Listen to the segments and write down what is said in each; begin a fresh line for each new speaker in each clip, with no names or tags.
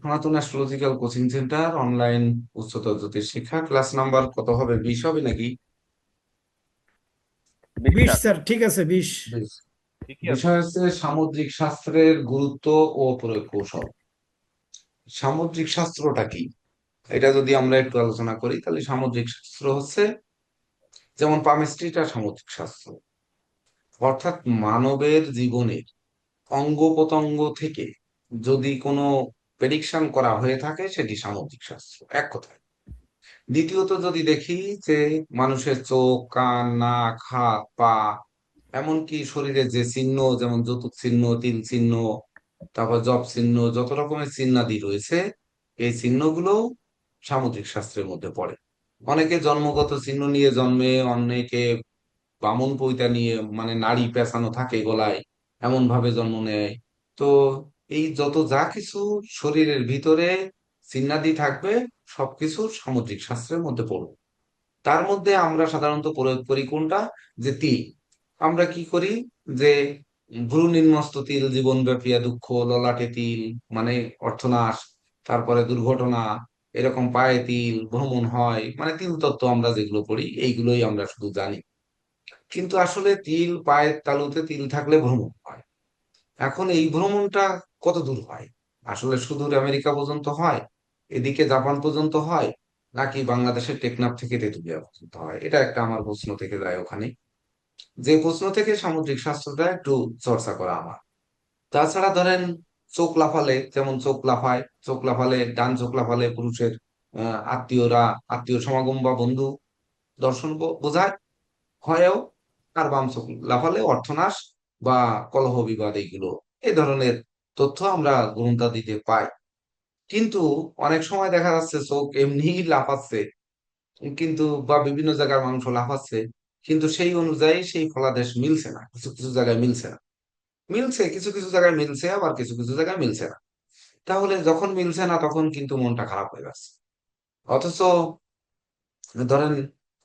সনাতন astrological coaching centre online উচ্চতর জ্যোতিষ শিক্ষা ক্লাস নাম্বার কত হবে? 20 হবে নাকি?
20
20টা।
স্যার, ঠিক আছে 20।
বেশ।
ঠিকই আছে।
বিষয় হচ্ছে সামুদ্রিক শাস্ত্রের গুরুত্ব ও প্রয়োগ কৌশল। সামুদ্রিক শাস্ত্রটা কি, এটা যদি আমরা একটু আলোচনা করি তাহলে সামুদ্রিক শাস্ত্র হচ্ছে যেমন পামিস্ট্রিটা সামুদ্রিক শাস্ত্র, অর্থাৎ মানবের জীবনের অঙ্গ প্রত্যঙ্গ থেকে যদি কোনো প্রেডিকশন করা হয়ে থাকে সেটি সামুদ্রিক শাস্ত্র, এক কথায়। দ্বিতীয়ত যদি দেখি যে মানুষের চোখ, কান, নাক, হাত, পা, এমনকি শরীরে যে চিহ্ন, যেমন যৌতুক চিহ্ন, তিল চিহ্ন, তারপর জব চিহ্ন, যত রকমের চিহ্নাদি রয়েছে, এই চিহ্নগুলো সামুদ্রিক শাস্ত্রের মধ্যে পড়ে। অনেকে জন্মগত চিহ্ন নিয়ে জন্মে, অনেকে বামন পৈতা নিয়ে, মানে নাড়ি পেঁচানো থাকে গলায়, এমন ভাবে জন্ম নেয়। তো এই যত যা কিছু শরীরের ভিতরে চিহ্নাদি থাকবে, সবকিছু সামুদ্রিক শাস্ত্রের মধ্যে পড়বে। তার মধ্যে আমরা সাধারণত প্রয়োগ করি কোনটা? যে তিল। আমরা কি করি যে ভ্রূ নিম্নস্থ তিল জীবনব্যাপী দুঃখ, ললাটে তিল মানে অর্থনাশ, তারপরে দুর্ঘটনা, এরকম পায়ে তিল, ভ্রমণ হয়, মানে তিল তত্ত্ব আমরা যেগুলো পড়ি এইগুলোই আমরা শুধু জানি। কিন্তু আসলে তিল, পায়ের তালুতে তিল থাকলে ভ্রমণ হয়। এখন এই ভ্রমণটা কত দূর হয়? আসলে সুদূর আমেরিকা পর্যন্ত হয়, এদিকে জাপান পর্যন্ত হয়, নাকি বাংলাদেশের টেকনাফ থেকে তেতুলিয়া পর্যন্ত হয়? এটা একটা আমার প্রশ্ন থেকে যায় ওখানে, যে প্রশ্ন থেকে সামুদ্রিক শাস্ত্রটা একটু চর্চা করা আমার। তাছাড়া ধরেন চোখ লাফালে, যেমন চোখ লাফায়, চোখ লাফালে, ডান চোখ লাফালে পুরুষের আত্মীয়রা, আত্মীয় সমাগম বা বন্ধু দর্শন বোঝায়, হয়ও। আর বাম চোখ লাফালে অর্থনাশ বা কলহ বিবাদ, এইগুলো, এই ধরনের তথ্য আমরা গ্রন্থাদিতে পাই। কিন্তু অনেক সময় দেখা যাচ্ছে চোখ এমনি লাফাচ্ছে, কিন্তু বা বিভিন্ন জায়গার মাংস লাফাচ্ছে, কিন্তু সেই অনুযায়ী সেই ফলাদেশ মিলছে না, কিছু কিছু জায়গায় মিলছে না। মিলছে কিছু কিছু জায়গায়, মিলছে আবার কিছু কিছু জায়গায় মিলছে না। তাহলে যখন মিলছে না তখন কিন্তু মনটা খারাপ হয়ে যাচ্ছে। অথচ ধরেন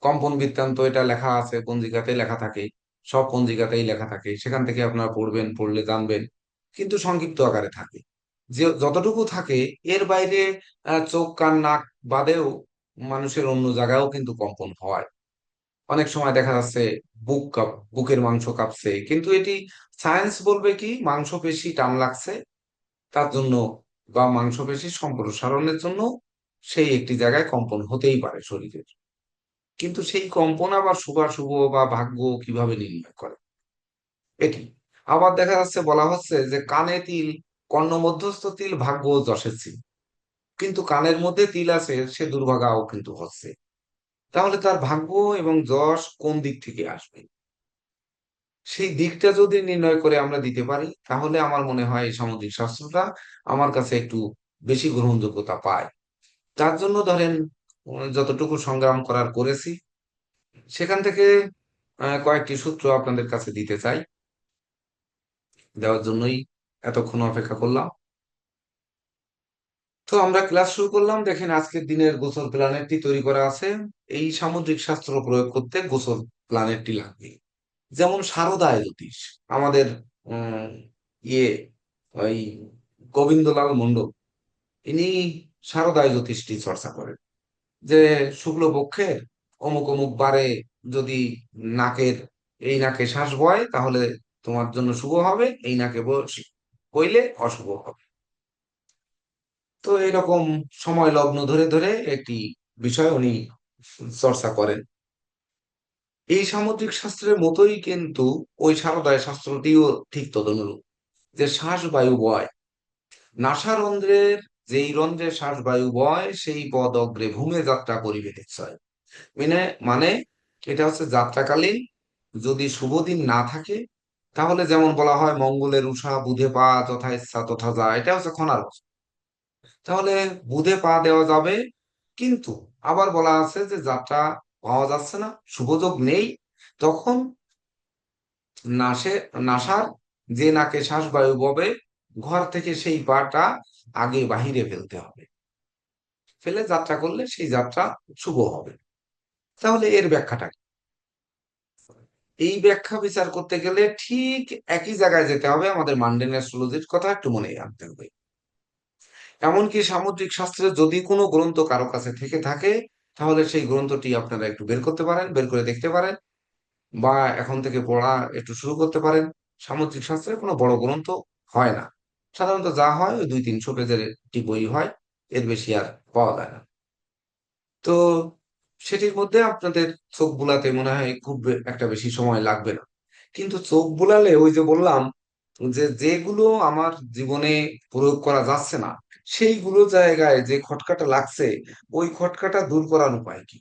কম্পন বৃত্তান্ত, এটা লেখা আছে পঞ্জিকাতে, লেখা থাকে, সব পঞ্জিকাতেই লেখা থাকে, সেখান থেকে আপনারা পড়বেন, পড়লে জানবেন। কিন্তু সংক্ষিপ্ত আকারে থাকে, যে যতটুকু থাকে এর বাইরে চোখ, কান, নাক বাদেও মানুষের অন্য জায়গায়ও কিন্তু কম্পন হয়। অনেক সময় দেখা যাচ্ছে বুকের মাংস কাঁপছে, কিন্তু এটি সায়েন্স বলবে কি মাংসপেশি টান লাগছে তার জন্য, বা মাংসপেশির সম্প্রসারণের জন্য সেই একটি জায়গায় কম্পন হতেই পারে শরীরের। কিন্তু সেই কম্পন আবার শুভাশুভ বা ভাগ্য কিভাবে নির্ণয় করে এটি। আবার দেখা যাচ্ছে বলা হচ্ছে যে কানে তিল, কর্ণ মধ্যস্থ তিল ভাগ্য ও যশের চিহ্ন, কিন্তু কানের মধ্যে তিল আছে সে দুর্ভাগাও কিন্তু হচ্ছে। তাহলে তার ভাগ্য এবং যশ কোন দিক থেকে আসবে, সেই দিকটা যদি নির্ণয় করে আমরা দিতে পারি, তাহলে আমার মনে হয় এই সামুদ্রিক শাস্ত্রটা আমার কাছে একটু বেশি গ্রহণযোগ্যতা পায়। তার জন্য ধরেন যতটুকু সংগ্রাম করার করেছি, সেখান থেকে কয়েকটি সূত্র আপনাদের কাছে দিতে চাই, দেওয়ার জন্যই এতক্ষণ অপেক্ষা করলাম। তো আমরা ক্লাস শুরু করলাম। দেখেন আজকের দিনের গোসল প্ল্যানেটটি তৈরি করা আছে। এই সামুদ্রিক শাস্ত্র প্রয়োগ করতে গোসল প্ল্যানেটটি লাগবে। যেমন শারদায় জ্যোতিষ, আমাদের উম ইয়ে ওই গোবিন্দলাল মন্ডল, ইনি শারদায় জ্যোতিষটি চর্চা করেন। যে শুক্লপক্ষের অমুক অমুক বারে যদি নাকের, এই নাকে শ্বাস বয় তাহলে তোমার জন্য শুভ হবে, এই নাকে বইলে অশুভ হবে। তো এরকম সময় লগ্ন ধরে ধরে একটি বিষয় উনি চর্চা করেন। এই সামুদ্রিক শাস্ত্রের মতোই কিন্তু ওই শারদায় শাস্ত্রটিও ঠিক তদনুরূপ, যে শ্বাস বায়ু বয়, নাসারন্ধ্রের, যেই রন্ধ্রে শ্বাস বায়ু বয় সেই পদ অগ্রে ভূমে যাত্রা করিবে নিশ্চয়। মানে মানে এটা হচ্ছে যাত্রাকালীন যদি শুভ দিন না থাকে, তাহলে যেমন বলা হয় মঙ্গলের উষা বুধে পা যথা ইচ্ছা তথা যা, এটা হচ্ছে খনার বচন। তাহলে বুধে পা দেওয়া যাবে, কিন্তু আবার বলা আছে যে যাত্রা পাওয়া যাচ্ছে না, শুভযোগ নেই, তখন নাসে নাসার, যে নাকে শ্বাস বায়ু ববে, ঘর থেকে সেই পাটা আগে বাহিরে ফেলতে হবে, ফেলে যাত্রা করলে সেই যাত্রা শুভ হবে। তাহলে এর ব্যাখ্যাটা কি? এই ব্যাখ্যা বিচার করতে গেলে ঠিক একই জায়গায় যেতে হবে, আমাদের মান্ডেন অ্যাস্ট্রোলজির কথা একটু মনে আনতে হবে। এমনকি সামুদ্রিক শাস্ত্রে যদি কোনো গ্রন্থ কারো কাছে থেকে থাকে, তাহলে সেই গ্রন্থটি আপনারা একটু বের করতে পারেন, বের করে দেখতে পারেন, বা এখন থেকে পড়া একটু শুরু করতে পারেন। সামুদ্রিক শাস্ত্রের কোনো বড় গ্রন্থ হয় না, সাধারণত যা হয় ওই 200-300 পেজের একটি বই হয়, এর বেশি আর পাওয়া যায় না। তো সেটির মধ্যে আপনাদের চোখ বুলাতে মনে হয় খুব একটা বেশি সময় লাগবে না। কিন্তু চোখ বুলালে ওই যে বললাম, যে যেগুলো আমার জীবনে প্রয়োগ করা যাচ্ছে না, সেইগুলো জায়গায় যে খটকাটা লাগছে, ওই খটকাটা দূর করার উপায় কি?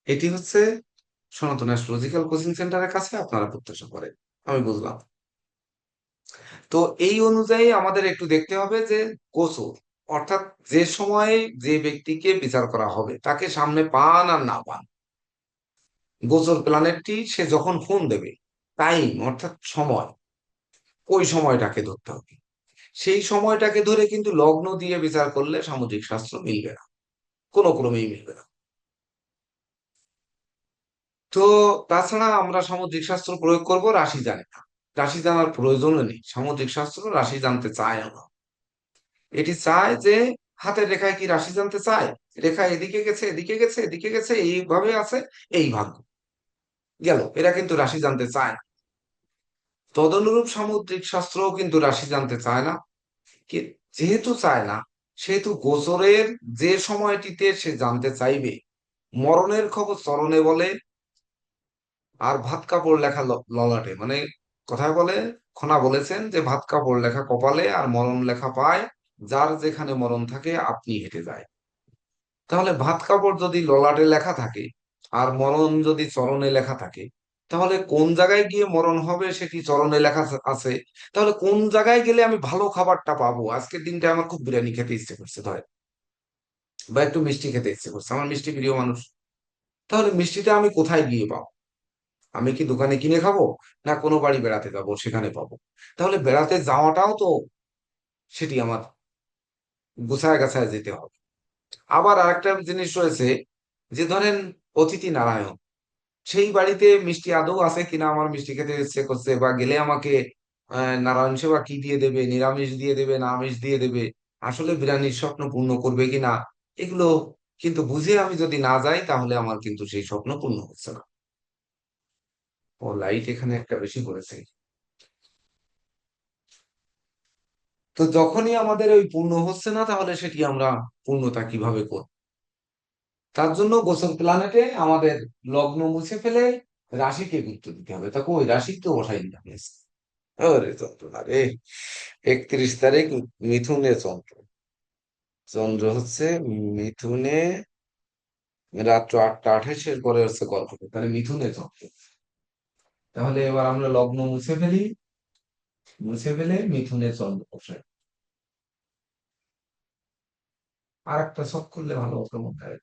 এটি হচ্ছে সনাতন অ্যাস্ট্রোলজিক্যাল কোচিং সেন্টারের কাছে আপনারা প্রত্যাশা করেন, আমি বুঝলাম। তো এই অনুযায়ী আমাদের একটু দেখতে হবে যে গোচর, অর্থাৎ যে সময়ে যে ব্যক্তিকে বিচার করা হবে তাকে সামনে পান আর না পান, গোচর প্ল্যানেটটি সে যখন ফোন দেবে, টাইম অর্থাৎ সময়, ওই সময়টাকে ধরতে হবে। সেই সময়টাকে ধরে কিন্তু লগ্ন দিয়ে বিচার করলে সামুদ্রিক শাস্ত্র মিলবে না, কোনো ক্রমেই মিলবে না। তো তাছাড়া আমরা সামুদ্রিক শাস্ত্র প্রয়োগ করব রাশি জানি না, রাশি জানার প্রয়োজনও নেই, সামুদ্রিক শাস্ত্র রাশি জানতে চায় না। এটি চায় যে হাতের রেখায় কি রাশি জানতে চায়, রেখা এদিকে গেছে এদিকে গেছে এদিকে গেছে এইভাবে আছে, এই ভাগ্য গেল, এরা কিন্তু রাশি জানতে চায় না। তদনুরূপ সামুদ্রিক শাস্ত্রও কিন্তু রাশি জানতে চায় না। যেহেতু চায় না, সেহেতু গোচরের যে সময়টিতে সে জানতে চাইবে, মরণের খবর চরণে বলে, আর ভাত কাপড় লেখা ললাটে, মানে কথায় বলে, খনা বলেছেন যে ভাত কাপড় লেখা কপালে আর মরণ লেখা পায়, যার যেখানে মরণ থাকে আপনি হেঁটে যায়। তাহলে ভাত কাপড় যদি ললাটে লেখা থাকে আর মরণ যদি চরণে লেখা থাকে, তাহলে কোন জায়গায় গিয়ে মরণ হবে সেটি চরণে লেখা আছে। তাহলে কোন জায়গায় গেলে আমি ভালো খাবারটা পাবো? আজকের দিনটা আমার খুব বিরিয়ানি খেতে ইচ্ছে করছে ধরে, বা একটু মিষ্টি খেতে ইচ্ছে করছে, আমার মিষ্টি প্রিয় মানুষ। তাহলে মিষ্টিটা আমি কোথায় গিয়ে পাবো? আমি কি দোকানে কিনে খাবো, না কোনো বাড়ি বেড়াতে যাবো সেখানে পাবো? তাহলে বেড়াতে যাওয়াটাও তো সেটি আমার গুছায় গাছায় যেতে হবে। আবার আরেকটা জিনিস রয়েছে, যে ধরেন অতিথি নারায়ণ, সেই বাড়িতে মিষ্টি আদৌ আছে কিনা, আমার মিষ্টি খেতে ইচ্ছে করছে, বা গেলে আমাকে নারায়ণ সেবা কি দিয়ে দেবে, নিরামিষ দিয়ে দেবে না আমিষ দিয়ে দেবে, আসলে বিরিয়ানির স্বপ্ন পূর্ণ করবে কিনা, এগুলো কিন্তু বুঝে আমি যদি না যাই, তাহলে আমার কিন্তু সেই স্বপ্ন পূর্ণ হচ্ছে না। ও লাইট এখানে একটা বেশি করেছে। তো যখনই আমাদের ওই পূর্ণ হচ্ছে না, তাহলে সেটি আমরা পূর্ণতা কিভাবে করব? তার জন্য গোচর প্ল্যানেটে আমাদের লগ্ন মুছে ফেলে রাশিকে গুরুত্ব দিতে হবে। তাকে ওই রাশি তো বসাই দিতে হবে। আরে যন্ত্রণা রে! 31 তারিখ, মিথুনে চন্দ্র, চন্দ্র হচ্ছে মিথুনে, রাত্র 8টা 28 পরে হচ্ছে কর্কটে, তাহলে মিথুনে চন্দ্র। তাহলে এবার আমরা লগ্ন মুছে ফেলি, মুছে ফেলে মিথুনে চন্দ্র বসাই। আর একটা ছক করলে ভালো হতো মনে হয়।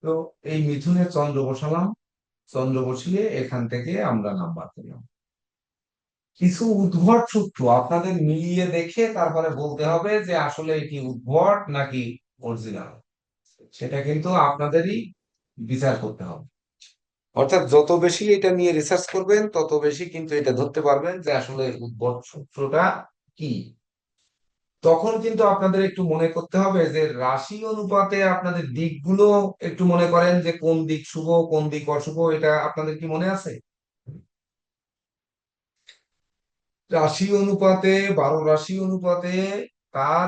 তো এই মিথুনে চন্দ্র বসালাম, চন্দ্র বসিয়ে এখান থেকে আমরা নাম্বার পেলাম। কিছু উদ্ভট সূত্র আপনাদের মিলিয়ে দেখে তারপরে বলতে হবে যে আসলে এটি উদ্ভট নাকি অরিজিনাল, সেটা কিন্তু আপনাদেরই বিচার করতে হবে। অর্থাৎ যত বেশি এটা নিয়ে রিসার্চ করবেন, তত বেশি কিন্তু এটা ধরতে পারবেন যে আসলে উদ্ভট সূত্রটা কি। তখন কিন্তু আপনাদের একটু মনে করতে হবে যে রাশি অনুপাতে আপনাদের দিকগুলো একটু মনে করেন, যে কোন দিক শুভ কোন দিক অশুভ, এটা আপনাদের কি মনে আছে? রাশি অনুপাতে, 12 রাশি অনুপাতে তার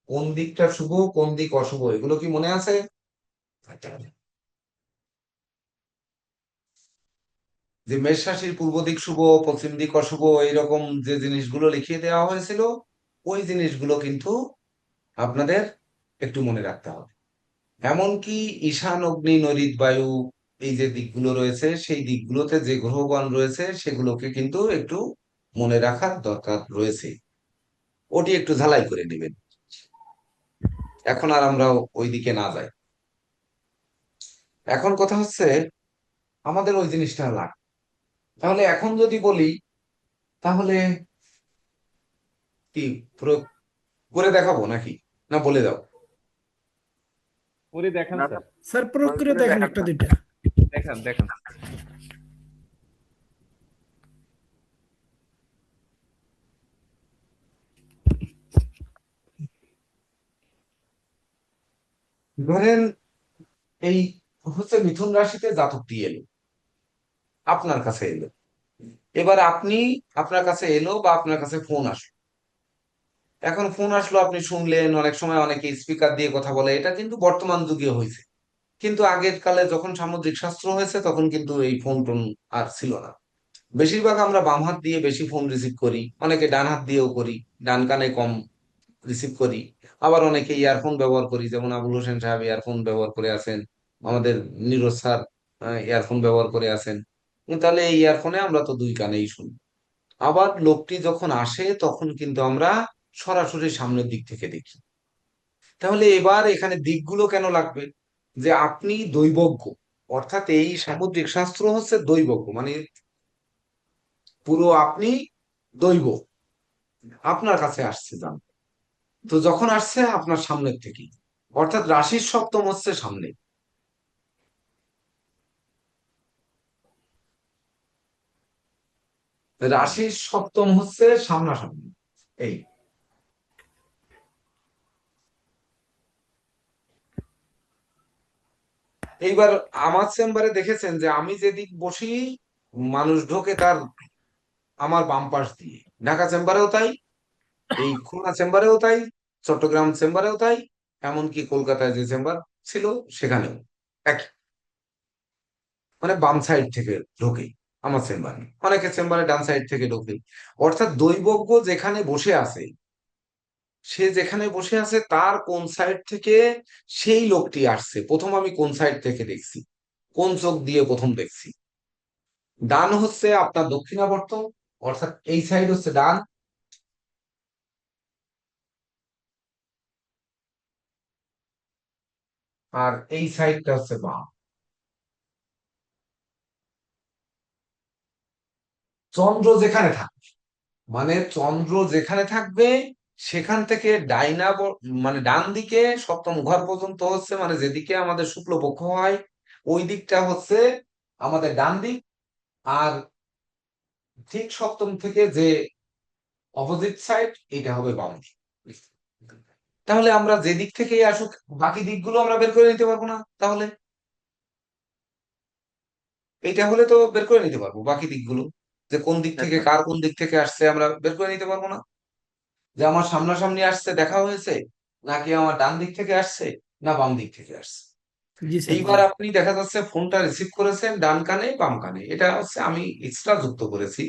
কোন দিকটা শুভ কোন দিক অশুভ, এগুলো কি মনে আছে? যে মেষ রাশির পূর্ব দিক শুভ, পশ্চিম দিক অশুভ, এইরকম যে জিনিসগুলো লিখিয়ে দেওয়া হয়েছিল, ওই জিনিসগুলো কিন্তু আপনাদের একটু মনে রাখতে হবে। এমনকি ঈশান অগ্নি নৈঋত বায়ু, এই যে দিকগুলো রয়েছে, সেই দিকগুলোতে যে গ্রহগণ রয়েছে সেগুলোকে কিন্তু একটু মনে রাখার দরকার রয়েছে। ওটি একটু ঝালাই করে নেবেন, এখন আর আমরা ওই দিকে না যাই। এখন কথা হচ্ছে, আমাদের ওই জিনিসটা লাগবে। তাহলে এখন যদি বলি, তাহলে কি প্রয়োগ করে দেখাবো নাকি, না বলে দাও?
ওরে দেখান
না, না,
স্যার।
স্যার প্রয়োগ
প্রয়োগ
করে
করে
দেখেন
দেখান
একটা
না।
দুইটা।
দেখান দেখান।
ধরেন এই হচ্ছে মিথুন রাশিতে জাতকটি এলো, আপনার কাছে এলো। এবার আপনি, আপনার কাছে এলো বা আপনার কাছে ফোন আসলো। এখন ফোন আসলো, আপনি শুনলেন, অনেক সময় অনেকে স্পিকার দিয়ে কথা বলে, এটা কিন্তু বর্তমান যুগে হয়েছে। কিন্তু আগের কালে যখন সামুদ্রিক শাস্ত্র হয়েছে তখন কিন্তু এই ফোন টোন আর ছিল না। বেশিরভাগ আমরা বাম হাত দিয়ে বেশি ফোন রিসিভ করি, অনেকে ডান হাত দিয়েও করি, ডান কানে কম রিসিভ করি। আবার অনেকে ইয়ারফোন ব্যবহার করি, যেমন আবুল হোসেন সাহেব ইয়ারফোন ব্যবহার করে আছেন, আমাদের নীরজ স্যার ইয়ারফোন ব্যবহার করে আছেন। তাহলে এই ইয়ারফোনে আমরা তো দুই কানেই শুনি। আবার লোকটি যখন আসে তখন কিন্তু আমরা সরাসরি সামনের দিক থেকে দেখি। তাহলে এবার এখানে দিকগুলো কেন লাগবে? যে আপনি দৈবজ্ঞ, অর্থাৎ এই সামুদ্রিক শাস্ত্র হচ্ছে দৈবজ্ঞ, মানে পুরো আপনি দৈব, আপনার কাছে আসছে জান। তো যখন আসছে আপনার সামনের থেকেই, অর্থাৎ রাশির সপ্তম হচ্ছে সামনে, রাশির সপ্তম হচ্ছে সামনাসামনি। এই এইবার আমার চেম্বারে দেখেছেন যে আমি যেদিক বসি মানুষ ঢোকে তার, আমার বাম পাশ দিয়ে। ঢাকা চেম্বারেও তাই, এই খুলনা চেম্বারেও তাই, চট্টগ্রাম চেম্বারেও তাই, এমনকি কলকাতায় যে চেম্বার ছিল সেখানেও একই, মানে বাম সাইড থেকে ঢোকে আমার চেম্বারে। অনেকে চেম্বারে ডান সাইড থেকে ঢোকে। অর্থাৎ দৈবজ্ঞ যেখানে বসে আছে, সে যেখানে বসে আছে তার কোন সাইড থেকে সেই লোকটি আসছে, প্রথম আমি কোন সাইড থেকে দেখছি, কোন চোখ দিয়ে প্রথম দেখছি। ডান হচ্ছে আপনার দক্ষিণাবর্ত, অর্থাৎ এই সাইড হচ্ছে ডান, আর এই সাইডটা হচ্ছে বাম। চন্দ্র যেখানে থাকবে, মানে চন্দ্র যেখানে থাকবে সেখান থেকে মানে ডান দিকে সপ্তম ঘর পর্যন্ত হচ্ছে, মানে যেদিকে আমাদের শুক্লপক্ষ হয় ওই দিকটা হচ্ছে আমাদের ডান দিক। আর ঠিক সপ্তম থেকে যে অপোজিট সাইড, এটা হবে বাম দিক। তাহলে আমরা যে দিক থেকেই আসুক, বাকি দিকগুলো আমরা বের করে নিতে পারবো না তাহলে? এইটা হলে তো বের করে নিতে পারবো বাকি দিকগুলো, যে কোন দিক থেকে কার কোন দিক থেকে আসছে আমরা বের করে নিতে পারবো না? যে আমার সামনাসামনি আসছে দেখা হয়েছে, নাকি আমার ডান দিক থেকে আসছে, না বাম দিক থেকে আসছে।
জি স্যার, জি।
এইবার আপনি দেখা যাচ্ছে ফোনটা রিসিভ করেছেন ডান কানে বাম কানে, এটা হচ্ছে আমি এক্সট্রা যুক্ত করেছি।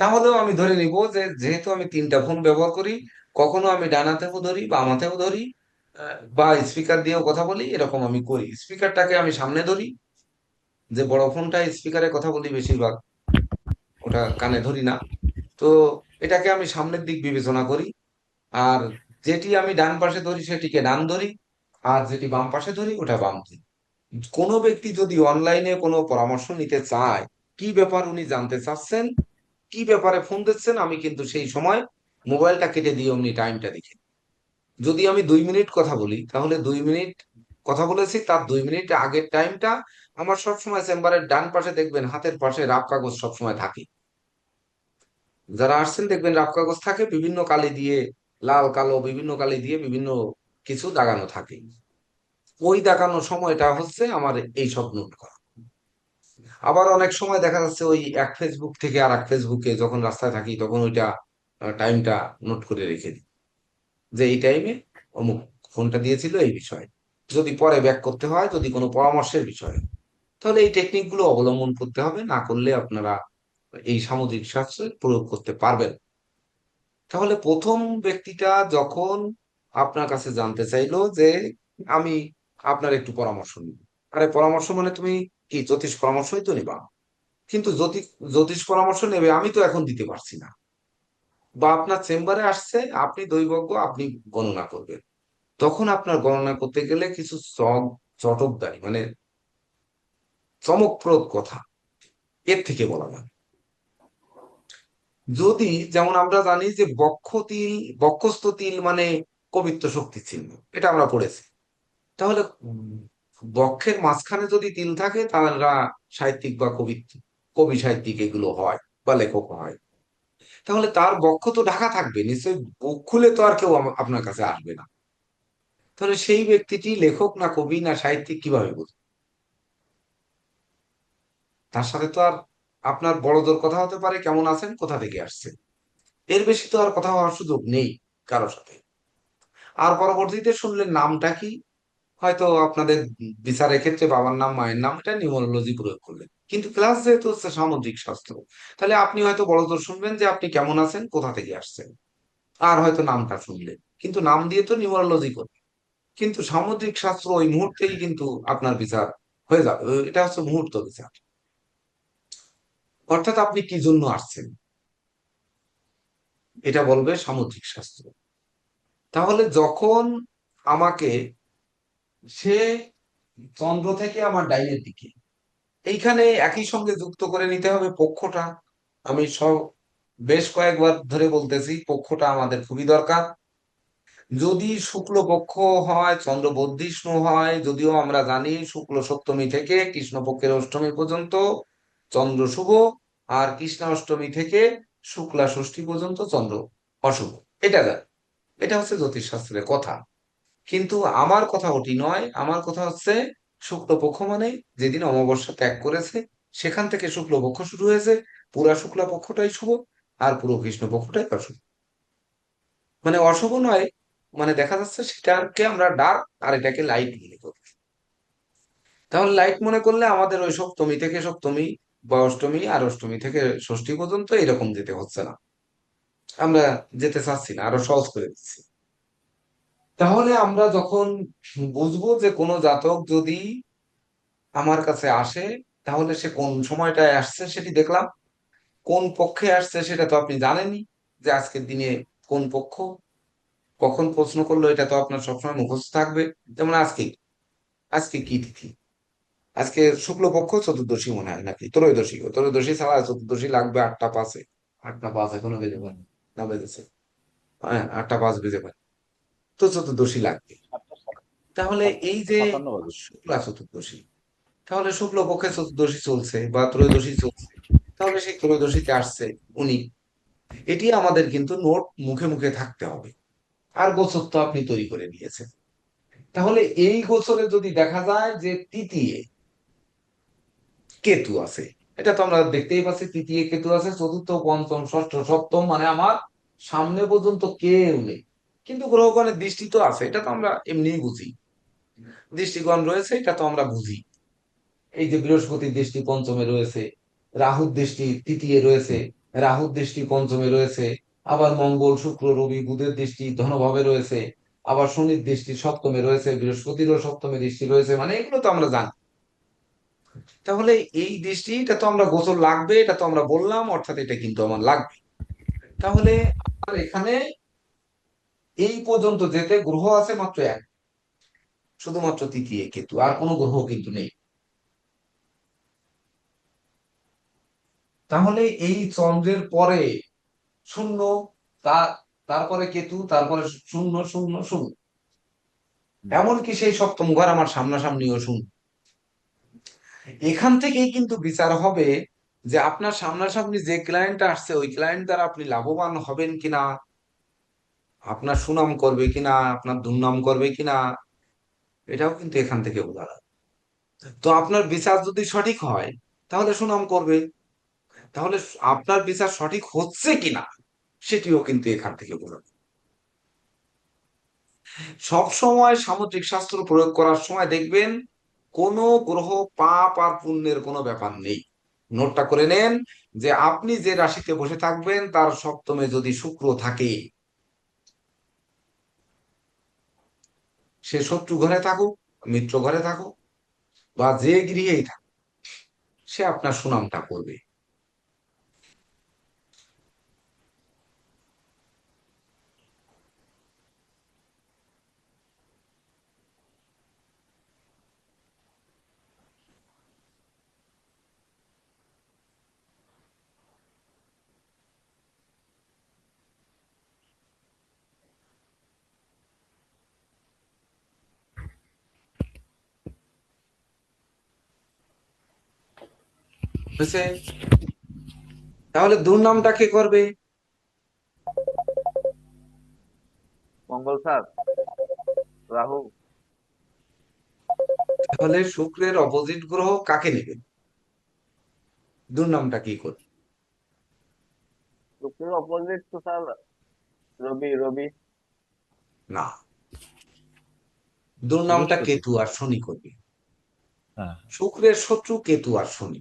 তাহলেও আমি ধরে নিব যে যেহেতু আমি তিনটা ফোন ব্যবহার করি, কখনো আমি ডান হাতেও ধরি বাম হাতেও ধরি, বা স্পিকার দিয়েও কথা বলি, এরকম আমি করি। স্পিকারটাকে আমি সামনে ধরি, যে বড় ফোনটা স্পিকারে কথা বলি বেশিরভাগ, ওটা কানে ধরি না। তো এটাকে আমি সামনের দিক বিবেচনা করি। আর যেটি আমি ডান পাশে ধরি সেটিকে ডান ধরি, আর যেটি বাম পাশে ধরি ওটা বাম ধরি। কোনো ব্যক্তি যদি অনলাইনে কোনো পরামর্শ নিতে চায়, কি ব্যাপার উনি জানতে চাচ্ছেন, কি ব্যাপারে ফোন দিচ্ছেন, আমি কিন্তু সেই সময় মোবাইলটা কেটে দিয়ে অমনি টাইমটা দেখি। যদি আমি 2 মিনিট কথা বলি, তাহলে 2 মিনিট কথা বলেছি, তার 2 মিনিট আগের টাইমটা আমার সবসময় চেম্বারের ডান পাশে দেখবেন হাতের পাশে রাফ কাগজ সবসময় থাকে। যারা আসছেন দেখবেন রাফ কাগজ থাকে, বিভিন্ন কালি দিয়ে, লাল কালো বিভিন্ন কালি দিয়ে বিভিন্ন কিছু দাগানো থাকে। ওই দাগানো সময়টা হচ্ছে আমার এই সব নোট করা। আবার অনেক সময় দেখা যাচ্ছে ওই এক ফেসবুক থেকে আর এক ফেসবুকে যখন রাস্তায় থাকি তখন ওইটা টাইমটা নোট করে রেখে দিই, যে এই টাইমে অমুক ফোনটা দিয়েছিল এই বিষয়ে। যদি পরে ব্যাক করতে হয়, যদি কোনো পরামর্শের বিষয়, তাহলে এই টেকনিক গুলো অবলম্বন করতে হবে, না করলে আপনারা এই সামুদ্রিক শাস্ত্রে প্রয়োগ করতে পারবেন। তাহলে প্রথম ব্যক্তিটা যখন আপনার কাছে জানতে চাইলো যে আমি আপনার একটু পরামর্শ নিব, আরে পরামর্শ মানে তুমি কি জ্যোতিষ পরামর্শই তো নিবা? কিন্তু জ্যোতিষ জ্যোতিষ পরামর্শ নেবে আমি তো এখন দিতে পারছি না। বা আপনার চেম্বারে আসছে, আপনি দৈবজ্ঞ, আপনি গণনা করবেন। তখন আপনার গণনা করতে গেলে কিছু চটকদারি, মানে চমকপ্রদ কথা এর থেকে বলা যায়। যদি, যেমন আমরা জানি যে বক্ষস্থ তিল মানে কবিত্ব শক্তি চিহ্ন, এটা আমরা পড়েছি। তাহলে বক্ষের মাঝখানে যদি তিল থাকে তারা সাহিত্যিক বা কবি, কবি সাহিত্যিক এগুলো হয় বা লেখক হয়। তাহলে তার বক্ষ তো ঢাকা থাকবে নিশ্চয়ই, বুক খুলে তো আর কেউ আপনার কাছে আসবে না। তাহলে সেই ব্যক্তিটি লেখক না কবি না সাহিত্যিক কিভাবে বুঝবে? তার সাথে তো আর আপনার বড়জোর কথা হতে পারে কেমন আছেন কোথা থেকে আসছেন, এর বেশি তো আর কথা হওয়ার সুযোগ নেই কারোর সাথে। আর পরবর্তীতে শুনলেন নামটা কি, হয়তো আপনাদের বিচারের ক্ষেত্রে বাবার নাম মায়ের নাম, এটা নিউমোলজি প্রয়োগ করলেন। কিন্তু ক্লাস যেহেতু হচ্ছে সামুদ্রিক শাস্ত্র, তাহলে আপনি হয়তো বড়জোর শুনবেন যে আপনি কেমন আছেন কোথা থেকে আসছেন, আর হয়তো নামটা শুনলেন, কিন্তু নাম দিয়ে তো নিউমারোলজি করবে। কিন্তু সামুদ্রিক শাস্ত্র ওই মুহূর্তেই কিন্তু আপনার বিচার হয়ে যাবে, এটা হচ্ছে মুহূর্ত বিচার। অর্থাৎ আপনি কি জন্য আসছেন এটা বলবে সামুদ্রিক শাস্ত্র। তাহলে যখন আমাকে সে চন্দ্র থেকে আমার ডাইনের দিকে, এইখানে একই সঙ্গে যুক্ত করে নিতে হবে পক্ষটা। আমি সব বেশ কয়েকবার ধরে বলতেছি পক্ষটা আমাদের খুবই দরকার। যদি শুক্ল পক্ষ হয়, চন্দ্র বদ্ধিষ্ণু হয়, যদিও আমরা জানি শুক্ল সপ্তমী থেকে কৃষ্ণপক্ষের অষ্টমী পর্যন্ত চন্দ্র শুভ, আর কৃষ্ণা অষ্টমী থেকে শুক্লা ষষ্ঠী পর্যন্ত চন্দ্র অশুভ, এটা জানি, এটা হচ্ছে জ্যোতিষশাস্ত্রের কথা। কিন্তু আমার কথা ওটি নয়, আমার কথা হচ্ছে শুক্লপক্ষ মানে যেদিন অমাবস্যা ত্যাগ করেছে সেখান থেকে শুক্লপক্ষ শুরু হয়েছে, পুরা শুক্লা পক্ষটাই শুভ আর পুরো কৃষ্ণ পক্ষটাই অশুভ। মানে অশুভ নয়, মানে দেখা যাচ্ছে সেটাকে আমরা ডার্ক আর এটাকে লাইট মনে করি। তাহলে লাইট মনে করলে আমাদের ওই সপ্তমী থেকে সপ্তমী বা অষ্টমী আর অষ্টমী থেকে ষষ্ঠী পর্যন্ত এরকম যেতে হচ্ছে না, আমরা যেতে চাচ্ছি না, আরো সহজ করে দিচ্ছি। তাহলে আমরা যখন বুঝবো যে কোনো জাতক যদি আমার কাছে আসে, তাহলে সে কোন সময়টায় আসছে সেটি দেখলাম। কোন পক্ষে আসছে সেটা তো আপনি জানেনই, যে আজকের দিনে কোন পক্ষ কখন প্রশ্ন করলো এটা তো আপনার সবসময় মুখস্থ থাকবে। যেমন আজকে, আজকে কি তিথি, আজকে শুক্লপক্ষ চতুর্দশী মনে হয় নাকি ত্রয়োদশী, ত্রয়োদশী ছাড়া চতুর্দশী লাগবে 8টা 5-এ। 8টা 5 এখনো বেজে পারে না, বেজেছে, হ্যাঁ 8টা 5 বেজে পারে, তো চতুর্দশী লাগবে। তাহলে এই যে
57 বাজে।
শুক্লা চতুর্দশী, তাহলে শুক্লপক্ষে চতুর্দশী চলছে বা ত্রয়োদশী চলছে, তাহলে সেই ত্রয়োদশীতে আসছে উনি। এটি আমাদের কিন্তু নোট মুখে মুখে থাকতে হবে। আর গোচর তো আপনি তৈরি করে নিয়েছেন। তাহলে এই গোচরে যদি দেখা যায় যে তৃতীয় কেতু আছে, এটা তো আমরা দেখতেই পাচ্ছি তৃতীয় কেতু আছে, চতুর্থ পঞ্চম ষষ্ঠ সপ্তম, মানে আমার সামনে পর্যন্ত কেউ নেই। কিন্তু গ্রহগণের দৃষ্টি তো আছে, এটা তো আমরা এমনিই বুঝি, দৃষ্টিগণ রয়েছে এটা তো আমরা বুঝি। এই যে বৃহস্পতির দৃষ্টি পঞ্চমে রয়েছে, রাহুর দৃষ্টি তৃতীয় রয়েছে, রাহুর দৃষ্টি পঞ্চমে রয়েছে, আবার মঙ্গল শুক্র রবি বুধের দৃষ্টি ধনভাবে রয়েছে, আবার শনির দৃষ্টি সপ্তমে রয়েছে, বৃহস্পতিরও সপ্তমে দৃষ্টি রয়েছে, মানে এগুলো তো আমরা জানি। তাহলে এই দৃষ্টি এটা তো আমরা গোচর লাগবে, এটা তো আমরা বললাম, অর্থাৎ এটা কিন্তু আমার লাগবে। তাহলে আমার এখানে এই পর্যন্ত যেতে গ্রহ আছে মাত্র এক, শুধুমাত্র তৃতীয় কেতু, আর কোনো গ্রহ কিন্তু নেই। তাহলে এই চন্দ্রের পরে শূন্য, তা তারপরে কেতু, তারপরে শূন্য শূন্য শূন্য,
হুম।
এমনকি সেই সপ্তম ঘর আমার সামনাসামনিও শূন্য। এখান থেকেই কিন্তু বিচার হবে যে আপনার সামনাসামনি যে ক্লায়েন্ট আসছে ওই ক্লায়েন্ট দ্বারা আপনি লাভবান হবেন কিনা, আপনার সুনাম করবে কিনা, আপনার দুর্নাম করবে কিনা, এটাও কিন্তু এখান থেকে বোঝা যায়। তো আপনার বিচার যদি সঠিক হয় তাহলে সুনাম করবে, তাহলে আপনার বিচার সঠিক হচ্ছে কিনা সেটিও কিন্তু এখান থেকে বোঝা যায়। সব সময় সামুদ্রিক শাস্ত্র প্রয়োগ করার সময় দেখবেন কোন গ্রহ পাপ আর পুণ্যের কোনো ব্যাপার নেই। নোটটা করে নেন যে আপনি যে রাশিতে বসে থাকবেন তার সপ্তমে যদি শুক্র থাকে, সে শত্রু ঘরে থাকুক, মিত্র ঘরে থাকুক, বা যে গৃহেই থাকুক, সে আপনার সুনামটা করবে। হয়েছে? তাহলে দুর্নামটা কে করবে?
মঙ্গল স্যার, রাহু।
তাহলে শুক্রের অপোজিট গ্রহ কাকে নেবে? দুর্নামটা কি করবে?
শুক্রের অপোজিট তো স্যার রবি, রবি।
না, দুর্নামটা
বৃহস্পতি।
কেতু আর শনি করবে।
হ্যাঁ।
শুক্রের শত্রু কেতু আর শনি।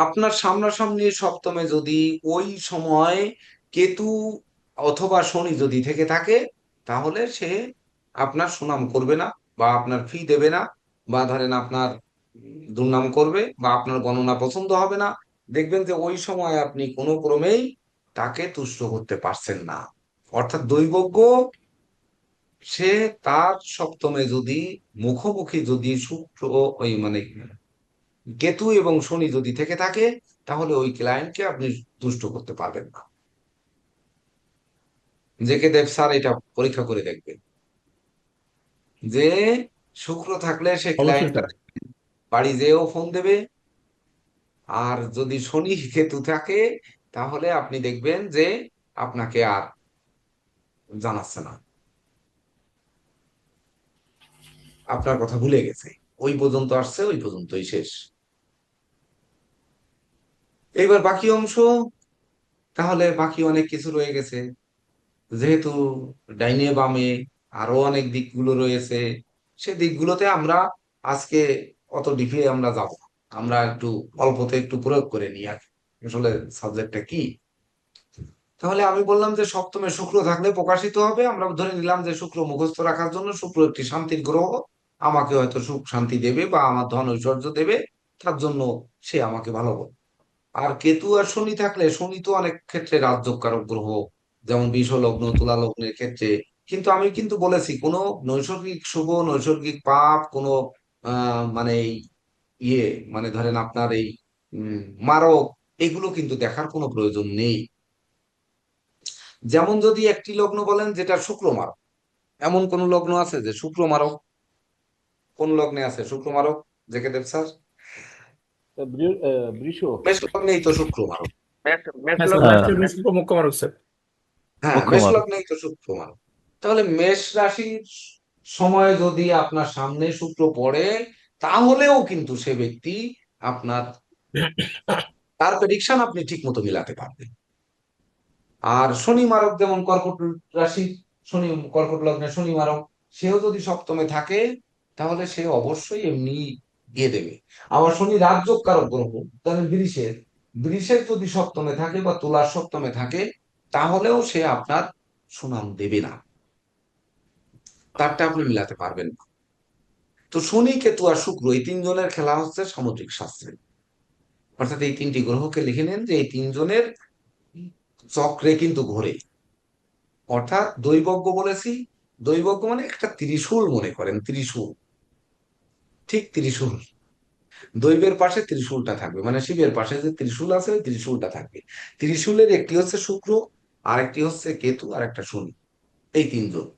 আপনার সামনাসামনি সপ্তমে যদি ওই সময় কেতু অথবা শনি যদি থেকে থাকে, তাহলে সে আপনার সুনাম করবে না, বা আপনার ফি দেবে না, বা ধরেন আপনার দুর্নাম করবে, বা আপনার গণনা পছন্দ হবে না। দেখবেন যে ওই সময় আপনি কোনো ক্রমেই তাকে তুষ্ট করতে পারছেন না। অর্থাৎ দৈবজ্ঞ, সে তার সপ্তমে যদি মুখোমুখি যদি শুক্র, ওই মানে কেতু এবং শনি যদি থেকে থাকে, তাহলে ওই ক্লায়েন্টকে আপনি তুষ্ট করতে পারবেন না। জেকে দেব স্যার এটা পরীক্ষা করে দেখবেন যে শুক্র থাকলে সে
অবশ্যই
ক্লায়েন্টটা
স্যার।
বাড়ি যেয়েও ফোন দেবে, আর যদি শনি কেতু থাকে, তাহলে আপনি দেখবেন যে আপনাকে আর জানাচ্ছে না, আপনার কথা ভুলে গেছে, ওই পর্যন্ত আসছে, ওই পর্যন্তই শেষ। এইবার বাকি অংশ, তাহলে বাকি অনেক কিছু রয়ে গেছে। যেহেতু ডাইনে বামে আরো অনেক দিকগুলো রয়েছে, সে দিকগুলোতে আমরা আজকে অত ডিপে আমরা যাব না। আমরা একটু অল্পতে একটু প্রয়োগ করে নিই আর কি। আসলে সাবজেক্টটা কি। তাহলে আমি বললাম যে সপ্তমে শুক্র থাকলে প্রকাশিত হবে, আমরা ধরে নিলাম যে শুক্র মুখস্থ রাখার জন্য শুক্র একটি শান্তির গ্রহ, আমাকে হয়তো সুখ শান্তি দেবে বা আমার ধন ঐশ্বর্য দেবে, তার জন্য সে আমাকে ভালো বলবে। আর কেতু আর শনি থাকলে, শনি তো অনেক ক্ষেত্রে রাজযোগকারক গ্রহ, যেমন বৃষ লগ্ন, তুলা লগ্নের ক্ষেত্রে। কিন্তু আমি কিন্তু বলেছি কোনো নৈসর্গিক শুভ, নৈসর্গিক পাপ, কোনো মানে এই ইয়ে, মানে ধরেন আপনার এই উম, মারক, এগুলো কিন্তু দেখার কোনো প্রয়োজন নেই। যেমন যদি একটি লগ্ন বলেন যেটা শুক্র মারক, এমন কোন লগ্ন আছে যে শুক্র মারক? কোন লগ্নে আছে শুক্র মারক, জেকে দেব স্যার?
বৃষ।
মেষ লগ্নেই তো শুক্র মারক।
মেষ, মেষ
হ্যাঁ স্যার,
লগ্নে
হ্যাঁ,
মেষের
স্যার।
শুক্র মুখ্য মারক স্যার।
হ্যাঁ,
মুখ্য
মেষ
মারক।
লগ্নেই তো শুক্র মারক। তাহলে মেষ রাশির সময় যদি আপনার সামনে শুক্র পড়ে, তাহলেও কিন্তু সে ব্যক্তি আপনার, তার প্রেডিকশন আপনি ঠিক মতো মিলাতে পারবেন। আর শনি মারক যেমন কর্কট রাশি, শনি কর্কট লগ্নে শনি মারক, সেও যদি সপ্তমে থাকে, তাহলে সে অবশ্যই এমনি দিয়ে দেবে। আবার শনি রাজযোগ কারক গ্রহ, তাহলে বৃষের, বৃষের যদি সপ্তমে থাকে বা তুলার সপ্তমে থাকে, তাহলেও সে আপনার সুনাম দেবে না, তারটা আপনি মিলাতে পারবেন না। তো শনি কেতু আর শুক্র এই তিনজনের খেলা হচ্ছে সামুদ্রিক শাস্ত্রে। অর্থাৎ এই তিনটি গ্রহকে লিখে নেন যে এই তিনজনের চক্রে কিন্তু ঘোরে। অর্থাৎ দৈবজ্ঞ বলেছি, দৈবজ্ঞ মানে একটা ত্রিশূল, মনে করেন ত্রিশূল, ঠিক ত্রিশূল। দৈবের পাশে ত্রিশূলটা থাকবে, মানে শিবের পাশে যে ত্রিশূল আছে ওই ত্রিশূলটা থাকবে। ত্রিশূলের একটি হচ্ছে শুক্র, আরেকটি হচ্ছে কেতু, আর একটা শনি, এই তিনজন।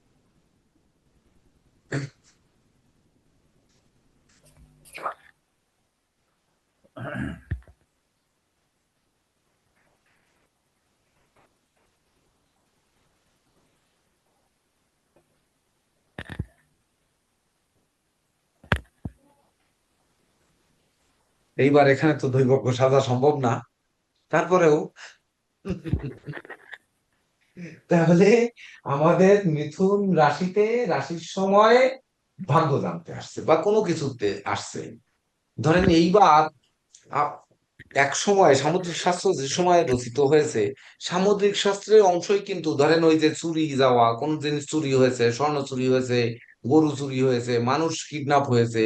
এইবার এখানে তো দৈবজ্ঞ সাজা সম্ভব না, তারপরেও তাহলে আমাদের মিথুন রাশিতে, রাশির সময় ভাগ্য জানতে আসছে বা কোনো কিছুতে আসছে। ধরেন এইবার আ- এক সময় সামুদ্রিক শাস্ত্র যে সময় রচিত হয়েছে, সামুদ্রিক শাস্ত্রের অংশই কিন্তু ধরেন ওই যে চুরি যাওয়া, কোন জিনিস চুরি হয়েছে, স্বর্ণ চুরি হয়েছে, গরু চুরি হয়েছে, মানুষ কিডন্যাপ হয়েছে,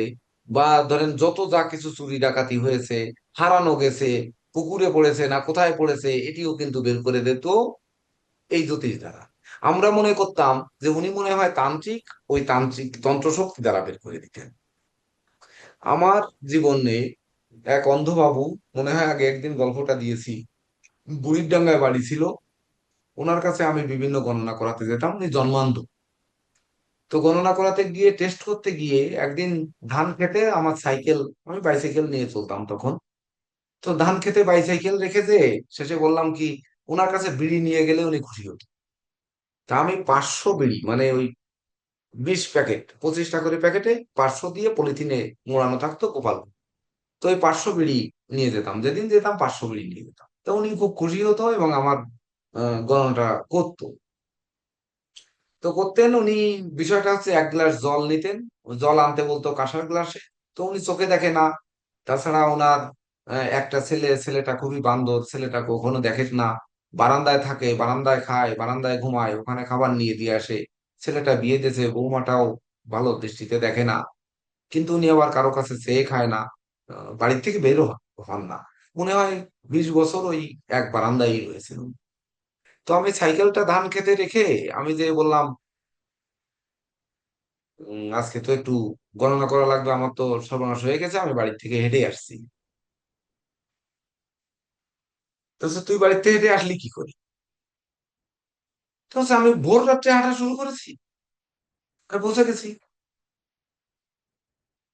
বা ধরেন যত যা কিছু চুরি ডাকাতি হয়েছে, হারানো গেছে, পুকুরে পড়েছে না কোথায় পড়েছে, এটিও কিন্তু বের করে দিত এই জ্যোতিষ দ্বারা। আমরা মনে করতাম যে উনি মনে হয় তান্ত্রিক, ওই তান্ত্রিক তন্ত্র শক্তি দ্বারা বের করে দিতেন। আমার জীবনে এক অন্ধ বাবু, মনে হয় আগে একদিন গল্পটা দিয়েছি, বুড়িরডাঙ্গায় বাড়ি ছিল, ওনার কাছে আমি বিভিন্ন গণনা করাতে যেতাম, উনি জন্মান্ধ। তো গণনা করাতে গিয়ে, টেস্ট করতে গিয়ে একদিন ধান খেতে আমার সাইকেল, আমি বাইসাইকেল নিয়ে চলতাম তখন, তো ধান খেতে বাইসাইকেল রেখে যে শেষে বললাম কি, ওনার কাছে বিড়ি নিয়ে গেলে উনি খুশি হতো। তা আমি 500 বিড়ি, মানে ওই 20 প্যাকেট, 25 টাকা করে প্যাকেটে 500 দিয়ে পলিথিনে মোড়ানো থাকতো গোপাল। তো ওই 500 বিড়ি নিয়ে যেতাম, যেদিন যেতাম 500 বিড়ি নিয়ে যেতাম, তো উনি খুব খুশি হতো এবং আমার গণনাটা করতো। তো করতেন উনি। বিষয়টা হচ্ছে 1 গ্লাস জল নিতেন, জল আনতে বলতো কাঁসার গ্লাসে। তো উনি চোখে দেখে না, তাছাড়া ওনার একটা ছেলে, ছেলেটা খুবই বান্দর, ছেলেটা কখনো দেখে না। বারান্দায় থাকে, বারান্দায় খায়, বারান্দায় ঘুমায়, ওখানে খাবার নিয়ে দিয়ে আসে। ছেলেটা বিয়ে দিয়েছে, বৌমাটাও ভালো দৃষ্টিতে দেখে না। কিন্তু উনি আবার কারো কাছে চেয়ে খায় না, বাড়ির থেকে বেরো হন না। মনে হয় 20 বছর ওই এক বারান্দায় রয়েছেন। তো আমি সাইকেলটা ধান খেতে রেখে আমি যে বললাম, আজকে তো একটু গণনা করা লাগবে, আমার তো সর্বনাশ হয়ে গেছে, আমি বাড়ি থেকে হেঁটে আসছি। তো বলছে, তুই বাড়ি থেকে হেঁটে আসলি কি করে? তো বলছে, আমি ভোর রাত্রে হাঁটা শুরু করেছি, আমি পৌঁছে গেছি।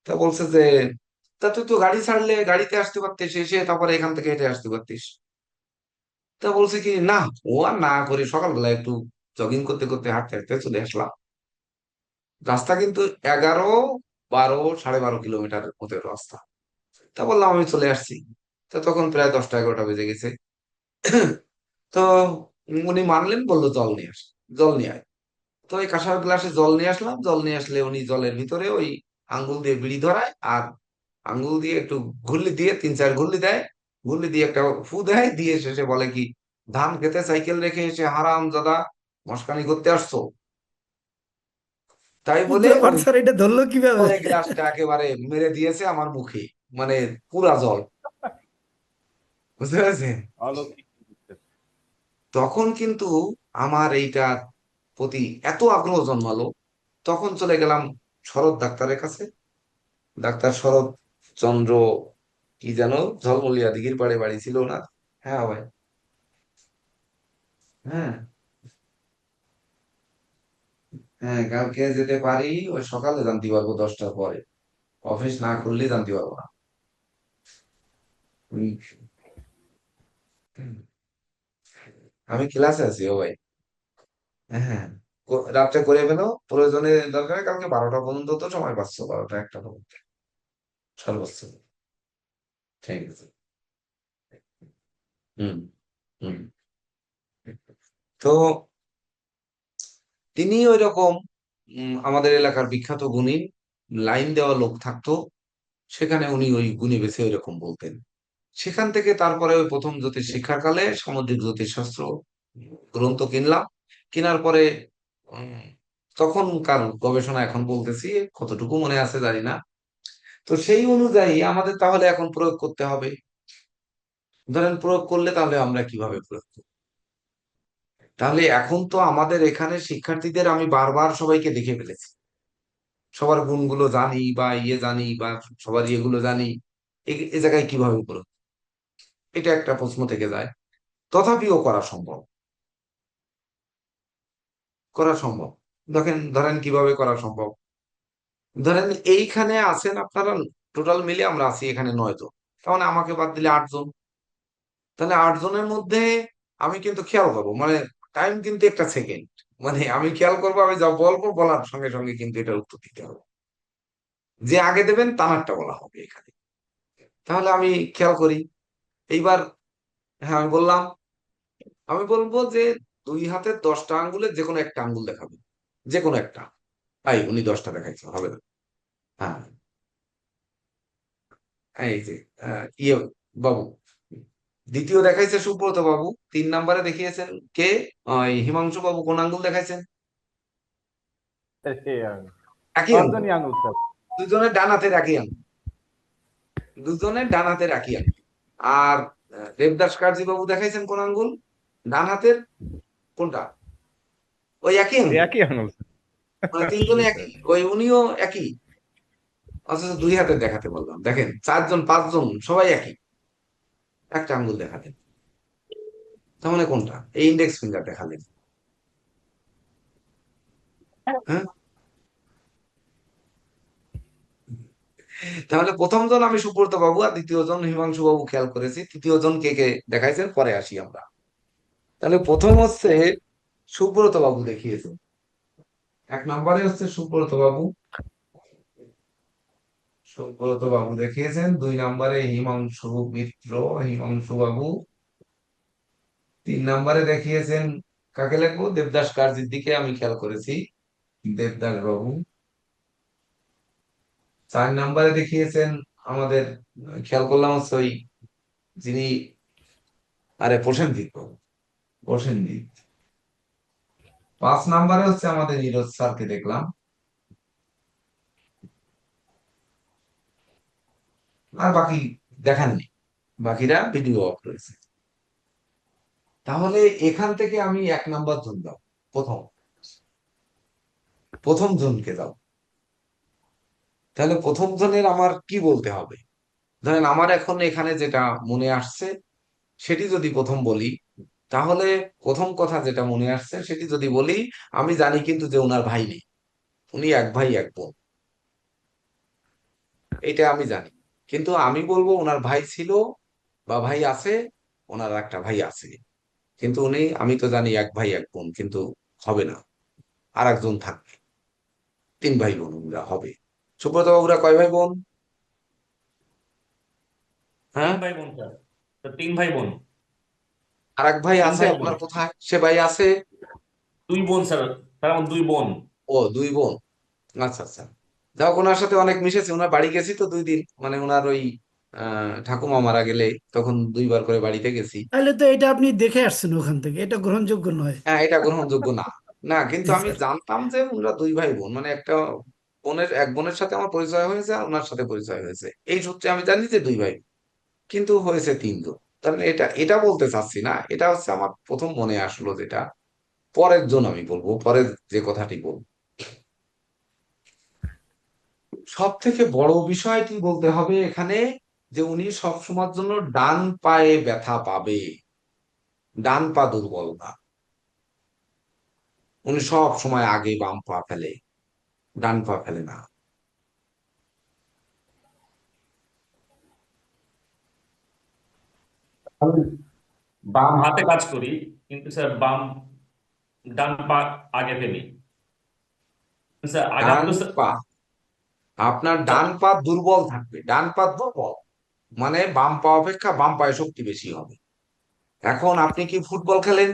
তা বলছে যে, তা তুই তো গাড়ি ছাড়লে গাড়িতে আসতে পারতিস, এসে তারপরে এখান থেকে হেঁটে আসতে পারতিস। তা বলছে কি, না, ও আর না করে সকালবেলা একটু জগিং করতে করতে হাঁটতে হাঁটতে চলে আসলাম। রাস্তা কিন্তু 11, 12, 12.5 কিলোমিটার মতো রাস্তা। তা বললাম আমি চলে আসছি। তো তখন প্রায় 10টা 11টা বেজে গেছে। তো উনি মানলেন, বললো জল নিয়ে আস, জল নিয়ে আয়। তো ওই কাঁসার গ্লাসে জল নিয়ে আসলাম, জল নিয়ে আসলে উনি জলের ভিতরে ওই আঙ্গুল দিয়ে বিড়ি ধরায়, আর আঙ্গুল দিয়ে একটু ঘুরলি দিয়ে 3-4 ঘুরলি দেয়, ঘুরলি দিয়ে একটা ফু দেয়, দিয়ে শেষে বলে কি, ধান খেতে সাইকেল রেখে এসে হারাম দাদা মস্কানি করতে আসছো। তাই বলে
ব্যাপার
ওই
স্যার, এটা ধরলো কিভাবে?
জলের গ্লাসটা একেবারে মেরে দিয়েছে আমার মুখে, মানে পুরা জল, বুঝতে পেরেছেন?
অলৌকিক জিনিস।
তখন কিন্তু আমার এইটার প্রতি এত আগ্রহ জন্মালো, তখন চলে গেলাম শরৎ ডাক্তারের কাছে। ডাক্তার শরৎ চন্দ্র কি যেন, ঝলমলিয়া দিঘির পাড়ে বাড়ি ছিল ওনার। হ্যাঁ ভাই, হ্যাঁ, হ্যাঁ, কালকে যেতে পারি, ওই সকালে জানতে পারবো 10টার পরে, অফিস না করলে জানতে পারবো না। উম, আমি ক্লাসে আছি ও ভাই। হ্যাঁ, রাত্রে করে ফেলো, প্রয়োজনে দরকার কালকে 12টা পর্যন্ত তো সময় পাচ্ছ, 12টা 1টা পর্যন্ত সর্বোচ্চ। ঠিক আছে। হুম, হুম। তো তিনি ওই রকম, আমাদের এলাকার বিখ্যাত গুণী লাইন দেওয়া লোক থাকতো, সেখানে উনি ওই গুণী বেছে ওই রকম বলতেন। সেখান থেকে তারপরে ওই প্রথম জ্যোতিষ শিক্ষার কালে সামুদ্রিক জ্যোতিষশাস্ত্র গ্রন্থ কিনলাম। কেনার পরে উম, তখনকার গবেষণা এখন বলতেছি, কতটুকু মনে আছে জানি না। তো সেই অনুযায়ী আমাদের তাহলে এখন প্রয়োগ করতে হবে। ধরেন প্রয়োগ করলে তাহলে আমরা কিভাবে প্রয়োগ করব? তাহলে এখন তো আমাদের এখানে শিক্ষার্থীদের আমি বারবার সবাইকে দেখে ফেলেছি, সবার গুণগুলো জানি বা ইয়ে জানি বা সবার ইয়েগুলো জানি, এ জায়গায় কিভাবে প্রয়োগ, এটা একটা প্রশ্ন থেকে যায়। তথাপিও করা সম্ভব, করা সম্ভব। দেখেন, ধরেন কিভাবে করা সম্ভব। ধরেন এইখানে আছেন আপনারা, টোটাল মিলে আমরা আছি এখানে 9 জন, তাহলে আমাকে বাদ দিলে 8 জন। তাহলে 8 জনের মধ্যে আমি কিন্তু খেয়াল করবো, মানে টাইম কিন্তু একটা সেকেন্ড, মানে আমি খেয়াল করবো, আমি যা বলবো বলার সঙ্গে সঙ্গে কিন্তু এটার উত্তর দিতে হবে। যে আগে দেবেন তানারটা বলা হবে এখানে। তাহলে আমি খেয়াল করি এইবার। হ্যাঁ, আমি বললাম, আমি বলবো যে 2 হাতের 10টা আঙ্গুলের যে কোনো একটা আঙ্গুল দেখাবে, যে কোনো একটা। তাই উনি 10টা দেখাইছে, হবে না? হ্যাঁ, এই যে ইয়ে বাবু, দ্বিতীয় দেখাইছে সুব্রত বাবু, 3 নম্বরে দেখিয়েছেন কে, হিমাংশু বাবু কোন আঙ্গুল দেখাইছেন? একই আঙ্গুল,
পাঁচজনই আঙুল স্যার।
দুজনের ডান হাতের একই আঙ্গুল, দুজনের ডান হাতের একই আঙ্গুল। আর দেবদাস কার্জি বাবু দেখাইছেন কোন আঙ্গুল? ডান হাতের কোনটা? ওই একই
ওই
আঙ্গুল,
একই আঙুল স্যার।
মানে
জি
তিনজনে একই,
স্যার।
ওই উনিও একই। অথচ 2 হাতের দেখাতে বললাম, দেখেন 4 জন 5 জন সবাই একই, একটা আঙ্গুল দেখালেন। তার মানে কোনটা? এই ইন্ডেক্স ফিঙ্গার দেখালেন। হ্যাঁ, তাহলে প্রথম জন আমি সুব্রত বাবু আর দ্বিতীয় জন হিমাংশু বাবু খেয়াল করেছি, তৃতীয় জন কে কে দেখাইছেন পরে আসি আমরা। তাহলে প্রথম হচ্ছে সুব্রত বাবু দেখিয়েছেন, 1 নম্বরে হচ্ছে সুব্রত বাবু, সুব্রত বাবু দেখিয়েছেন। 2 নম্বরে হিমাংশু মিত্র, হিমাংশু বাবু। 3 নম্বরে দেখিয়েছেন কাকে লিখবো, দেবদাস কার্জির দিকে আমি খেয়াল করেছি, দেবদাস বাবু। 4 নম্বরে দেখিয়েছেন আমাদের, খেয়াল করলাম হচ্ছে ওই যিনি, আরে প্রসেনজিৎ বাবু, প্রসেনজিৎ। 5 নম্বরে হচ্ছে আমাদের নীরজ স্যারকে দেখলাম। আর বাকি দেখাননি, বাকিরা ভিডিও অফ রয়েছে। তাহলে এখান থেকে আমি 1 নম্বর জন দাও, প্রথম প্রথম জনকে দাও। তাহলে প্রথম জনের আমার কি বলতে হবে? ধরেন আমার এখন এখানে যেটা মনে আসছে সেটি যদি প্রথম বলি, তাহলে প্রথম কথা যেটা মনে আসছে সেটি যদি বলি, আমি জানি কিন্তু যে ওনার ভাই নেই, উনি এক ভাই এক বোন, এটা আমি জানি। কিন্তু আমি বলবো ওনার ভাই ছিল বা ভাই আছে, ওনার একটা ভাই আছে, কিন্তু উনি, আমি তো জানি এক ভাই এক বোন, কিন্তু হবে না, আর একজন থাকবে, 3 ভাই বোন ওরা হবে। সুব্রত বাবুরা কয় ভাই বোন? হ্যাঁ,
3 ভাই বোন স্যার। তো 3 ভাই বোন।
আর এক ভাই
তিন
আছে
ভাই বোন
আপনার কোথায়, সে ভাই আছে?
2 বোন স্যার। তার আমার 2 বোন।
ও, 2 বোন। আচ্ছা আচ্ছা। যাক, ওনার সাথে অনেক মিশেছি, ওনার বাড়ি গেছি তো 2 দিন, মানে ওনার ওই ঠাকুমা মারা গেলে তখন 2বার করে বাড়িতে গেছি।
তাহলে তো এটা আপনি দেখে আসছেন ওখান থেকে, এটা গ্রহণযোগ্য নয়।
হ্যাঁ, এটা গ্রহণযোগ্য না। না, কিন্তু
জি
আমি
স্যার।
জানতাম যে ওনারা 2 ভাই বোন, মানে একটা এক বোনের সাথে আমার পরিচয় হয়েছে আর ওনার সাথে পরিচয় হয়েছে, এই সূত্রে আমি জানি যে 2 ভাই, কিন্তু হয়েছে 3 জন। তাহলে এটা এটা বলতে চাচ্ছি না, এটা হচ্ছে আমার প্রথম মনে আসলো যেটা। পরের জন আমি বলবো, পরের যে কথাটি বলবো, সব থেকে বড় বিষয়টি বলতে হবে এখানে, যে উনি সব সময়ের জন্য ডান পায়ে ব্যথা পাবে, ডান পা দুর্বল না, উনি সব সময় আগে বাম পা ফেলে, ডান পা ফেলে না।
আমি বাম হাতে কাজ করি, কিন্তু স্যার ডান পা আগে ফেলি। স্যার আঘাত
ডান
তো স্যার।
পা, আপনার
স্যার,
ডান পা দুর্বল থাকবে, ডান পা দুর্বল, মানে বাম পা অপেক্ষা বাম পায়ে শক্তি বেশি হবে। এখন আপনি কি ফুটবল খেলেন?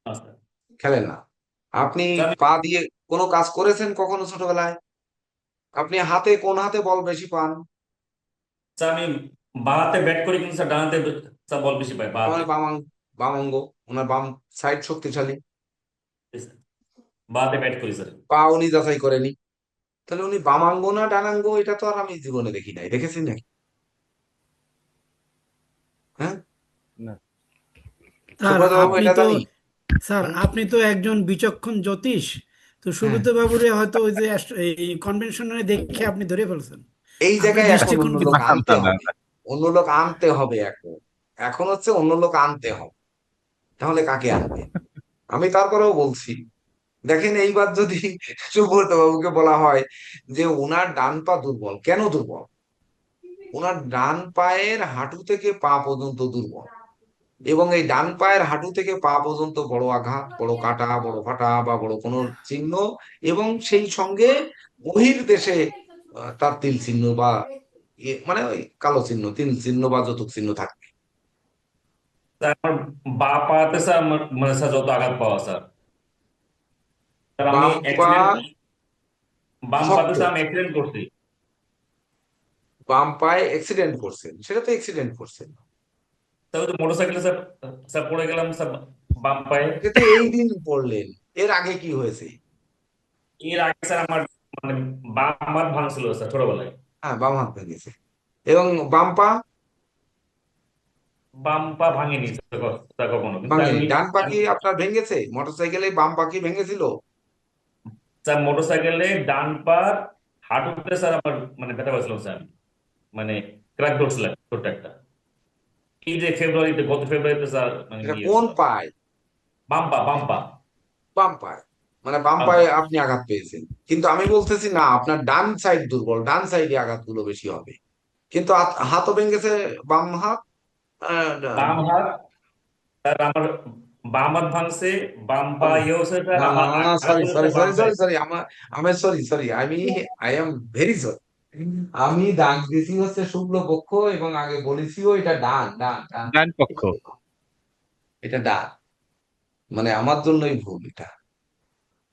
না, স্যার।
খেলেন না। আপনি
স্যার,
পা দিয়ে কোনো কাজ করেছেন কখনো ছোটবেলায়? আপনি হাতে কোন হাতে বল বেশি পান?
আমি বাঁ হাতে ব্যাট করি, কিন্তু স্যার ডান হাতে স্যার বল বেশি পাই বাঁ
মানে
হাতে।
বাম অঙ্গ, ওনার বাম সাইড শক্তিশালী,
বাঁ হাতে ব্যাট করি স্যার।
পা উনি যাচাই করেনি। তাহলে উনি বামাঙ্গ না ডানাঙ্গ, এটা তো আর আমি জীবনে দেখি নাই, দেখেছি নাকি? হ্যাঁ,
না।
স্যার
সুব্রত বাবু,
আপনি
এটা
তো
জানি।
স্যার
হুম,
আপনি তো একজন বিচক্ষণ জ্যোতিষ। তো
হ্যাঁ।
সুব্রত বাবুরে হয়তো ওই যে এই কনভেনশনে দেখে আপনি ধরে ফেলছেন।
এই
আপনি
জায়গায় এখন
দৃষ্টিকোণ
অন্য
কি
লোক
দেখেন?
আনতে হবে, অন্য লোক আনতে হবে এখন, এখন হচ্ছে অন্য লোক আনতে হবে। তাহলে কাকে আনবে? আমি তারপরেও বলছি, দেখেন এইবার যদি সুব্রত বাবুকে বলা হয় যে ওনার ডান পা দুর্বল, কেন দুর্বল? ওনার ডান পায়ের হাঁটু থেকে পা পর্যন্ত দুর্বল, এবং এই ডান পায়ের হাঁটু থেকে পা পর্যন্ত বড় আঘাত, বড় কাটা, বড় ফাটা বা বড় কোনো চিহ্ন, এবং সেই সঙ্গে বহির্দেশে তার তিল চিহ্ন বা মানে ওই কালো চিহ্ন, তিল চিহ্ন বা যৌতুক চিহ্ন থাকবে।
স্যার আমার বাঁ পাতে স্যার মানে স্যার যত আঘাত পাওয়া স্যার। স্যার আমি
বাম পা
অ্যাক্সিডেন্ট, বাম পাতে
শক্ত,
স্যার আমি অ্যাক্সিডেন্ট করছি।
বাম পায়ে অ্যাক্সিডেন্ট করছেন, সেটা তো অ্যাক্সিডেন্ট করছেন,
স্যার ওই যে মোটরসাইকেলে স্যার, স্যার পড়ে গেলাম স্যার বাম পায়ে।
সে তো এই দিন পড়লেন, এর আগে কি হয়েছে?
এর আগে স্যার আমার মানে বাম হাত ভাঙছিল স্যার ছোটবেলায়।
হ্যাঁ, বাম হাত ভেঙেছে, এবং বাম পা
বাম পা ভাঙেনি স্যার স্যার কখনো, কিন্তু
ভাঙেনি।
আমি
ডান পা
আমি
কি আপনার ভেঙেছে? মোটরসাইকেলে বাম পা কি ভেঙেছিল?
স্যার মোটরসাইকেলে ডান পা হাঁটুতে স্যার আমার মানে ব্যথা পাচ্ছিল স্যার। মানে ক্র্যাক ধরছিল ছোট্ট একটা। এই যে ফেব্রুয়ারিতে, গত ফেব্রুয়ারিতে স্যার মানে
এটা
নিয়ে
কোন
গেছিলাম।
পায়?
বাম পা, বাম পা।
বাম পায়। মানে বাম
আচ্ছা
পায়ে আপনি আঘাত পেয়েছেন, কিন্তু আমি বলতেছি না আপনার ডান সাইড দুর্বল, ডান সাইডে আঘাতগুলো বেশি হবে। কিন্তু হাতও ভেঙেছে, বাম হাত।
বাম হাত স্যার আমার বাম হাত ভাঙছে, বাম পা ইয়ে হচ্ছে স্যার,
না না
আমার
না না,
আঘাত
সরি
করেছে
সরি
বাম
সরি
পায়ে।
সরি সরি, আমি sorry sorry, I am very sorry. আমি দাগ দিছি হচ্ছে শুক্ল পক্ষ, এবং আগে বলেছিও এটা ডান ডান ডান।
ডান পক্ষ।
এটা ডান, মানে আমার জন্যই ভুল এটা।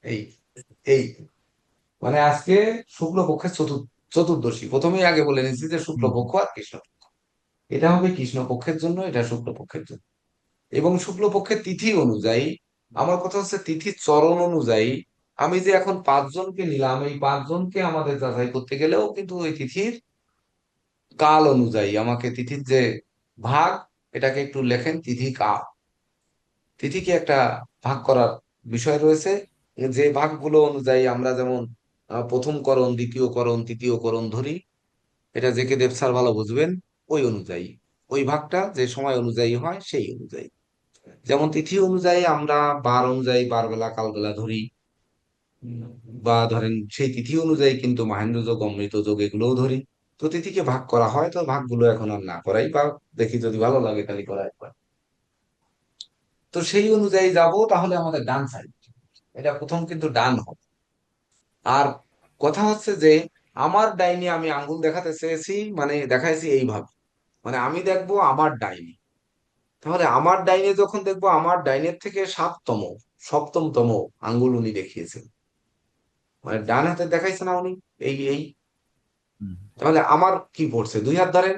এই এই মানে আজকে শুক্লপক্ষের চতুর্দশী, প্রথমেই আগে বলে নিচ্ছি যে শুক্লপক্ষ আর কৃষ্ণপক্ষ। এটা হবে কৃষ্ণপক্ষের জন্য, এটা শুক্লপক্ষের জন্য। এবং শুক্লপক্ষের তিথি অনুযায়ী, আমার কথা হচ্ছে তিথির চরণ অনুযায়ী, আমি যে এখন 5 জনকে নিলাম, এই 5 জনকে আমাদের যাচাই করতে গেলেও কিন্তু ওই তিথির কাল অনুযায়ী আমাকে তিথির যে ভাগ, এটাকে একটু লেখেন, তিথি কাল। তিথিকে একটা ভাগ করার বিষয় রয়েছে, যে ভাগগুলো অনুযায়ী আমরা যেমন প্রথম করণ, দ্বিতীয় করণ, তৃতীয় করণ ধরি, এটা যে কে দেব স্যার ভালো বুঝবেন। ওই অনুযায়ী, ওই ভাগটা যে সময় অনুযায়ী হয় সেই অনুযায়ী। যেমন তিথি অনুযায়ী আমরা বার অনুযায়ী বারবেলা কালবেলা ধরি, বা ধরেন সেই তিথি অনুযায়ী কিন্তু মাহেন্দ্র যোগ, অমৃত যোগ এগুলোও ধরি। তো তিথিকে ভাগ করা হয়, তো ভাগগুলো এখন আর না করাই, বা দেখি যদি ভালো লাগে তাহলে করা একবার। তো সেই অনুযায়ী যাব, তাহলে আমাদের ডান সাইড, এটা প্রথম কিন্তু ডান হবে। আর কথা হচ্ছে যে আমার ডাইনে আমি আঙ্গুল দেখাতে চেয়েছি, মানে দেখাইছি এইভাবে, মানে আমি দেখবো আমার ডাইনে। তাহলে আমার ডাইনে যখন দেখবো, আমার ডাইনের থেকে 7তম, সপ্তমতম আঙ্গুল উনি দেখিয়েছেন, মানে ডান হাতে দেখাইছে না উনি, এই।
হুম।
তাহলে আমার কি পড়ছে, 2 হাত ধরেন,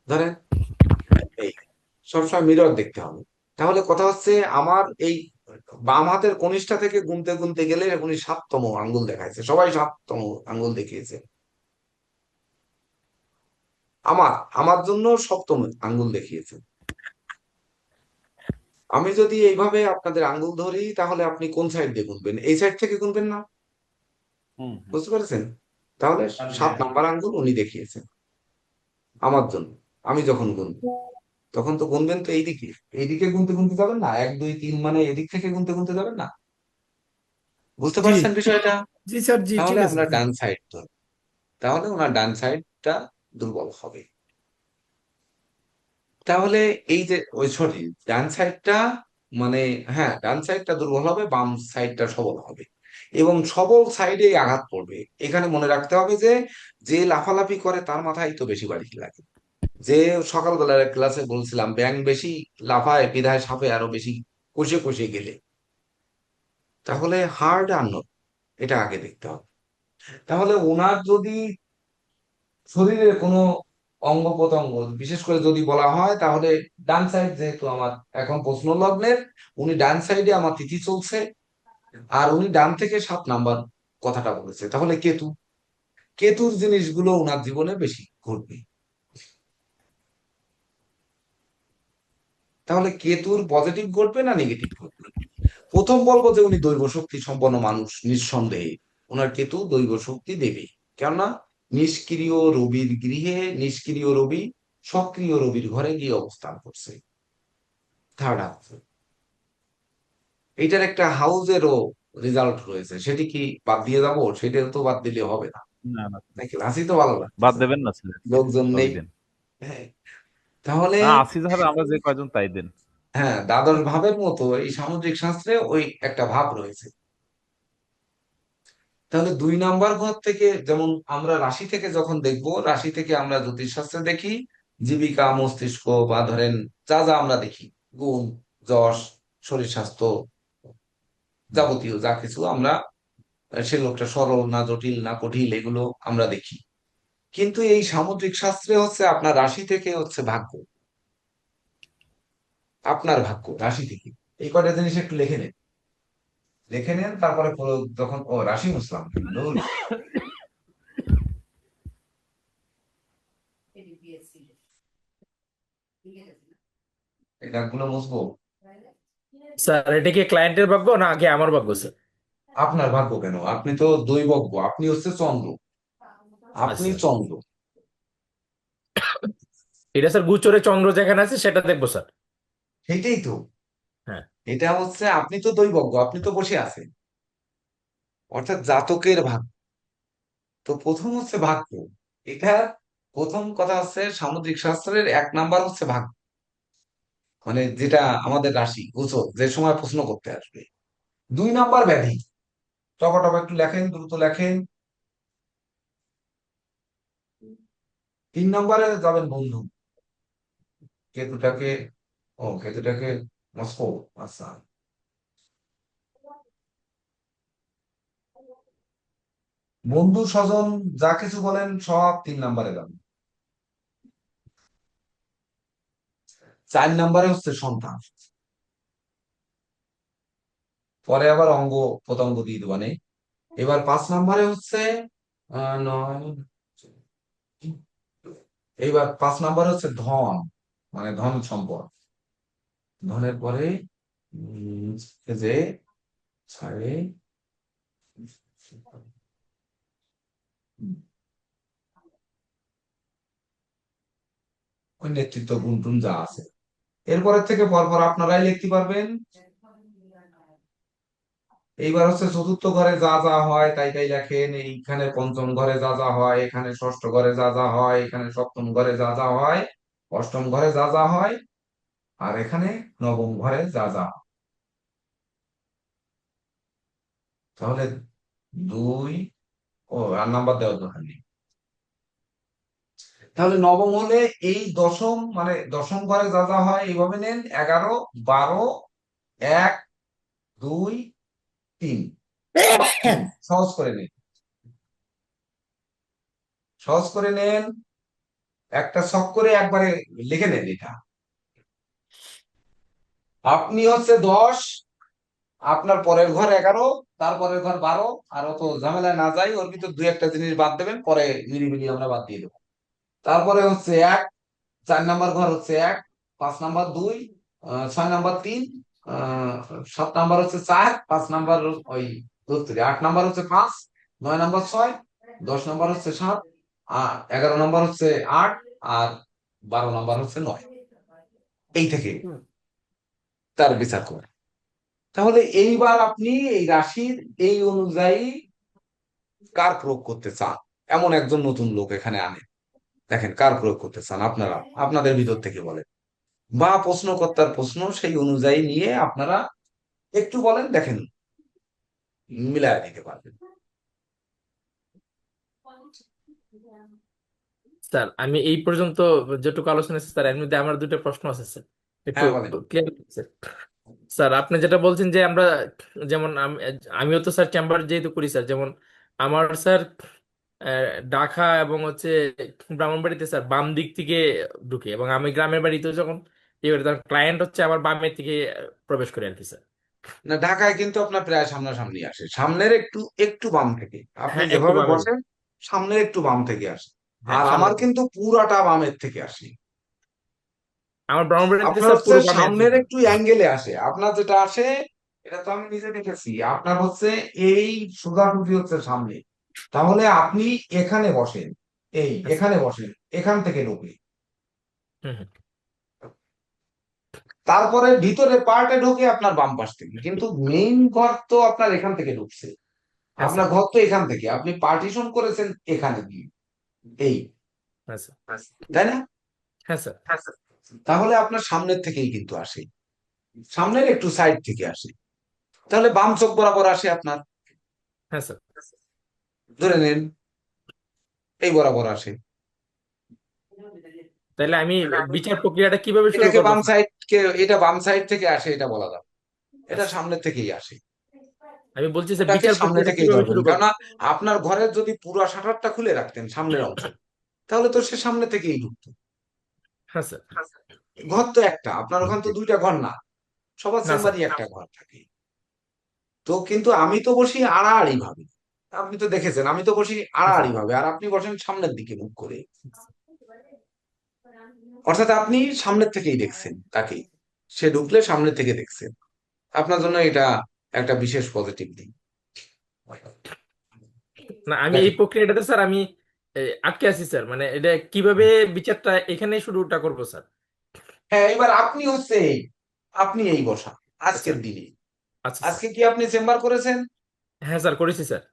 ধরেন, এই, সবসময় মিরর দেখতে হবে। তাহলে কথা হচ্ছে আমার এই বাম হাতের কনিষ্ঠা থেকে গুনতে গুনতে গেলে উনি 7তম আঙ্গুল দেখাইছে, সবাই 7তম আঙ্গুল দেখিয়েছে। আমার আমার জন্য 7তম আঙ্গুল দেখিয়েছে। আমি যদি এইভাবে আপনাদের আঙ্গুল ধরি, তাহলে আপনি কোন সাইড দিয়ে গুনবেন, এই সাইড থেকে গুনবেন না?
হুম হুম।
বুঝতে পেরেছেন? তাহলে সাত
হ্যাঁ
নাম্বার আঙ্গুল উনি দেখিয়েছেন আমার জন্য। আমি যখন গুনবো, তখন তো গুনবেন তো এইদিকে, এইদিকে গুনতে গুনতে যাবেন না, 1 2 3 মানে এদিক থেকে গুনতে গুনতে যাবেন না। বুঝতে
জি
পারছেন বিষয়টা?
জি স্যার, জি
তাহলে
ঠিক আছে,
আমরা
হ্যাঁ।
ডান সাইড ধরব, তাহলে ওনার ডান সাইডটা দুর্বল হবে। তাহলে এই যে ওই সরি, ডান সাইডটা, মানে হ্যাঁ ডান সাইডটা দুর্বল হবে, বাম সাইডটা সবল হবে, এবং সবল সাইডে আঘাত পড়বে। এখানে মনে রাখতে হবে যে যে লাফালাফি করে তার মাথায় তো বেশি বাড়ি লাগে। যে সকালবেলার ক্লাসে বলছিলাম ব্যাং বেশি লাফায় বিধায় সাপে আরো বেশি কষে কষে গেলে, তাহলে হার্ড আর নট, এটা আগে দেখতে হবে। তাহলে ওনার যদি শরীরের কোনো অঙ্গ প্রত্যঙ্গ, বিশেষ করে যদি বলা হয়, তাহলে ডান সাইড, যেহেতু আমার এখন প্রশ্ন লগ্নের, উনি ডান সাইডে আমার তিথি চলছে, আর উনি ডান থেকে 7 নাম্বার কথাটা বলেছে, তাহলে কেতু, কেতুর জিনিসগুলো ওনার জীবনে বেশি ঘটবে। তাহলে কেতুর পজিটিভ ঘটবে না নেগেটিভ ঘটবে? প্রথম বলবো যে উনি দৈব শক্তি সম্পন্ন মানুষ, নিঃসন্দেহে ওনার কেতু দৈব শক্তি দেবে। কেননা নিষ্ক্রিয় রবির গৃহে নিষ্ক্রিয় রবি সক্রিয় রবির ঘরে গিয়ে অবস্থান করছে, থার্ড হাউস। এইটার একটা হাউজেরও রেজাল্ট রয়েছে, সেটি কি বাদ দিয়ে যাবো? সেটা তো বাদ দিলে হবে না,
না না,
নাকি রাশি তো ভালো
বাদ
লাগতেছে না,
দেবেন না স্যার,
লোকজন
সবই
নেই।
দেন।
হ্যাঁ, তাহলে
না, আসি ধর আমরা যে কয়জন তাই দেন।
হ্যাঁ, দ্বাদশ ভাবের মতো এই সামুদ্রিক শাস্ত্রে ওই একটা ভাব রয়েছে। তাহলে 2 নাম্বার ঘর থেকে, যেমন আমরা রাশি থেকে যখন দেখব, রাশি থেকে আমরা জ্যোতিষশাস্ত্রে দেখি জীবিকা, মস্তিষ্ক, বা ধরেন যা যা আমরা দেখি, গুণ, যশ, শরীর স্বাস্থ্য,
হুম।
যাবতীয় যা কিছু আমরা, সে লোকটা সরল না জটিল না কঠিন, এগুলো আমরা দেখি। কিন্তু এই সামুদ্রিক শাস্ত্রে হচ্ছে আপনার রাশি থেকে হচ্ছে ভাগ্য, আপনার ভাগ্য রাশি থেকে। এই কয়টা জিনিস একটু লিখে নেন, লিখে নেন, তারপরে তখন ও রাশি মুসলাম ধুর, এই দাগগুলো মুছবো।
স্যার এটা কি ক্লায়েন্টের ভাগ্য না আগে আমার ভাগ্য স্যার?
আপনার ভাগ্য কেন, আপনি তো দৈবজ্ঞ, আপনি হচ্ছে চন্দ্র, আপনি
আচ্ছা,
চন্দ্র।
এটা স্যার গোচরে চন্দ্র যেখানে আছে সেটা দেখবো স্যার?
সেটাই তো,
হ্যাঁ
এটা হচ্ছে আপনি তো দৈবজ্ঞ, আপনি তো বসে আছেন, অর্থাৎ জাতকের ভাগ্য। তো প্রথম হচ্ছে ভাগ্য। এটা প্রথম কথা হচ্ছে সামুদ্রিক শাস্ত্রের 1 নাম্বার হচ্ছে ভাগ্য, মানে যেটা আমাদের রাশি গোচর যে সময় প্রশ্ন করতে আসবে। 2 নাম্বার ব্যাধি। টপা টপা একটু লেখেন, দ্রুত লেখেন। 3 নাম্বারে যাবেন বন্ধু। কেতুটাকে, কেতুটাকে মস্কো, আচ্ছা। বন্ধু স্বজন যা কিছু বলেন সব 3 নাম্বারে যাবে। 4 নাম্বারে হচ্ছে সন্তান। পরে আবার অঙ্গ প্রত্যঙ্গ দিয়ে দেবানে। এবার 5 নাম্বারে হচ্ছে 9। এইবার 5 নাম্বারে হচ্ছে ধন, মানে ধন সম্পদ। ধনের পরে যে ছাড়ে ওই নেতৃত্ব গুণ টুন যা আছে। এরপরের থেকে পরপর আপনারাই লিখতে পারবেন। এইবার হচ্ছে চতুর্থ ঘরে যা যা হয় তাই তাই লেখেন। এইখানে পঞ্চম ঘরে যা যা হয়, এখানে ষষ্ঠ ঘরে যা যা হয়, এখানে সপ্তম ঘরে যা যা হয়, অষ্টম ঘরে যা যা হয়, আর এখানে নবম ঘরে যা যা হয়। তাহলে 2, আর নাম্বার দেওয়ার দরকার নেই। তাহলে নবম হলে এই দশম, মানে দশম ঘরে যা যা হয় এইভাবে নেন: 11, 12, 1, 2, 3। সহজ করে নেন, সহজ করে নেন। একটা ছক করে একবারে লিখে নেন এটা। আপনি হচ্ছে 10, আপনার পরের ঘর 11, তারপরের ঘর 12। আর অত ঝামেলায় না যাই, ওর ভিতর 2-1টা জিনিস বাদ দেবেন, পরে মিলিমিলি আমরা বাদ দিয়ে দেবো। তারপরে হচ্ছে 1, 4 নাম্বার ঘর হচ্ছে 1, 5 নাম্বার 2, 6 নাম্বার 3, 7 নাম্বার হচ্ছে 4, 5 নাম্বার ওই ধরতে 8 নাম্বার হচ্ছে 5, 9 নাম্বার 6, 10 নাম্বার হচ্ছে 7, আর 11 নাম্বার হচ্ছে 8, আর 12 নাম্বার হচ্ছে 9। এই থেকে তার বিচার করে। তাহলে এইবার আপনি এই রাশির এই অনুযায়ী কার প্রয়োগ করতে চান, এমন একজন নতুন লোক এখানে আনেন। দেখেন কার প্রয়োগ করতে চান আপনারা, আপনাদের ভিতর থেকে বলেন, বা প্রশ্নকর্তার প্রশ্ন সেই অনুযায়ী নিয়ে আপনারা একটু বলেন, দেখেন মিলায় দিতে পারবেন।
স্যার আমি এই পর্যন্ত যেটুকু আলোচনা আছে স্যার এর মধ্যে আমার দুটো প্রশ্ন আছে স্যার, একটু
হ্যাঁ বলেন।
Clear sir. স্যার আপনি যেটা বলছেন যে আমরা যেমন আমিও তো স্যার চেম্বার যেহেতু করি স্যার, যেমন আমার স্যার ঢাকা এবং হচ্ছে ব্রাহ্মণবাড়িতে স্যার বাম দিক থেকে ঢুকে, এবং আমি গ্রামের বাড়িতে যখন ক্লায়েন্ট হচ্ছে আমার বামের থেকে প্রবেশ করে আর কি স্যার।
না, ঢাকায় কিন্তু আপনার প্রায় সামনাসামনি আসে, সামনের একটু একটু বাম থেকে। আপনি
হ্যাঁ একটু
যেভাবে
বামে,
বসেন সামনের একটু বাম থেকে আসে।
হ্যাঁ
আর আমার
সামনের দিকে।
কিন্তু পুরাটা বামের থেকে আসে।
আমার ব্রাহ্মণবাড়িতে
আপনার
স্যার
হচ্ছে
পুরো বামে আছে
সামনের
স্যার।
একটু অ্যাঙ্গেলে আসে, আপনার যেটা আসে এটা তো আমি নিজে দেখেছি। আপনার হচ্ছে এই সোজাসুজি হচ্ছে সামনে। তাহলে আপনি এখানে বসেন, এই
আচ্ছা।
এখানে বসেন, এখান থেকে ঢুকে।
হুম হুম।
তারপরে ভিতরে পার্টে ঢুকে আপনার বাম পাশ থেকে, কিন্তু মেইন ঘর তো আপনার এখান থেকে ঢুকছে।
হ্যাঁ
আপনার
স্যার।
ঘর তো এখান থেকে, আপনি পার্টিশন করেছেন এখানে দিয়ে, এই,
হ্যাঁ স্যার।
তাই না?
হ্যাঁ স্যার।
তাহলে আপনার সামনের থেকেই কিন্তু আসে, সামনের একটু সাইড থেকে আসে। তাহলে বাম চোখ বরাবর আসে আপনার,
হ্যাঁ স্যার।
ধরে নেন এই বরাবর আসে।
তাহলে আমি বিচার প্রক্রিয়াটা কিভাবে শুরু
এটাকে
করবো
বাম
স্যার?
সাইড কে, এটা বাম সাইড থেকে আসে এটা বলা যাবে, এটা
আচ্ছা,
সামনের থেকেই আসে।
আমি বলছি স্যার
এটাকে
বিচার
সামনে
প্রক্রিয়াটা
থেকেই
কিভাবে
ধরবেন,
শুরু করবো?
কেননা আপনার ঘরের যদি পুরো শাটারটা খুলে রাখতেন সামনের অংশ, তাহলে তো সে সামনে থেকেই ঢুকতো।
হ্যাঁ স্যার।
ঘর তো একটা, আপনার ওখানে তো 2টা ঘর না, সবার
না স্যার।
চেম্বারই একটা ঘর থাকে। তো কিন্তু আমি তো বসি আড়াআড়ি ভাবে, আপনি তো দেখেছেন আমি তো বসি
হ্যাঁ স্যার।
আড়াআড়ি ভাবে, আর আপনি বসেন সামনের দিকে মুখ করে। অর্থাৎ আপনি সামনের থেকেই দেখছেন তাকে, সে ঢুকলে সামনে থেকে দেখছেন। আপনার জন্য এটা একটা বিশেষ পজিটিভ দিক।
না আমি এই
দেখেন,
প্রক্রিয়াটাতে স্যার আমি আটকে আছি স্যার, মানে এটা কিভাবে বিচারটা এখানে শুরুটা করবো স্যার?
হ্যাঁ এবার আপনি হচ্ছে এই, আপনি এই বসা, আজকের দিনে।
আচ্ছা স্যার।
আজকে কি আপনি চেম্বার করেছেন?
হ্যাঁ স্যার, করেছি স্যার।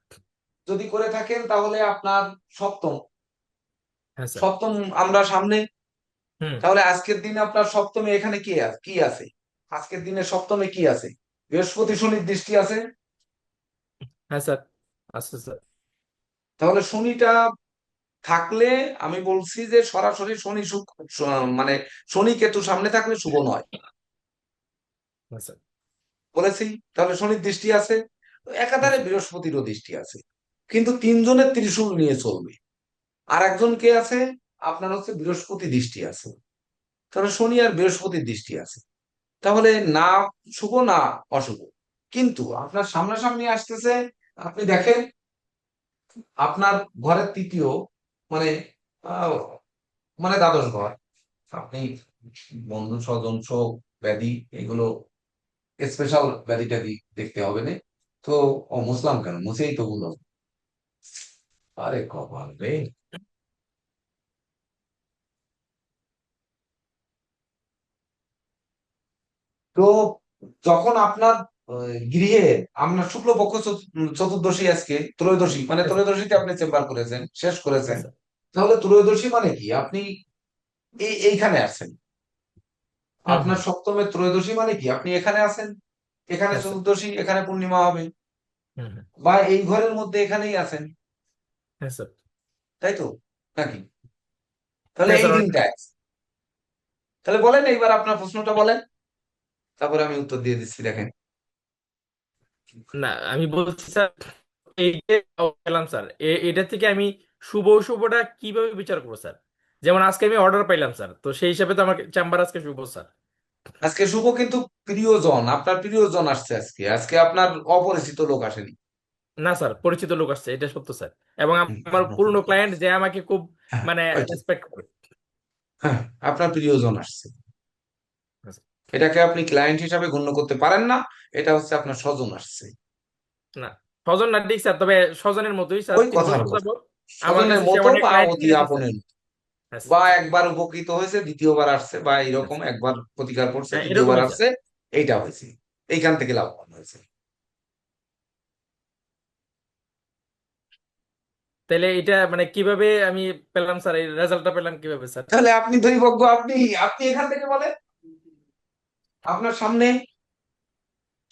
যদি করে থাকেন তাহলে আপনার সপ্তম।
হ্যাঁ স্যার।
সপ্তম আমরা সামনে।
হুম।
তাহলে আজকের দিনে আপনার সপ্তমে এখানে কি আছে? আজকের দিনে সপ্তমে কি আছে? বৃহস্পতি শনির দৃষ্টি আছে।
হ্যাঁ স্যার। আচ্ছা স্যার।
তাহলে শনিটা থাকলে আমি বলছি যে সরাসরি মানে শনি কেতু সামনে থাকলে শুভ নয়
হ্যাঁ স্যার।
বলেছি। তাহলে শনির দৃষ্টি আছে,
হ্যাঁ
একাধারে
স্যার।
বৃহস্পতিরও দৃষ্টি আছে, কিন্তু তিনজনের ত্রিশূল নিয়ে চলবে। আর একজন কে আছে? আপনার হচ্ছে বৃহস্পতি দৃষ্টি আছে। তাহলে শনি আর বৃহস্পতির দৃষ্টি আছে। তাহলে না শুভ না অশুভ। কিন্তু আপনার সামনাসামনি আসতেছে, আপনি দেখেন আপনার ঘরের তৃতীয়, মানে আহ, মানে দ্বাদশ ঘর। আপনি বন্ধু স্বজন শোক ব্যাধি এগুলো স্পেশাল ব্যাধি ট্যাধি দেখতে হবে না। তো ও মুসলাম কেন, মুছেই তো বললাম। আরে কপাল রে। তো যখন আপনার গৃহে আপনার শুক্লপক্ষ চতুর্দশী, আজকে ত্রয়োদশী, মানে
হ্যাঁ স্যার।
ত্রয়োদশীতে আপনি চেম্বার করেছেন, শেষ
হ্যাঁ
করেছেন।
স্যার।
তাহলে ত্রয়োদশী মানে কি? আপনি এইখানে আছেন।
হুম
আপনার
হুম।
সপ্তমের ত্রয়োদশী মানে কি? আপনি এখানে আছেন, এখানে
হ্যাঁ স্যার।
চতুর্দশী, এখানে পূর্ণিমা হবে।
হুম হুম।
বা এই ঘরের মধ্যে এখানেই আছেন,
হ্যাঁ স্যার।
তাই তো নাকি? তাহলে
হ্যাঁ
এই
স্যার।
দিনটা আছে। তাহলে বলেন এইবার আপনার প্রশ্নটা বলেন, তারপরে আমি উত্তর দিয়ে দিচ্ছি, দেখেন।
না, আমি বলছি স্যার, এই যে পেলাম স্যার, এটা থেকে আমি শুভ শুভটা কিভাবে বিচার করবো স্যার? যেমন আজকে আমি অর্ডার পাইলাম স্যার, তো সেই হিসাবে তো আমার চেম্বার আজকে শুভ স্যার।
আজকে শুভ, কিন্তু প্রিয়জন, আপনার প্রিয়জন আসছে আজকে, আজকে আপনার অপরিচিত লোক আসেনি।
না স্যার, পরিচিত লোক আসছে, এটা সত্য স্যার। এবং আমার পুরনো ক্লায়েন্ট যে আমাকে খুব
হ্যাঁ,
মানে
ওইটাই।
রেসপেক্ট করে।
হ্যাঁ, আপনার প্রিয়জন আসছে।
হ্যাঁ স্যার।
এটাকে আপনি ক্লায়েন্ট হিসাবে গণ্য করতে পারেন না, এটা হচ্ছে আপনার স্বজন আসছে।
না, স্বজন না ঠিক স্যার, তবে স্বজনের মতোই স্যার,
ওই
3 বছর
কথার কথা,
যাবত আমার
স্বজনের
কাছে সে
মতো
অনেক
বা
ক্লায়েন্ট
অতি
নিয়ে গেছে স্যার।
আপনের মতো।
হ্যাঁ
বা
স্যার।
একবার উপকৃত হয়েছে, দ্বিতীয়বার আসছে, বা
হ্যাঁ
এরকম
স্যার।
একবার প্রতিকার করছে,
হ্যাঁ,
দ্বিতীয়বার
এরকমই স্যার।
আসছে। এইটা হয়েছে, এইখান থেকে লাভবান হয়েছে।
তাহলে এটা মানে কিভাবে আমি পেলাম স্যার, এই রেজাল্টটা পেলাম কিভাবে স্যার?
তাহলে আপনি ধরিবজ্ঞ, আপনি আপনি এখান থেকে বলেন। আপনার সামনে,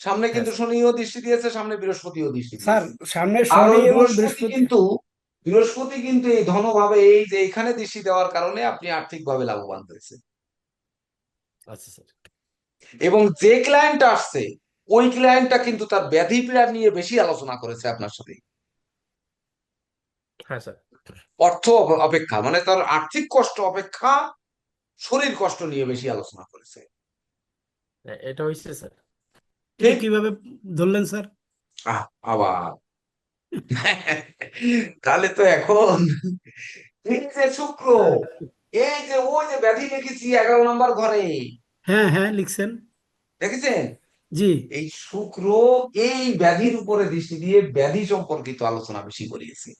সামনে
হ্যাঁ
কিন্তু
স্যার।
শনিও দৃষ্টি দিয়েছে, সামনে বৃহস্পতিও দৃষ্টি
স্যার
দিয়েছে।
সামনে
আর
শনি
ওই
এবং
বৃহস্পতি
বৃহস্পতি।
কিন্তু, বৃহস্পতি কিন্তু এই ধনভাবে, এই যে এখানে দৃষ্টি দেওয়ার কারণে আপনি আর্থিকভাবে লাভবান হয়েছে।
আচ্ছা স্যার।
এবং যে ক্লায়েন্ট আসছে, ওই ক্লায়েন্টটা কিন্তু তার ব্যাধি পীড়া নিয়ে বেশি আলোচনা করেছে আপনার সাথে,
হ্যাঁ স্যার।
অর্থ অপেক্ষা, মানে তার আর্থিক কষ্ট অপেক্ষা শরীর কষ্ট নিয়ে বেশি আলোচনা করেছে।
এটা হয়েছে স্যার।
এটা
ঠিক।
কিভাবে ধরলেন স্যার?
আবার তাহলে তো এখন এই যে শুক্র, এই যে ওই যে ব্যাধি লিখেছি 11 নম্বর ঘরে,
হ্যাঁ হ্যাঁ, লিখছেন।
দেখেছেন?
জি।
এই শুক্র এই ব্যাধির উপরে দৃষ্টি দিয়ে ব্যাধি সম্পর্কিত আলোচনা বেশি করিয়েছে।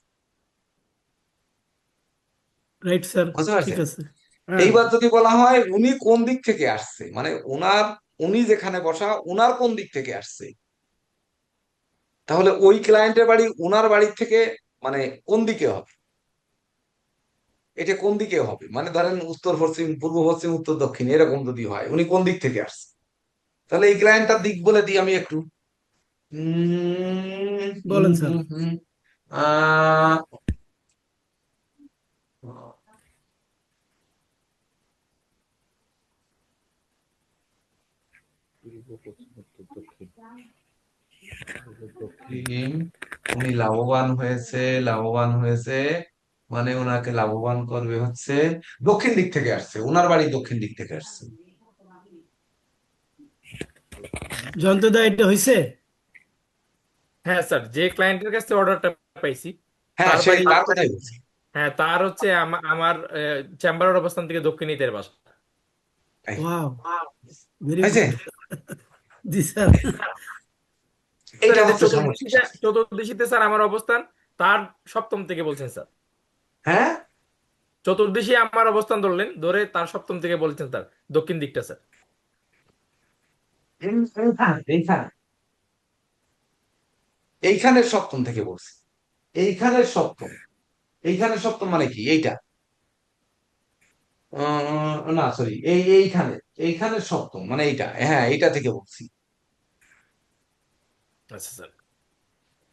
Right sir.
বুঝতে
ঠিক
পারছেন?
আছে। হ্যাঁ।
এইবার যদি বলা হয় উনি কোন দিক থেকে আসছে, মানে উনি যেখানে বসা উনার কোন দিক থেকে আসছে, তাহলে ওই ক্লায়েন্টের বাড়ি উনার বাড়ির থেকে মানে কোন দিকে হবে? এটা কোন দিকে হবে, মানে ধরেন উত্তর পশ্চিম, পূর্ব পশ্চিম, উত্তর দক্ষিণ, এরকম যদি হয় উনি কোন দিক থেকে আসছে, তাহলে এই ক্লায়েন্টটার দিক বলে দিই আমি একটু। উম,
বলেন
উম,
স্যার।
উম, উম, আহ, দক্ষিণ। উনি লাভবান হয়েছে, লাভবান হয়েছে, মানে ওনাকে লাভবান করবে হচ্ছে দক্ষিণ দিক থেকে আসছে, ওনার বাড়ি দক্ষিণ দিক থেকে আসছে।
জয়ন্তদা, এটা হয়েছে?
হ্যাঁ স্যার, যে ক্লায়েন্টের কাছে অর্ডারটা পাইছি
হ্যাঁ,
তার
সেই
বাড়ি,
তার কথাই বলছি।
হ্যাঁ তার হচ্ছে আমার চেম্বারের অবস্থান থেকে দক্ষিণ দিকের বাসা।
এই,
ওয়াও, ভেরি
হয়েছে।
গুড। জি স্যার।
স্যার
এইটা
এই যে
হচ্ছে সামুদ্রিক
চতুর্দশীতে,
শাস্ত্র।
চতুর্দশীতে স্যার আমার অবস্থান, তার সপ্তম থেকে বলছেন স্যার।
হ্যাঁ,
চতুর্দশী আমার অবস্থান ধরলেন, ধরে তার সপ্তম থেকে বলছেন স্যার, দক্ষিণ দিকটা স্যার।
এইখানে এইখানের সপ্তম থেকে বলছি। এইখানের সপ্তম, এইখানের সপ্তম মানে কি এইটা? না সরি, এইখানের সপ্তম মানে এইটা, হ্যাঁ এইটা থেকে বলছি।
আচ্ছা স্যার।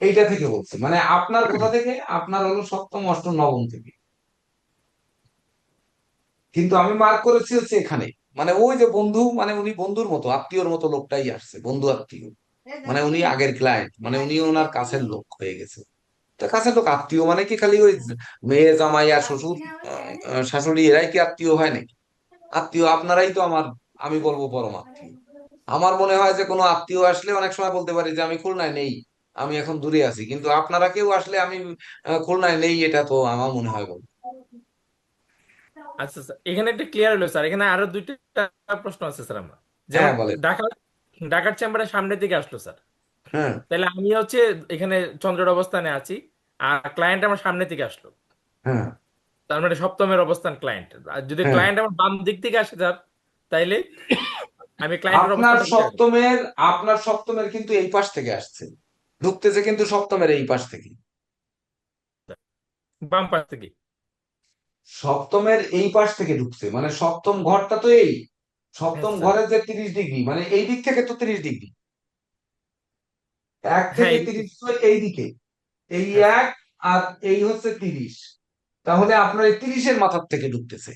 এইটা থেকে বলছি মানে আপনার কোথা থেকে? আপনার হলো সপ্তম, অষ্টম, নবম থেকে। কিন্তু আমি মার্ক করেছি হচ্ছে এখানে, মানে ওই যে বন্ধু, মানে উনি বন্ধুর মতো আত্মীয়র মতো লোকটাই আসছে, বন্ধু আত্মীয়, মানে উনি আগের ক্লায়েন্ট, মানে উনি ওনার কাছের লোক হয়ে গেছে। তো কাছের লোক আত্মীয় মানে কি খালি ওই মেয়ে জামাই আর শ্বশুর শাশুড়ি এরাই কি আত্মীয় হয় নাকি? আত্মীয় আপনারাই তো আমার, আমি বলবো পরম আত্মীয়। আমার মনে হয় যে কোনো আত্মীয় আসলে অনেক সময় বলতে পারি যে আমি খুলনায় নেই, আমি এখন দূরে আছি, কিন্তু আপনারা কেউ আসলে আমি খুলনায় নেই, এটা তো আমার মনে হয় বলবো।
আচ্ছা স্যার, এখানে একটা ক্লিয়ার হলো স্যার, এখানে আরো দুইটা প্রশ্ন আছে স্যার। আমরা
হ্যাঁ
যেমন
বলেন।
ঢাকা ঢাকার চেম্বারের সামনের দিকে আসলো স্যার,
হ্যাঁ
তাহলে আমি হচ্ছে এখানে চন্দ্রের অবস্থানে আছি, আর ক্লায়েন্ট আমার সামনের দিকে আসলো,
হ্যাঁ
তার মানে সপ্তমের অবস্থান ক্লায়েন্ট। আর যদি
হ্যাঁ।
ক্লায়েন্ট আমার বাম দিক থেকে আসে স্যার, তাইলে আমি ক্লায়েন্টের
আপনার
অবস্থানটা কোথায় রাখবো?
সপ্তমের, আপনার সপ্তমের কিন্তু এই পাশ থেকে আসছে, ঢুকতেছে কিন্তু সপ্তমের এই পাশ থেকে।
বাম পাশ থেকে।
সপ্তমের এই পাশ থেকে ঢুকছে, মানে সপ্তম ঘরটা তো এই,
হ্যাঁ
সপ্তম
স্যার।
ঘরের যে 30 ডিগ্রি, মানে এই দিক থেকে তো 30 ডিগ্রি, এক
হ্যাঁ
থেকে
এই দিকে।
30 তো এই দিকে, এই
হ্যাঁ স্যার।
এক, আর এই হচ্ছে 30, তাহলে আপনার এই 30-এর মাথার থেকে ঢুকতেছে,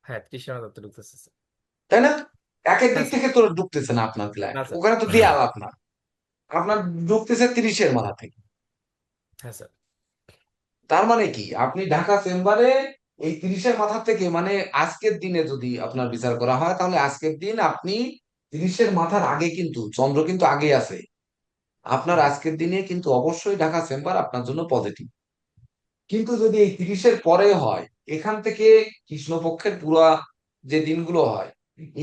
হ্যাঁ 30 দত্ত ঢুকতেছে স্যার।
তাই না? একের
হ্যাঁ
দিক
স্যার।
থেকে তো ঢুকতেছে না আপনার
না
ক্লায়েন্ট,
স্যার।
ওখানে তো দেয়াল আপনার, আপনার ঢুকতেছে 30-এর মাথা থেকে।
হ্যাঁ স্যার।
তার মানে কি আপনি ঢাকা চেম্বারে এই 30-এর মাথা থেকে, মানে আজকের দিনে যদি আপনার বিচার করা হয়, তাহলে আজকের দিন আপনি 30-এর মাথার আগে, কিন্তু চন্দ্র কিন্তু আগে আছে, আপনার
হুম।
আজকের দিনে কিন্তু অবশ্যই ঢাকা চেম্বার আপনার জন্য পজিটিভ। কিন্তু যদি এই 30-এর পরে হয়, এখান থেকে কৃষ্ণপক্ষের পুরা যে দিনগুলো হয়,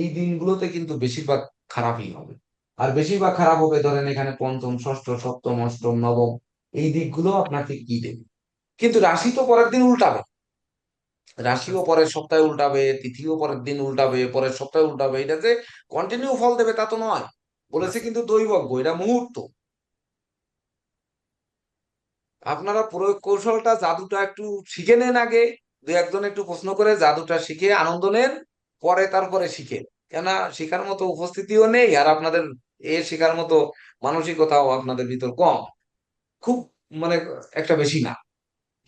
এই দিনগুলোতে কিন্তু বেশিরভাগ খারাপই হবে। আর বেশিরভাগ খারাপ হবে ধরেন এখানে পঞ্চম, ষষ্ঠ, সপ্তম, অষ্টম, নবম, এই দিকগুলো আপনাকে কি দেবে। কিন্তু রাশি তো পরের দিন উল্টাবে, রাশিও
আচ্ছা।
পরের সপ্তাহে উল্টাবে, তিথিও পরের দিন উল্টাবে, পরের সপ্তাহে উল্টাবে, এটা যে কন্টিনিউ ফল দেবে তা তো নয়,
না
বলেছে
স্যার।
কিন্তু দৈবজ্ঞ, এটা মুহূর্ত। আপনারা প্রয়োগ কৌশলটা, জাদুটা একটু শিখে নেন আগে, দু একজন একটু প্রশ্ন করে জাদুটা শিখে আনন্দ নেন, পরে তারপরে শিখেন। কেন, শেখার মতো উপস্থিতিও নেই, আর আপনাদের শেখার মতো মানসিকতাও আপনাদের ভিতর কম, খুব, মানে একটা বেশি না।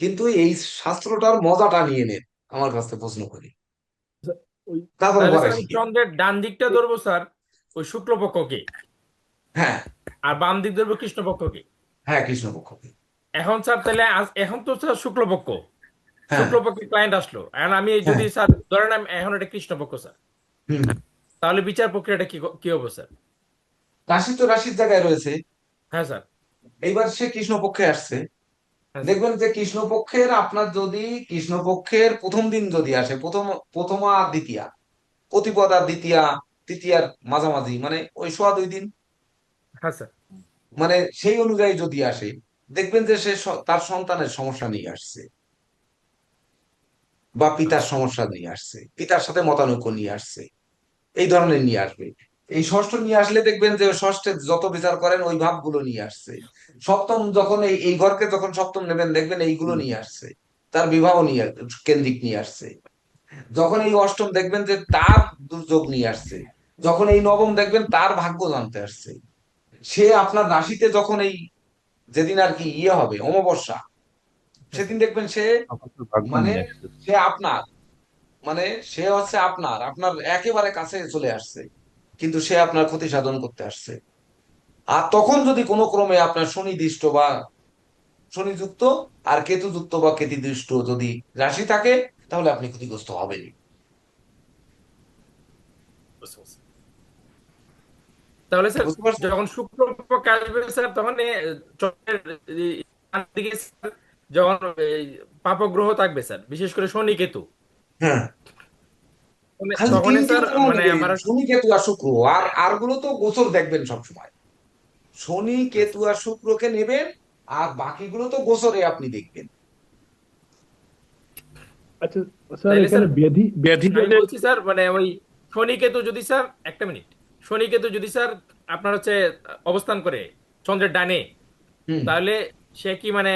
কিন্তু এই শাস্ত্রটার মজাটা নিয়ে নেন আমার কাছ থেকে প্রশ্ন করি, তারপরে
তাহলে
পরে
স্যার আমি
শিখেন।
চন্দ্রের ডান দিকটা ধরবো স্যার ওই শুক্লপক্ষকে,
হ্যাঁ
আর বাম দিক ধরবো কৃষ্ণপক্ষকে।
হ্যাঁ, কৃষ্ণপক্ষকে।
এখন স্যার তাহলে এখন তো স্যার শুক্লপক্ষ,
হ্যাঁ
শুক্লপক্ষে ক্লায়েন্ট আসলো, এখন আমি
হ্যাঁ।
যদি স্যার ধরেন আমি এখন এটা কৃষ্ণপক্ষ স্যার,
হম।
তাহলে বিচার প্রক্রিয়াটা কি কি হবে স্যার?
রাশি তো রাশির জায়গায় রয়েছে,
হ্যাঁ স্যার।
এইবার সে কৃষ্ণপক্ষে আসছে,
হ্যাঁ স্যার।
দেখবেন যে কৃষ্ণপক্ষের আপনার যদি কৃষ্ণপক্ষের প্রথম দিন যদি আসে, প্রথমা আর দ্বিতীয়া, প্রতিপদ আর দ্বিতীয়া, তৃতীয়ার মাঝামাঝি, মানে ওই সোয়া 2 দিন,
হ্যাঁ স্যার।
মানে সেই অনুযায়ী যদি আসে, দেখবেন যে সে তার সন্তানের সমস্যা নিয়ে আসছে, বা পিতার
আচ্ছা।
সমস্যা নিয়ে আসছে, পিতার সাথে মতানৈক্য নিয়ে আসছে, এই ধরনের নিয়ে আসবে। এই ষষ্ঠ নিয়ে আসলে দেখবেন যে ষষ্ঠে যত বিচার করেন ওই ভাবগুলো নিয়ে আসছে। সপ্তম যখন এই এই ঘরকে যখন সপ্তম নেবেন, দেখবেন এইগুলো নিয়ে আসছে, তার বিবাহ নিয়ে, কেন্দ্রিক নিয়ে আসছে। যখন এই অষ্টম দেখবেন যে তার দুর্যোগ নিয়ে আসছে, যখন এই নবম দেখবেন তার ভাগ্য জানতে আসছে। সে আপনার রাশিতে যখন এই, যেদিন আর কি হবে অমাবস্যা,
হ্যাঁ
সেদিন
স্যার।
দেখবেন সে,
আপাতত ভাগ্য
মানে
নিয়ে আসছে।
সে আপনার, মানে সে হচ্ছে আপনার আপনার একেবারে কাছে চলে আসছে, কিন্তু সে আপনার ক্ষতি সাধন করতে আসছে। আর তখন যদি কোনো ক্রমে আপনার শনি দৃষ্ট বা শনিযুক্ত আর কেতুযুক্ত বা কেতুদৃষ্ট যদি রাশি থাকে, তাহলে আপনি ক্ষতিগ্রস্ত হবেনই।
বুঝতে পারছি। তাহলে স্যার
বুঝতে পারছেন?
যখন শুক্রপক্ষ আসবে স্যার, তখন চন্দ্রের এই ডান দিকে স্যার, যখন এই পাপগ্রহ থাকবে স্যার, বিশেষ করে শনি কেতু,
হ্যাঁ, খালি
তখনই
তিনটে
স্যার
গ্রহ
মানে
নেবেন,
আমার।
শনি কেতু আর শুক্র, আর গুলো তো গোচর দেখবেন সবসময়, শনি কেতু
আচ্ছা।
আর শুক্রকে নেবেন, আর বাকিগুলো তো গোচরে আপনি দেখবেন।
আচ্ছা স্যার,
তাইলে
এখানে
স্যার
ব্যাধি ব্যাধি
আমি
যদি
বলছি স্যার, মানে ওই শনি কেতু যদি স্যার, একটা মিনিট, শনি কেতু যদি স্যার আপনার হচ্ছে অবস্থান করে চন্দ্রের ডানে,
হুম
তাহলে সে কি মানে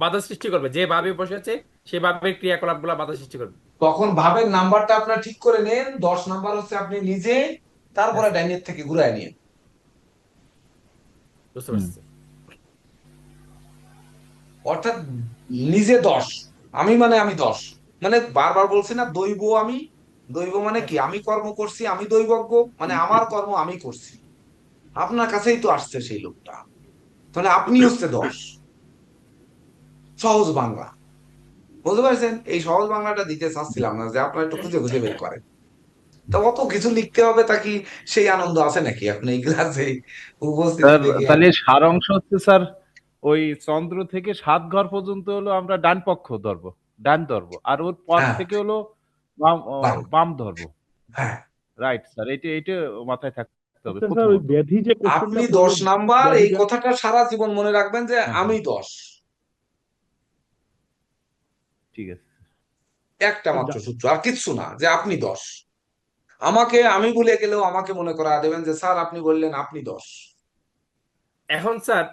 বাধা সৃষ্টি করবে, যে ভাবে বসে আছে সেই ভাবের ক্রিয়াকলাপ গুলা বাধা সৃষ্টি করবে।
তখন ভাবের নাম্বারটা আপনার ঠিক করে নেন, 10 নাম্বার হচ্ছে আপনি নিজে,
হ্যাঁ
তারপরে
স্যার,
ডাইনের থেকে ঘুরায় নিন।
বুঝতে
হুম।
পারছি।
অর্থাৎ নিজে 10, আমি মানে আমি 10, মানে বারবার বলছি না দৈব, আমি দৈব মানে
হ্যাঁ
কি,
স্যার।
আমি কর্ম করছি, আমি দৈবজ্ঞ, মানে আমার কর্ম আমি করছি। আপনার কাছেই তো আসছে সেই লোকটা, তাহলে আপনি হচ্ছে 10। সহজ বাংলা, বুঝতে পারছেন? এই সহজ বাংলাটা দিতে চাচ্ছিলাম না, যে আপনারা একটু খুঁজে খুঁজে বের করেন। তা অত কিছু লিখতে হবে তা কি সেই আনন্দ আছে নাকি আপনি এই ক্লাসে উপস্থিতি
স্যার
থেকে?
তাহলে সারাংশ হচ্ছে স্যার, ওই চন্দ্র থেকে 7 ঘর পর্যন্ত হলো আমরা ডান পক্ষ ধরবো, ডান ধরবো, আর ওর পর
হ্যাঁ,
থেকে হলো বাম
বাম,
বাম ধরবো।
হ্যাঁ।
রাইট স্যার, এটা এটা মাথায় থাকতে হবে
আচ্ছা স্যার, ওই
প্রথমত।
ব্যাধি যে
আপনি
কোশ্চেনটা
10
করলো,
নাম্বার, এই
ব্যাধিটা
কথাটা সারা জীবন মনে রাখবেন যে
হ্যাঁ
আমি
হ্যাঁ,
10।
ঠিক আছে।
একটা মাত্র
ডা-
সূত্র, আর কিচ্ছু না, যে আপনি 10। আমি ভুলে গেলেও আমাকে মনে করা দেবেন যে স্যার আপনি বললেন আপনি 10।
এখন স্যার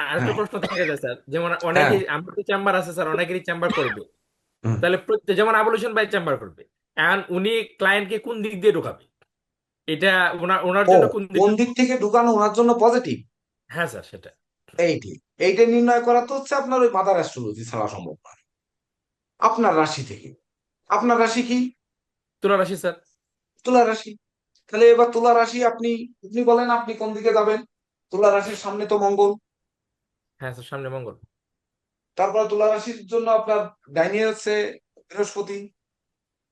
আরেকটা
হ্যাঁ,
প্রশ্ন থেকে যায় স্যার, যেমন
হ্যাঁ,
অনেকে আমাদের চেম্বার আছে স্যার, অনেকেরই চেম্বার করবে,
হুম।
তাহলে যেমন আবুলেশন ভাই চেম্বার করবে, এখন উনি ক্লায়েন্টকে কোন দিক দিয়ে ঢোকাবে, এটা ওনার ওনার
ও,
জন্য কোন
কোন
দিকটা?
দিক থেকে ঢুকানো ওনার জন্য পজিটিভ?
হ্যাঁ স্যার সেটা।
এইটি, এইটা নির্ণয় করা তো হচ্ছে আপনার ওই মাদার অ্যাস্ট্রোলজি ছাড়া সম্ভব না। আপনার রাশি থেকে, আপনার রাশি কি?
তুলা রাশি স্যার।
তুলা রাশি। তাহলে এবার তুলা রাশি, আপনি আপনি বলেন আপনি কোন দিকে যাবেন। তুলা রাশির সামনে তো মঙ্গল,
হ্যাঁ স্যার, সামনে মঙ্গল।
তারপরে তুলা রাশির জন্য আপনার ডাইনি হচ্ছে বৃহস্পতি,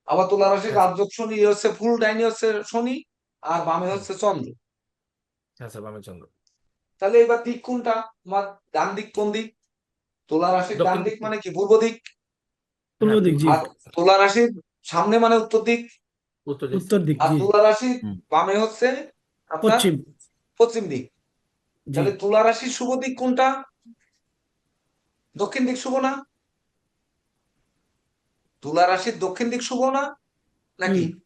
আবার তুলা রাশির
হ্যাঁ স্যার।
রাজযোগ শনি হচ্ছে, ফুল ডাইনি হচ্ছে শনি, আর বামে
হুম,
হচ্ছে চন্দ্র।
হ্যাঁ স্যার, বামে চন্দ্র।
তাহলে এবার দিক কোনটা? আমার ডান দিক কোন দিক? তুলা রাশির ডান
দক্ষিণ
দিক
দিক।
মানে কি? পূর্ব দিক।
পূর্ব
হ্যাঁ,
দিক, জি।
আর তুলা রাশির সামনে মানে উত্তর দিক।
উত্তর দিক
উত্তর
স্যার।
দিক,
আর
জি।
তুলা রাশির
হুম।
বামে হচ্ছে আপনার
পশ্চিম,
পশ্চিম দিক।
জি।
তাহলে তুলা রাশির শুভ দিক কোনটা? দক্ষিণ দিক শুভ না? তুলা রাশির দক্ষিণ দিক শুভ না নাকি?
হুম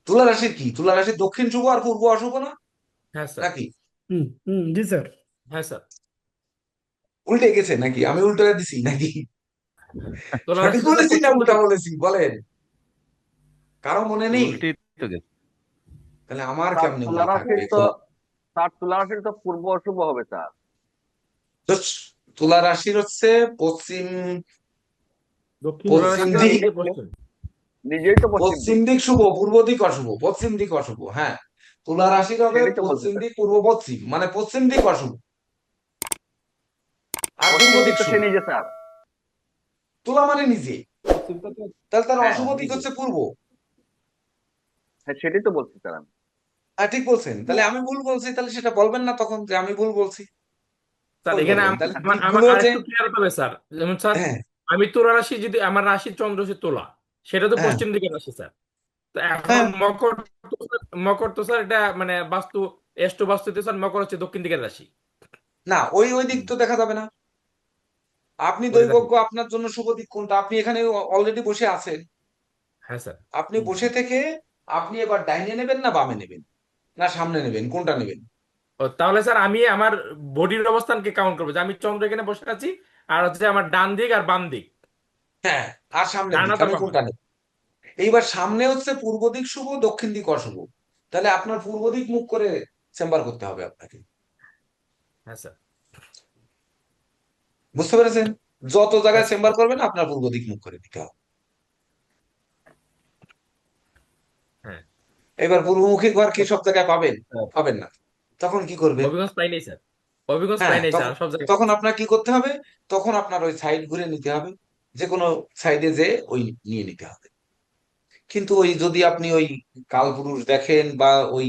তুলা রাশির কি, তুলা রাশির দক্ষিণ শুভ আর পূর্ব অশুভ না
হ্যাঁ স্যার।
নাকি?
হুম হুম, জি স্যার।
হ্যাঁ স্যার।
উল্টে গেছে নাকি? আমি উল্টে দিছি নাকি?
তুলা রাশি
সঠিক
তো স্যার
বলেছি না
পশ্চিম
উল্টা
দিকে।
বলেছি বলেন? কারো মনে নেই?
উল্টে তো গেছে।
তাহলে আমার
স্যার
কেমনে
তুলা
মনে থাকবে?
রাশির তো স্যার তুলা রাশির তো পূর্ব অশুভ হবে স্যার।
তো তুলা রাশির হচ্ছে পশ্চিম,
দক্ষিণ
তুলা
দিক।
পশ্চিম
রাশি তো
দিক,
নিজে পশ্চিম।
নিজেই তো পশ্চিম
পশ্চিম
দিক।
দিক শুভ, পূর্ব দিক অশুভ, পশ্চিম দিক অশুভ। হ্যাঁ, তুলা রাশির হবে
সেটাই তো বলছি
পশ্চিম
স্যার।
দিক পূর্ব পশ্চিম, মানে পশ্চিম দিক অশুভ, আর পূর্ব
পশ্চিম দিক
দিক
তো সে
শুভ।
নিজে স্যার।
তুলা মানে নিজে,
পশ্চিমটা তো
তাহলে তার
হ্যাঁ
অশুভ দিক
নিজে।
হচ্ছে পূর্ব।
হ্যাঁ, সেটাই তো বলছি স্যার আমি।
হ্যাঁ, ঠিক বলছেন। তাহলে আমি ভুল বলছি, তাহলে সেটা বলবেন না তখন যে আমি ভুল বলছি?
স্যার
কই
এখানে
বলবেন?
আমার
তাহলে
আমার আমার
দিকগুলো যে,
আরেকটু ক্লিয়ার হতে হবে স্যার, যেমন স্যার
হ্যাঁ,
আমি তুলা রাশি, যদি আমার রাশির চন্দ্র হচ্ছে তুলা, সেটা তো
হ্যাঁ,
পশ্চিম দিকে রাশি স্যার। তো এখন
হ্যাঁ,
মকর তো স্যার এটা মানে বাস্তু, এষ্টু বাস্তুতে স্যার মকর হচ্ছে দক্ষিণ দিকের রাশি।
না, ওই ওই দিক
হুম।
তো দেখা যাবে না। আপনি
ওটা দেখেন।
দৈবজ্ঞ, আপনার জন্য শুভ দিক কোনটা? আপনি এখানে অলরেডি বসে আছেন।
হ্যাঁ স্যার।
আপনি বসে থেকে আপনি এবার ডাইনে নেবেন না বামে নেবেন, না সামনে নেবেন, কোনটা নেবেন?
ও তাহলে স্যার আমি আমার বডির অবস্থানকে কাউন্ট করবো, যে আমি চন্দ্র এখানে বসে আছি, আর হচ্ছে আমার ডান দিক আর বাম দিক,
হ্যাঁ, আর সামনের দিক
ডানাতা
আমি
বাম।
কোনটা নেব? এইবার সামনে হচ্ছে পূর্ব দিক শুভ, দক্ষিণ দিক অশুভ। তাহলে আপনার পূর্ব দিক মুখ করে চেম্বার করতে হবে আপনাকে।
হ্যাঁ স্যার।
বুঝতে পেরেছেন? যত
হ্যাঁ
জায়গায়
স্যার।
চেম্বার করবেন আপনার পূর্ব দিক মুখ করে দিতে হবে।
হ্যাঁ,
এবার পূর্বমুখী ঘর কি সব জায়গায় পাবেন?
হ্যাঁ।
পাবেন না। তখন কি করবেন?
অভিগঞ্জ পাই নাই স্যার, অভিগঞ্জ
হ্যাঁ,
পাই নাই স্যার,
তখন
সব জায়গায়
তখন
পাইছি।
আপনার কি করতে হবে? তখন আপনার ওই সাইড ঘুরে নিতে হবে, যে কোনো সাইডে যে ওই নিয়ে নিতে হবে। কিন্তু ওই যদি আপনি ওই কালপুরুষ দেখেন বা ওই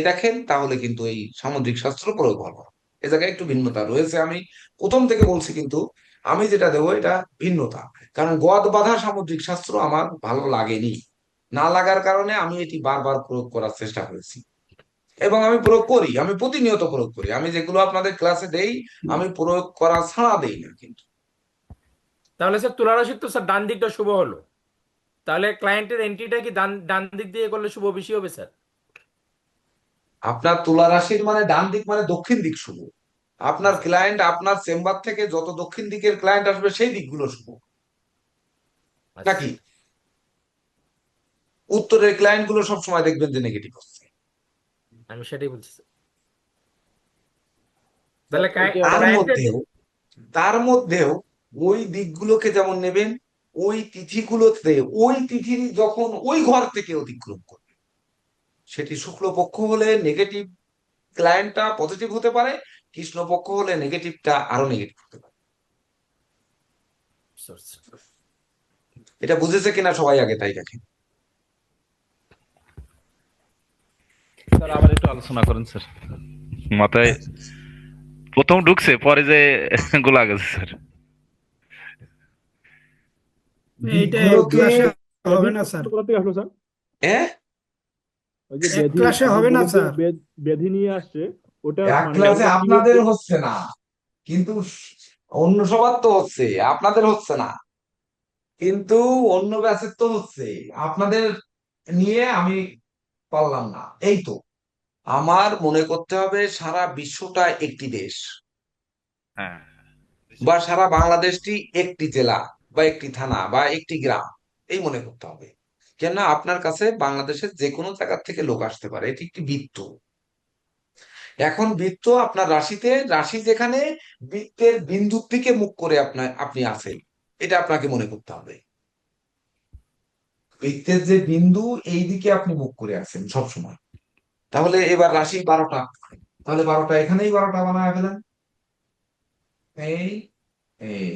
দেখেন, তাহলে কিন্তু এই সামুদ্রিক শাস্ত্র প্রয়োগ হবে না। এ জায়গায় একটু ভিন্নতা রয়েছে, আমি প্রথম থেকে বলছি, কিন্তু আমি যেটা দেবো এটা ভিন্নতা। কারণ গদ বাঁধা সামুদ্রিক শাস্ত্র আমার ভালো লাগেনি, না লাগার কারণে আমি এটি বারবার প্রয়োগ করার চেষ্টা করেছি, এবং আমি প্রয়োগ করি, আমি প্রতিনিয়ত প্রয়োগ করি। আমি যেগুলো আপনাদের ক্লাসে দেই, আমি প্রয়োগ করা ছাড়া দেই না কিন্তু।
তাহলে স্যার তুলা রাশির তো স্যার ডান দিকটা শুভ হলো, তাহলে ক্লায়েন্টের এন্ট্রিটা কি ডান ডান দিক দিয়ে করলে শুভ বেশি হবে স্যার?
আপনার তুলা রাশির মানে ডান দিক মানে দক্ষিণ দিক শুভ। আপনার
আচ্ছা
ক্লায়েন্ট আপনার চেম্বার থেকে যত দক্ষিণ দিকের ক্লায়েন্ট আসবে সেই দিকগুলো শুভ
আচ্ছা
নাকি? উত্তরের ক্লায়েন্ট গুলো সবসময় দেখবেন যে নেগেটিভ হচ্ছে।
আমি সেটাই বলছি স্যার। তাহলে
তার
ক্লায়েন্টের
মধ্যেও তার মধ্যেও ওই দিকগুলোকে যেমন নেবেন, ওই তিথিগুলোতে ওই তিথির যখন ওই ঘর থেকে অতিক্রম করবে, সেটি শুক্লপক্ষ হলে নেগেটিভ ক্লায়েন্টটা পজিটিভ হতে পারে, কৃষ্ণপক্ষ হলে নেগেটিভটা আরো নেগেটিভ হতে পারে। এটা বুঝেছে কিনা সবাই আগে তাই দেখেন।
স্যার আবার একটু আলোচনা করেন স্যার, মাথায় প্রথম ঢুকছে পরে যে গোলা গেছে স্যার।
এইটা এক
দিকগুলোকে
ক্লাসে হবে
ব্যাধি
না স্যার,
কোথা থেকে আসলো স্যার?
হ্যাঁ,
ওই যে
এক
ব্যাধি
ক্লাসে
আপনি
হবে না
বললেন যে
স্যার।
ব্যাধি নিয়ে আসছে, ওটা
এক
মানে
ক্লাসে
ওটা কি
আপনাদের হচ্ছে না, কিন্তু অন্য সবার তো হচ্ছে, আপনাদের হচ্ছে না, কিন্তু অন্য ব্যাচের তো হচ্ছে। আপনাদের নিয়ে আমি পারলাম না, এই তো। আমার মনে করতে হবে সারা বিশ্বটা একটি দেশ,
হ্যাঁ
বা সারা বাংলাদেশটি একটি জেলা বা একটি থানা বা একটি গ্রাম, এই মনে করতে হবে। কেন, আপনার কাছে বাংলাদেশের যে কোনো জায়গা থেকে লোক আসতে পারে, এটি একটি বৃত্ত। এখন বৃত্ত আপনার রাশিতে, রাশি যেখানে, বৃত্তের বিন্দুর দিকে মুখ করে আপনি আছেন, এটা আপনাকে মনে করতে হবে। বৃত্তের যে বিন্দু, এই দিকে আপনি মুখ করে আছেন সবসময়। তাহলে এবার রাশি 12টা, তাহলে 12টা এখানেই 12টা বানায় ফেলেন। এই এই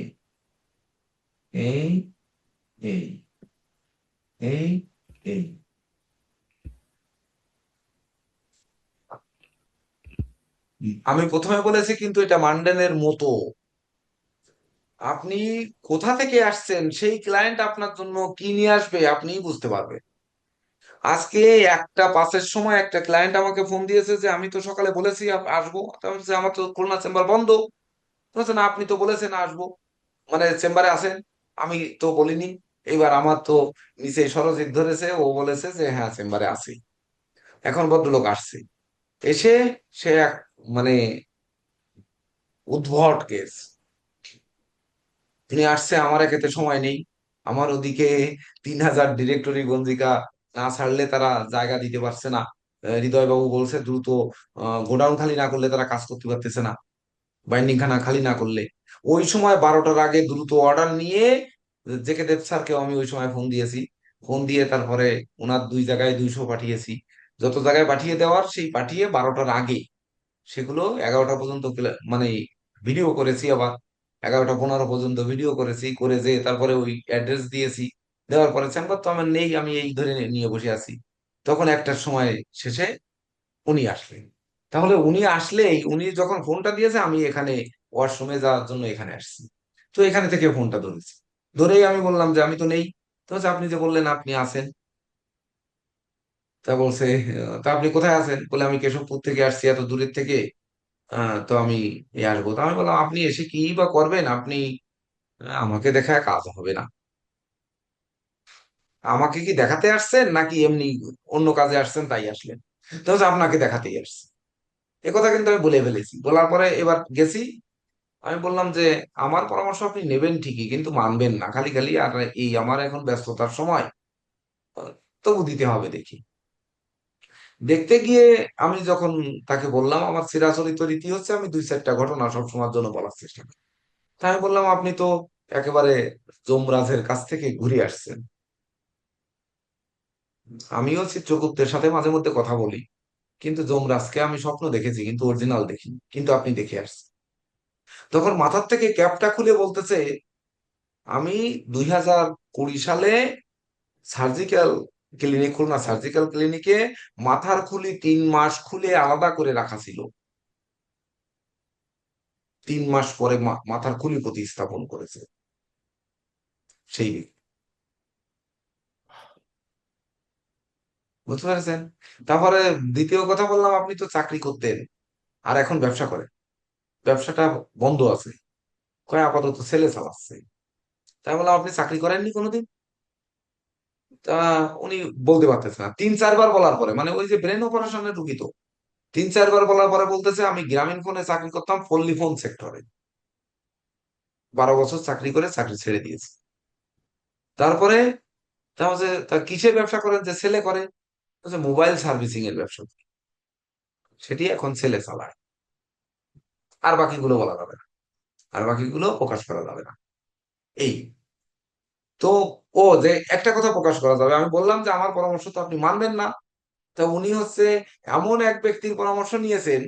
এই এই এই এই আমি প্রথমে বলেছি কিন্তু এটা মান্ডেনের মতো। আপনি কোথা থেকে আসছেন, সেই ক্লায়েন্ট আপনার জন্য কি নিয়ে আসবে আপনিই বুঝতে পারবেন। আজকে 1টা 5-এর সময় একটা ক্লায়েন্ট আমাকে ফোন দিয়েছে যে আমি তো সকালে বলেছি আসবো, তা আমি বলছি, আমার তো খুলনা চেম্বার বন্ধ। বলছে না, আপনি তো বলেছেন আসবো, মানে চেম্বারে আছেন। আমি তো বলিনি। এবার আমার তো নিচে সরজিৎ ধরেছে, ও বলেছে যে হ্যাঁ চেম্বারে আছি। এখন ভদ্রলোক আসছে, এসে সে এক মানে উদ্ভট কেস। তিনি আসছে, আমার একেতে সময় নেই। আমার ওদিকে 3000 ডিরেক্টরি গঞ্জিকা না ছাড়লে তারা জায়গা দিতে পারছে না। হৃদয় বাবু বলছে দ্রুত গোডাউন খালি না করলে তারা কাজ করতে পারতেছে না, বাইন্ডিং খানা খালি না করলে। ওই সময় 12টার আগে দ্রুত অর্ডার নিয়ে জেকে দেব স্যারকেও আমি ওই সময় ফোন দিয়েছি। ফোন দিয়ে তারপরে ওনার 2 জায়গায় 200 পাঠিয়েছি। যত জায়গায় পাঠিয়ে দেওয়ার সেই পাঠিয়ে 12টার আগে সেগুলো 11টা পর্যন্ত মানে ভিডিও করেছি, আবার 11টা 15 পর্যন্ত ভিডিও করেছি, করে যে তারপরে ওই অ্যাড্রেস দিয়েছি। দেওয়ার পরে চেম্বার তো আমার নেই, আমি এই ধরে নিয়ে বসে আছি। তখন 1টার সময় শেষে উনি আসলেন। তাহলে উনি আসলেই, উনি যখন ফোনটা দিয়েছে আমি এখানে ওয়াশরুমে যাওয়ার জন্য এখানে আসছি, তো এখানে থেকে ফোনটা ধরেছি। ধরেই আমি বললাম যে আমি তো নেই। তো বলছে, আপনি যে বললেন আপনি আছেন। তা বলছে, তা আপনি কোথায় আছেন? বলে আমি কেশবপুর থেকে আসছি, এত দূরের থেকে। তো আমি আসবো। তো আমি বললাম আপনি এসে কি বা করবেন আপনি? আমাকে দেখায় কাজ হবে না। আমাকে কি দেখাতে আসছেন নাকি এমনি অন্য কাজে আসছেন তাই আসলেন? তো বলছে, আপনাকে দেখাতেই আসছি। কথা কিন্তু আমি বলে ফেলেছি। বলার পরে এবার গেছি। আমি বললাম যে আমার পরামর্শ আপনি নেবেন ঠিকই, কিন্তু মানবেন না খালি খালি। আর এই আমার এখন ব্যস্ততার সময়, আহ, তবু দিতে হবে দেখি। দেখতে গিয়ে আমি যখন তাকে বললাম, আমার চিরাচরিত রীতি হচ্ছে আমি 2-4টা ঘটনা সবসময়ের জন্য বলার চেষ্টা করি। তাই আমি বললাম, আপনি তো একেবারে যমরাজের কাছ থেকে ঘুরে আসছেন। আমিও চিত্রগুপ্তের সাথে মাঝে মধ্যে কথা বলি, কিন্তু যমরাজকে আমি স্বপ্ন দেখেছি কিন্তু অরিজিনাল দেখিনি, কিন্তু আপনি দেখে আসছেন। তখন মাথার থেকে ক্যাপটা খুলে বলতেছে, আমি 2020 সালে সার্জিক্যাল ক্লিনিক, খুলনা সার্জিক্যাল ক্লিনিকে মাথার খুলি 3 মাস খুলে আলাদা করে রাখা ছিল। 3 মাস পরে মাথার খুলি প্রতিস্থাপন করেছে সেই ব্যক্তি। বুঝতে পেরেছেন? তারপরে দ্বিতীয় কথা বললাম, আপনি তো চাকরি করতেন আর এখন ব্যবসা করেন, ব্যবসাটা বন্ধ আছে, কয় আপাতত ছেলে চালাচ্ছে। তাই বললাম, আপনি চাকরি করেননি কোনোদিন? তা উনি বলতে পারতেছে না। 3-4 বার বলার পরে, মানে ওই যে ব্রেন অপারেশনের রুগী তো, 3-4 বার বলার পরে বলতেছে আমি গ্রামীণ ফোনে চাকরি করতাম, পল্লী ফোন সেক্টরে 12 বছর চাকরি করে চাকরি ছেড়ে দিয়েছি। তারপরে তাহলে তা কিসের ব্যবসা করেন? যে ছেলে করে, বলছে মোবাইল সার্ভিসিং এর ব্যবসা করে। সেটি এখন ছেলে চালায়। আর বাকিগুলো বলা যাবে না, আর বাকিগুলো প্রকাশ করা যাবে না। এই তো, ও যে একটা কথা প্রকাশ করা যাবে, আমি বললাম যে আমার পরামর্শ তো আপনি মানবেন না। তা উনি হচ্ছে এমন এক ব্যক্তির পরামর্শ নিয়েছেন,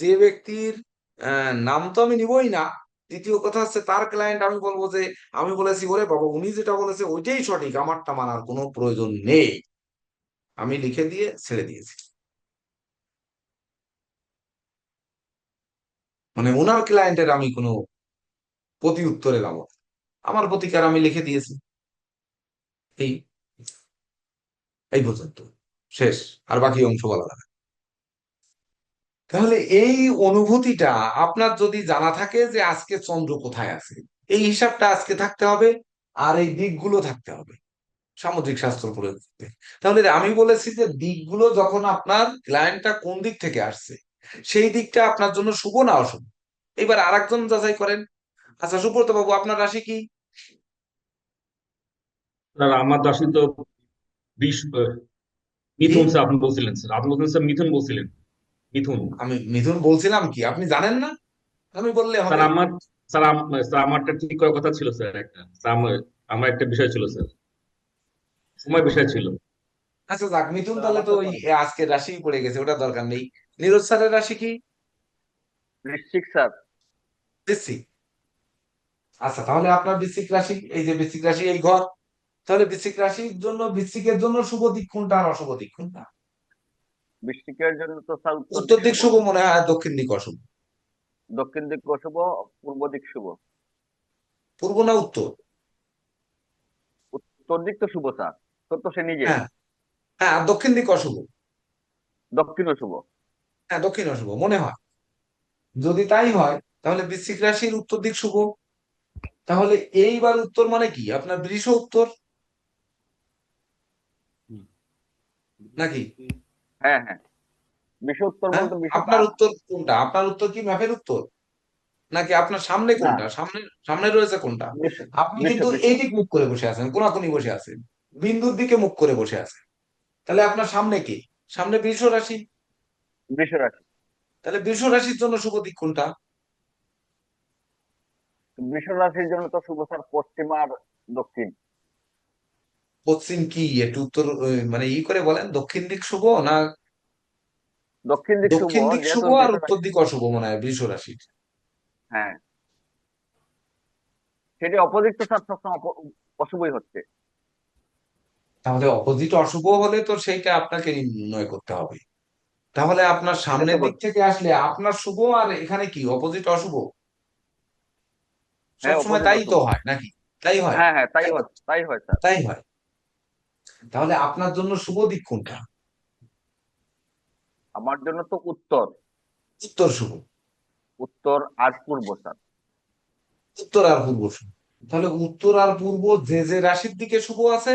যে ব্যক্তির নাম তো আমি নিবই না। দ্বিতীয় কথা হচ্ছে তার ক্লায়েন্ট, আমি বলবো যে আমি বলেছি ওরে বাবা, উনি যেটা বলেছে ওইটাই সঠিক, আমারটা মানার কোনো প্রয়োজন নেই। আমি লিখে দিয়ে ছেড়ে দিয়েছি। মানে ওনার ক্লায়েন্টের আমি কোনো প্রতি উত্তরে যাব না। আমার প্রতিকার আমি লিখে দিয়েছি। এই এই পর্যন্ত, শেষ। আর বাকি অংশ বলা যাবে না। তাহলে এই অনুভূতিটা আপনার যদি জানা থাকে যে আজকে চন্দ্র কোথায় আছে, এই হিসাবটা আজকে থাকতে হবে, আর এই দিকগুলো থাকতে হবে সামুদ্রিক শাস্ত্র প্রয়োগ করতে। তাহলে আমি বলেছি যে দিকগুলো, যখন আপনার ক্লায়েন্টটা কোন দিক থেকে আসছে, সেই দিকটা আপনার জন্য শুভ না অশুভ। এবার আরেকজন যাচাই করেন। আচ্ছা সুব্রত বাবু, আপনার রাশি কি?
স্যার আমার রাশি তো বিশ
কি?
মিথুন স্যার, আপনি বলছিলেন স্যার, আপনি বলছিলেন স্যার মিথুন বলছিলেন, মিথুন।
আমি মিথুন বলছিলাম কি, আপনি জানেন না? আমি বললে
স্যার
হবে?
আমার স্যার আমারটা ঠিক করার কথা ছিল স্যার, একটা স্যার আমার একটা বিষয় ছিল স্যার, সময় বিষয় ছিল।
আচ্ছা যাক, মিথুন
স্যার
তাহলে তো
আমারটা
ওই
করেন।
আজকের রাশি পড়ে গেছে, ওটা দরকার নেই। নীরজ স্যারের রাশি কি?
বৃশ্চিক স্যার।
বৃশ্চিক। আচ্ছা, তাহলে আপনার বৃশ্চিক রাশি, এই যে বৃশ্চিক রাশি এই ঘর, তাহলে বৃশ্চিক রাশির জন্য, বৃশ্চিকের জন্য শুভ দিক কোনটা আর অশুভ দিক কোনটা?
বৃশ্চিকের জন্য তো স্যার উত্তর
উত্তর
দিক
দিক
শুভ,
শুভ মনে হয়, আর দক্ষিণ দিক অশুভ।
দক্ষিণ দিক অশুভ, পূর্ব দিক শুভ।
পূর্ব না উত্তর?
উত্তর দিক তো শুভ স্যার, তোর তো সে নিজে।
হ্যাঁ, হ্যাঁ, আর দক্ষিণ দিক অশুভ।
দক্ষিণ শুভ।
হ্যাঁ, দক্ষিণ অশুভ মনে হয়। যদি তাই হয়, তাহলে বৃশ্চিক রাশির উত্তর দিক শুভ। তাহলে এইবার উত্তর মানে কি, আপনার বৃষ উত্তর নাকি?
হ্যাঁ হ্যাঁ, বিষ উত্তর
হ্যাঁ,
বলতে বিষ
আপনার উত্তর কোনটা? আপনার উত্তর কি ম্যাপের উত্তর, নাকি আপনার সামনে
না,
কোনটা, সামনে সামনে রয়েছে কোনটা?
বিষ,
আপনি
বিষ
কিন্তু
বিষ
এই দিক মুখ করে বসে আছেন, কোনাকুনি বসে আছেন, বিন্দুর দিকে মুখ করে বসে আছেন। তাহলে আপনার সামনে কি? সামনে বৃষ রাশি।
বৃষ রাশি।
তাহলে বৃষ রাশির জন্য শুভ দিক কোনটা?
বৃষ রাশির জন্য তো শুভ স্যার পশ্চিম আর দক্ষিণ।
পশ্চিম কি, একটু উত্তর মানে করে বলেন, দক্ষিণ দিক শুভ না?
দক্ষিণ দিক শুভ,
দক্ষিণ দিক
যেহেতু
শুভ আর
বৃষ
উত্তর
রাশি।
দিক অশুভ মনে হয় বৃষ রাশির।
হ্যাঁ, সেটি অপোজিট তো স্যার সবসময় অশুভই হচ্ছে।
তাহলে অপোজিট অশুভ হলে তো সেইটা আপনাকে নির্ণয় করতে হবে। তাহলে আপনার
এটা তো
সামনের দিক
বল-
থেকে আসলে আপনার শুভ, আর এখানে কি অপোজিট অশুভ? সব
হ্যাঁ,
সময়
অপোজিট
তাই তো
অশুভ।
হয় নাকি? তাই হয়?
হ্যাঁ হ্যাঁ, তাই হয়, তাই হয় স্যার।
তাই হয়। তাহলে আপনার জন্য শুভ দিক কোনটা?
আমার জন্য তো উত্তর,
উত্তর শুভ।
উত্তর আর পূর্ব স্যার।
উত্তর আর পূর্ব শুভ। তাহলে উত্তর আর পূর্ব যে যে রাশির দিকে শুভ আছে,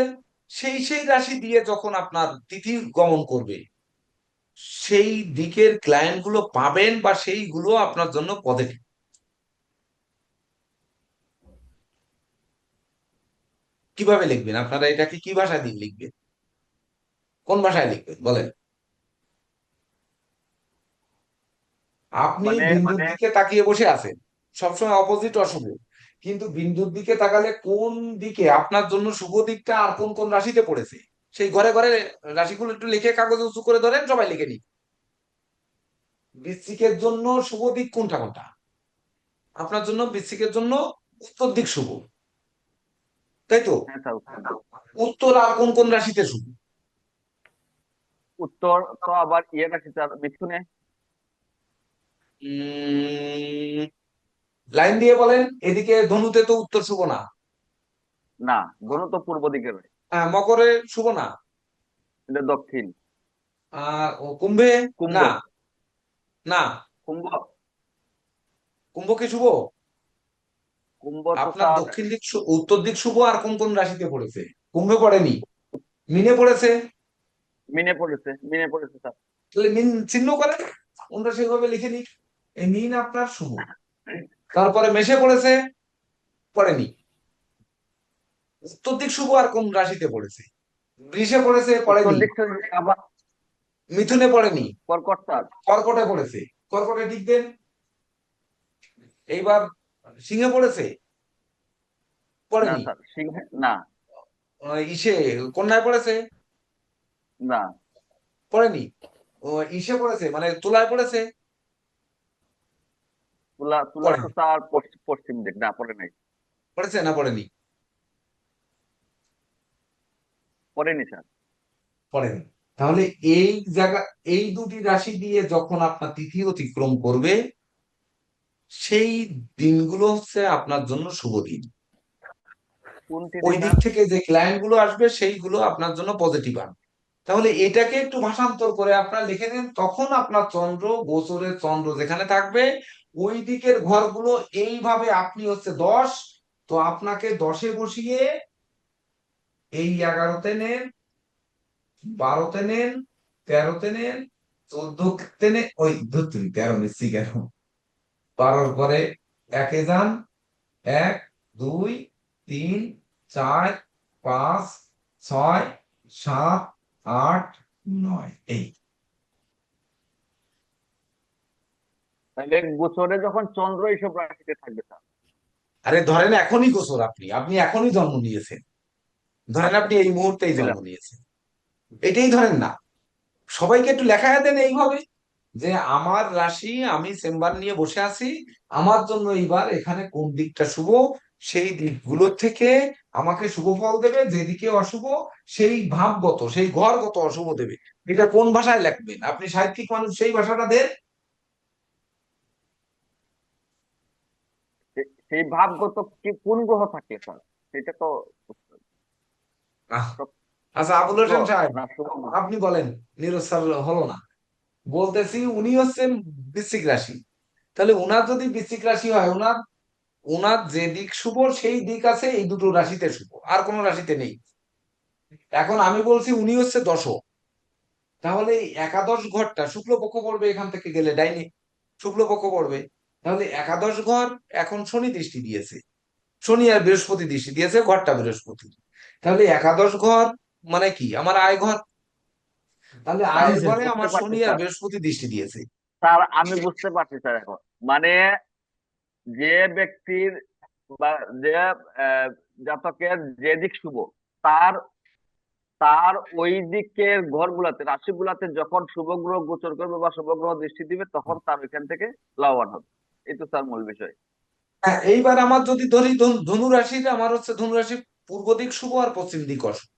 সেই সেই রাশি দিয়ে যখন আপনার তিথি গমন করবে, সেই দিকের ক্লায়েন্ট গুলো পাবেন, বা সেইগুলো আপনার জন্য পজিটিভ। কিভাবে লিখবেন আপনারা এটাকে, কি ভাষায় দিয়ে লিখবেন, কোন ভাষায় লিখবেন বলেন? আপনি
মানে
বিন্দুর দিকে তাকিয়ে বসে আছেন, সবসময় অপোজিট অশুভ, কিন্তু বিন্দুর দিকে তাকালে কোন দিকে আপনার জন্য শুভ দিকটা, আর কোন কোন রাশিতে পড়েছে, সেই ঘরে ঘরে রাশিগুলো একটু লিখে কাগজে উঁচু করে ধরেন, সবাই লিখে নিন। বৃশ্চিকের জন্য শুভ দিক কোনটা কোনটা? আপনার জন্য বৃশ্চিকের জন্য উত্তর দিক শুভ, তাই তো?
হ্যাঁ স্যার, উত্তর দিক।
উত্তর আর কোন কোন রাশিতে শুভ?
উত্তর তো আবার ইয়ে রাশি স্যার, মিথুনে।
লাইন দিয়ে বলেন। এদিকে ধনুতে তো উত্তর শুভ না।
না, ধনু তো পূর্ব দিকে রয়েছে।
মকরে শুভ না।
এটা দক্ষিণ।
ও কুম্ভে?
কুম্ভ।
না, না।
কুম্ভ।
কুম্ভ কি শুভ?
কুম্ভ তো
আপনার
স্যার
দক্ষিণ দিক উত্তর দিক শুভ, আর কোন কোন রাশিতে পড়েছে? কুম্ভে পড়েনি, মিনে পড়েছে।
মিনে পড়েছে, মিনে পড়েছে স্যার।
তাহলে মিন চিহ্ন করেন। ওনারা সেভাবে লিখে নিক। এই মীন আপনার শুভ। তারপরে মেষে পড়েছে, পড়েনি। উত্তর দিক শুভ আর কোন রাশিতে পড়েছে? বৃষে পড়েছে,
উত্তর
পড়েনি।
দিক থেকে আবার
মিথুনে পড়েনি,
কর্কট স্যার।
কর্কটে পড়েছে। কর্কটে টিক দেন। এইবার সিংহে পড়েছে,
না
পড়েনি।
স্যার, সিংহে না।
ইসে কন্যায় পড়েছে,
না
পড়েনি। ইসে পড়েছে মানে তুলায় পড়েছে,
তুলা, তুলা তো
পড়েনি।
স্যার পশ্চিম দিক, না পড়ে নাই।
পড়েছে না পড়েনি?
পড়েনি স্যার।
পড়েনি। তাহলে এই জায়গা, এই দুটি রাশি দিয়ে যখন আপনার তিথি অতিক্রম করবে, সেই দিনগুলো হচ্ছে আপনার জন্য শুভ দিন।
কোন
ওই
তিথিটা?
দিক থেকে যে ক্লায়েন্ট গুলো আসবে সেইগুলো আপনার জন্য পজিটিভ আনবে। তাহলে এটাকে একটু ভাষান্তর করে আপনারা লিখে দিন, তখন আপনার চন্দ্র, গোচরের চন্দ্র যেখানে থাকবে ওই দিকের ঘরগুলো এইভাবে, আপনি হচ্ছে 10, তো আপনাকে 10-এ বসিয়ে এই 11-তে নেন, 12-তে নেন, 13-তে নেন, 14-তে নেন, ওই ধরতুন 13 নিচ্ছি কেন, 12-র পরে 1-এ যান, 1, 2, 3, 4, 5, 6, 7, 8, 9 এই।
তাহলে গোচরে যখন চন্দ্র এইসব রাশিতে থাকবে স্যার।
আরে ধরেন এখনই গোচর, আপনি এখনই জন্ম নিয়েছেন, ধরেন
আচ্ছা
আপনি এই মুহূর্তেই জন্ম
দিলাম।
নিয়েছেন, এটাই ধরেন না। সবাইকে একটু লেখায় দেন এইভাবে যে আমার রাশি, আমি চেম্বার নিয়ে বসে আছি, আমার জন্য এইবার এখানে কোন দিকটা শুভ, সেই দিকগুলোর থেকে আমাকে শুভ ফল দেবে, যেদিকে অশুভ সেই ভাবগত, সেই ঘরগত অশুভ দেবে। এটা কোন ভাষায় লিখবেন? আপনি সাহিত্যিক মানুষ, সেই ভাষাটা দেন।
সেই ভাবগত কি কোন গ্রহ থাকে স্যার, সেটা তো
আহ,
সব-
আচ্ছা আবুল
শুক্র
হোসেন সাহেব,
না শুভ গ্রহ?
আপনি বলেন। নীরজ স্যার হলো না, বলতেছি উনি হচ্ছেন বৃশ্চিক রাশি। তাহলে উনার যদি বৃশ্চিক রাশি হয়, উনার উনার যে দিক শুভ সেই দিক আছে এই দুটো রাশিতে শুভ, আর কোনো রাশিতে নেই। এখন আমি বলছি উনি হচ্ছে দশক, তাহলে এই একাদশ ঘরটা শুক্লপক্ষ পড়বে, এখান থেকে গেলে ডাইনে শুক্লপক্ষ পড়বে। তাহলে একাদশ ঘর এখন শনি দৃষ্টি দিয়েছে, শনি আর বৃহস্পতি দৃষ্টি দিয়েছে, ঘরটা বৃহস্পতি। তাহলে একাদশ ঘর মানে কি? আমার আয় ঘর। তাহলে
স্যার
আয়ের
জি স্যার।
ঘরে
বুঝতে
আমার
পারছি
শনি আর
স্যার।
বৃহস্পতি দৃষ্টি দিয়েছে।
স্যার আমি বুঝতে পারছি স্যার এখন, মানে যে ব্যক্তির বা যে আহ, জাতকের যে দিক শুভ, তার তার ওই দিকের ঘরগুলাতে, রাশিগুলাতে যখন শুভ গ্রহ গোচর করবে বা শুভ গ্রহ দৃষ্টি দিবে, তখন তার ওইখান থেকে লাভবান হবে। এই তো স্যার মূল বিষয়।
হ্যাঁ, এইবার আমার যদি ধরি ধনু রাশির, আমার হচ্ছে ধনু রাশি পূর্ব দিক শুভ আর পশ্চিম দিক অশুভ।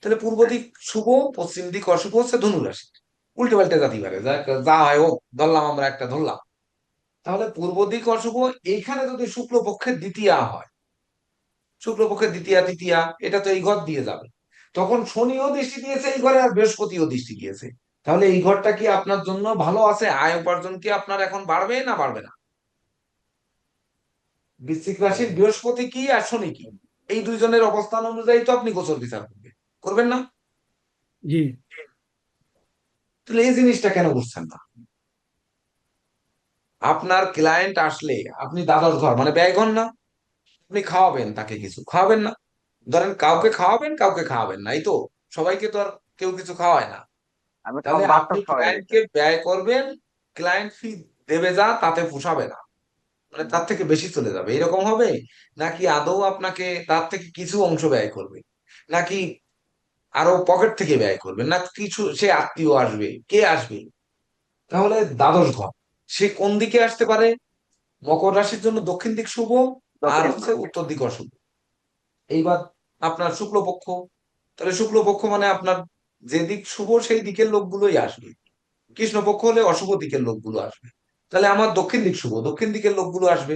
তাহলে পূর্ব
হ্যাঁ
দিক শুভ, পশ্চিম দিক অশুভ হচ্ছে ধনু রাশি। উল্টে পাল্টে জাতি পারে, যা যা হয় হোক, ধরলাম আমরা একটা ধরলাম। তাহলে পূর্ব দিক অশুভ, এইখানে যদি শুক্লপক্ষের দ্বিতীয়া হয়, শুক্লপক্ষের দ্বিতীয়া তৃতীয়া, এটা তো এই ঘর দিয়ে যাবে। তখন শনিও দৃষ্টি দিয়েছে এই ঘরে, আর বৃহস্পতিও দৃষ্টি দিয়েছে। তাহলে এই ঘরটা কি আপনার জন্য ভালো আছে? আয় উপার্জন কি আপনার এখন বাড়বে না বাড়বে না? বৃশ্চিক রাশির বৃহস্পতি কি আর শনি কি, এই দুইজনের অবস্থান অনুযায়ী তো আপনি গোচর বিচার করবেন, করবেন না?
জি
তাহলে এই জিনিসটা কেন বুঝছেন না? আপনার ক্লায়েন্ট আসলে আপনি দ্বাদশ ঘর মানে ব্যয় ঘর না, আপনি খাওয়াবেন তাকে, কিছু খাওয়াবেন না? ধরেন কাউকে খাওয়াবেন, কাউকে খাওয়াবেন না, এই তো। সবাইকে তো আর কেউ কিছু খাওয়ায় না।
আমি
তাহলে
বাচ্চা
আপনি
খাওয়াই দিই
ক্লায়েন্টকে
স্যার।
ব্যয় করবেন, ক্লায়েন্ট ফি দেবে যা, তাতে পোষাবে না, মানে তার থেকে বেশি চলে যাবে, এরকম হবে? নাকি আদৌ আপনাকে তার থেকে কিছু অংশ ব্যয় করবে, নাকি আরো পকেট থেকে ব্যয় করবেন, না কিছু সে আত্মীয় আসবে, কে আসবে? তাহলে দ্বাদশ ঘর সে কোন দিকে আসতে পারে? মকর রাশির জন্য দক্ষিণ দিক শুভ, আর
দক্ষিণ।
হচ্ছে উত্তর দিক অশুভ। এইবার আপনার শুক্লপক্ষ, তাহলে শুক্লপক্ষ মানে আপনার যে দিক শুভ সেই দিকের লোকগুলোই আসবে, কৃষ্ণপক্ষ হলে অশুভ দিকের লোকগুলো আসবে। তাহলে আমার দক্ষিণ দিক শুভ, দক্ষিণ দিকের লোকগুলো আসবে।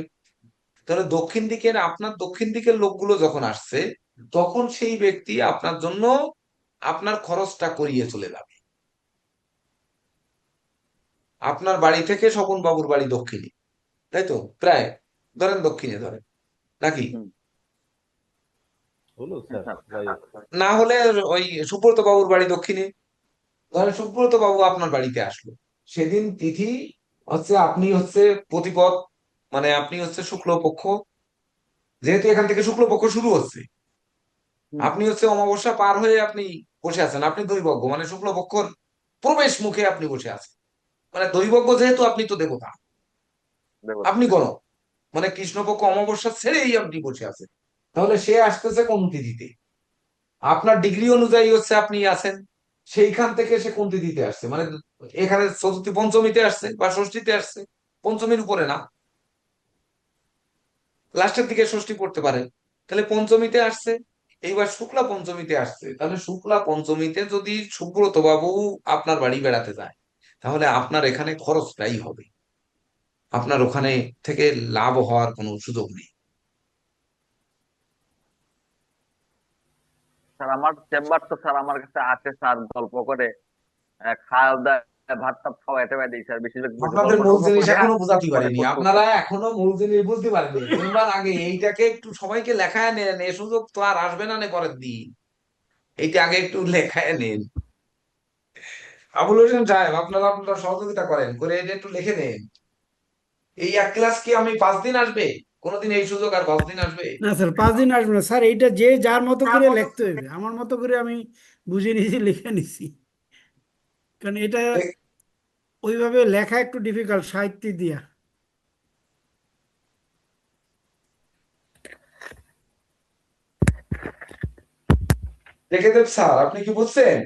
তাহলে দক্ষিণ দিকের, আপনার দক্ষিণ দিকের লোকগুলো যখন আসছে, তখন সেই ব্যক্তি আপনার জন্য আপনার খরচটা করিয়ে চলে যাবে। আপনার বাড়ি থেকে স্বপন বাবুর বাড়ি দক্ষিণে, তাই তো? প্রায় ধরেন দক্ষিণে ধরেন, নাকি?
হুম, হ্যাঁ স্যার।
না হলে ওই সুব্রত বাবুর বাড়ি দক্ষিণে, ধরেন সুব্রত বাবু আপনার বাড়িতে আসলো, সেদিন তিথি হচ্ছে আপনি হচ্ছে প্রতিপদ, মানে আপনি হচ্ছে শুক্লপক্ষ, যেহেতু এখান থেকে শুক্লপক্ষ শুরু হচ্ছে,
হুম,
আপনি হচ্ছে অমাবস্যা পার হয়ে আপনি বসে আছেন, আপনি দৈবজ্ঞ মানে শুক্লপক্ষর প্রবেশ মুখে আপনি বসে আছেন, মানে দৈবজ্ঞ যেহেতু আপনি তো দেবতা,
দেবতা।
আপনি গণ, মানে কৃষ্ণপক্ষ অমাবস্যা ছেড়েই আপনি বসে আছেন। তাহলে সে আসতেছে কোন তিথিতে? আপনার ডিগ্রি অনুযায়ী হচ্ছে আপনি আছেন, সেইখান থেকে সে কোন তিথিতে আসছে, মানে এখানে চতুর্থী পঞ্চমীতে আসছে বা ষষ্ঠীতে আসছে, পঞ্চমীর উপরে না, লাস্টের দিকে ষষ্ঠী পড়তে পারে, তাহলে পঞ্চমীতে আসছে, এইবার শুক্লা পঞ্চমীতে আসছে, তাহলে শুক্লা পঞ্চমীতে যদি সুব্রত বাবু আপনার বাড়ি বেড়াতে যায়, তাহলে আপনার এখানে খরচটাই হবে, আপনার ওখানে থেকে লাভ হওয়ার কোনো সুযোগ নেই।
স্যার আমার চেম্বার তো স্যার আমার কাছে আছে স্যার, গল্প করে খাওয়া দাওয়া ভাত টাত খাওয়া এটা দিই স্যার, বেশিরভাগ বসে
আপনাদের
গল্প
মূল
টল্প
জিনিস
করে
এখনো বোঝাতে
পরে
পারিনি,
করতে হতো।
আপনারা এখনো মূল জিনিস বুঝতে পারেননি, চেম্বার আগে এইটাকে একটু সবাইকে লেখায় নেন, এ সুযোগ তো আর আসবে না নে পরের দিন, এইটা আগে একটু লেখায় নেন। আবুল হোসেন সাহেব, আপনারা আপনারা সহযোগিতা করেন, করে এটা একটু লিখে নেন। এই এক ক্লাস কি আমি 5 দিন আসবে? কোনোদিন এই সুযোগ আর 5 দিন আসবে?
না স্যার, 5 দিন আসবে না স্যার, এইটা যে যার মতো করে লিখতে হবে, আমার মতো করে আমি বুঝে নিয়েছি, লিখে নিছি। কারণ এটা ওইভাবে লেখা একটু ডিফিকাল্ট সাহিত্য দিয়া।
দেখে দেব স্যার, আপনি কি বুঝছেন?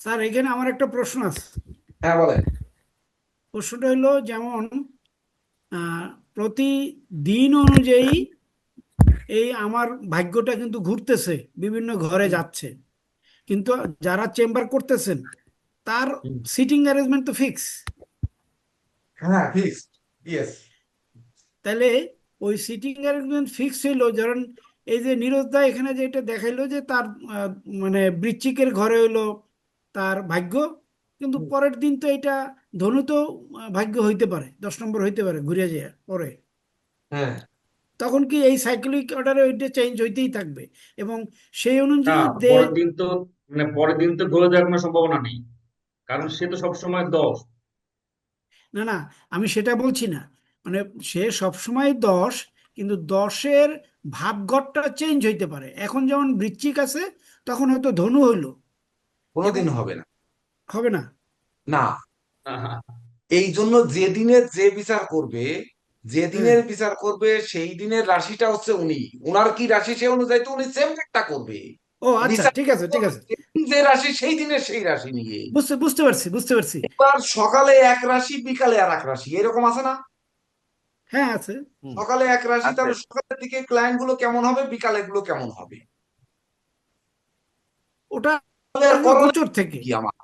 স্যার এখানে আমার একটা প্রশ্ন আছে।
হ্যাঁ বলেন।
প্রশ্নটা হলো যেমন আহ, প্রতিদিন অনুযায়ী এই আমার ভাগ্যটা কিন্তু ঘুরতেছে, বিভিন্ন ঘরে যাচ্ছে, কিন্তু যারা চেম্বার করতেছেন তার সিটিং অ্যারেঞ্জমেন্ট তো ফিক্স।
হ্যাঁ ফিক্সড, ইয়েস।
তাহলে ওই সিটিং অ্যারেঞ্জমেন্ট ফিক্স হইলো, ধরেন এই যে নীরজ দা এখানে যেটা দেখাইলো যে তার আহ, মানে বৃশ্চিকের ঘরে হইলো তার ভাগ্য, কিন্তু পরের দিন তো এটা ধনুতেও ভাগ্য হইতে পারে, 10 নম্বর হইতে পারে ঘুরে যায় পরে।
হ্যাঁ,
তখন কি এই সাইক্লিক অর্ডারে ওইটা চেঞ্জ হইতেই থাকবে, এবং সেই
না,
অনুযায়ী
পরের দিন তো পরের দিন তো ঘুরে যাওয়ার কোনো সম্ভাবনা নেই, কারণ সে তো সবসময় 10।
না না, আমি সেটা বলছি না, মানে সে সবসময় 10, কিন্তু 10-এর ভাবগড়টা চেঞ্জ হইতে পারে, এখন যেমন বৃশ্চিক আছে তখন হয়তো ধনু হইলো, এবং
কোনোদিন হবে না।
হবে না।
না, এই জন্য যে দিনের যে বিচার করবে, যে
হ্যাঁ,
দিনের বিচার করবে সেই দিনের রাশিটা হচ্ছে উনি, উনার কি রাশি সে অনুযায়ী তো উনি সেম একটা করবে।
ও আচ্ছা,
বিচার
ঠিক আছে ঠিক আছে,
যেদিন যে রাশি সেই দিনের সেই রাশি নিয়ে।
বুঝতে বুঝতে পারছি বুঝতে পারছি।
এবার সকালে এক রাশি বিকালে আর এক রাশি, এরকম আছে না?
হ্যাঁ আছে।
সকালে এক রাশি,
আছে।
তাহলে সকালের দিকে ক্লায়েন্ট গুলো কেমন হবে, বিকালে গুলো কেমন হবে?
ওটা
তাহলে আর
আসবে
করণের
গোচর থেকে।
কি আমার,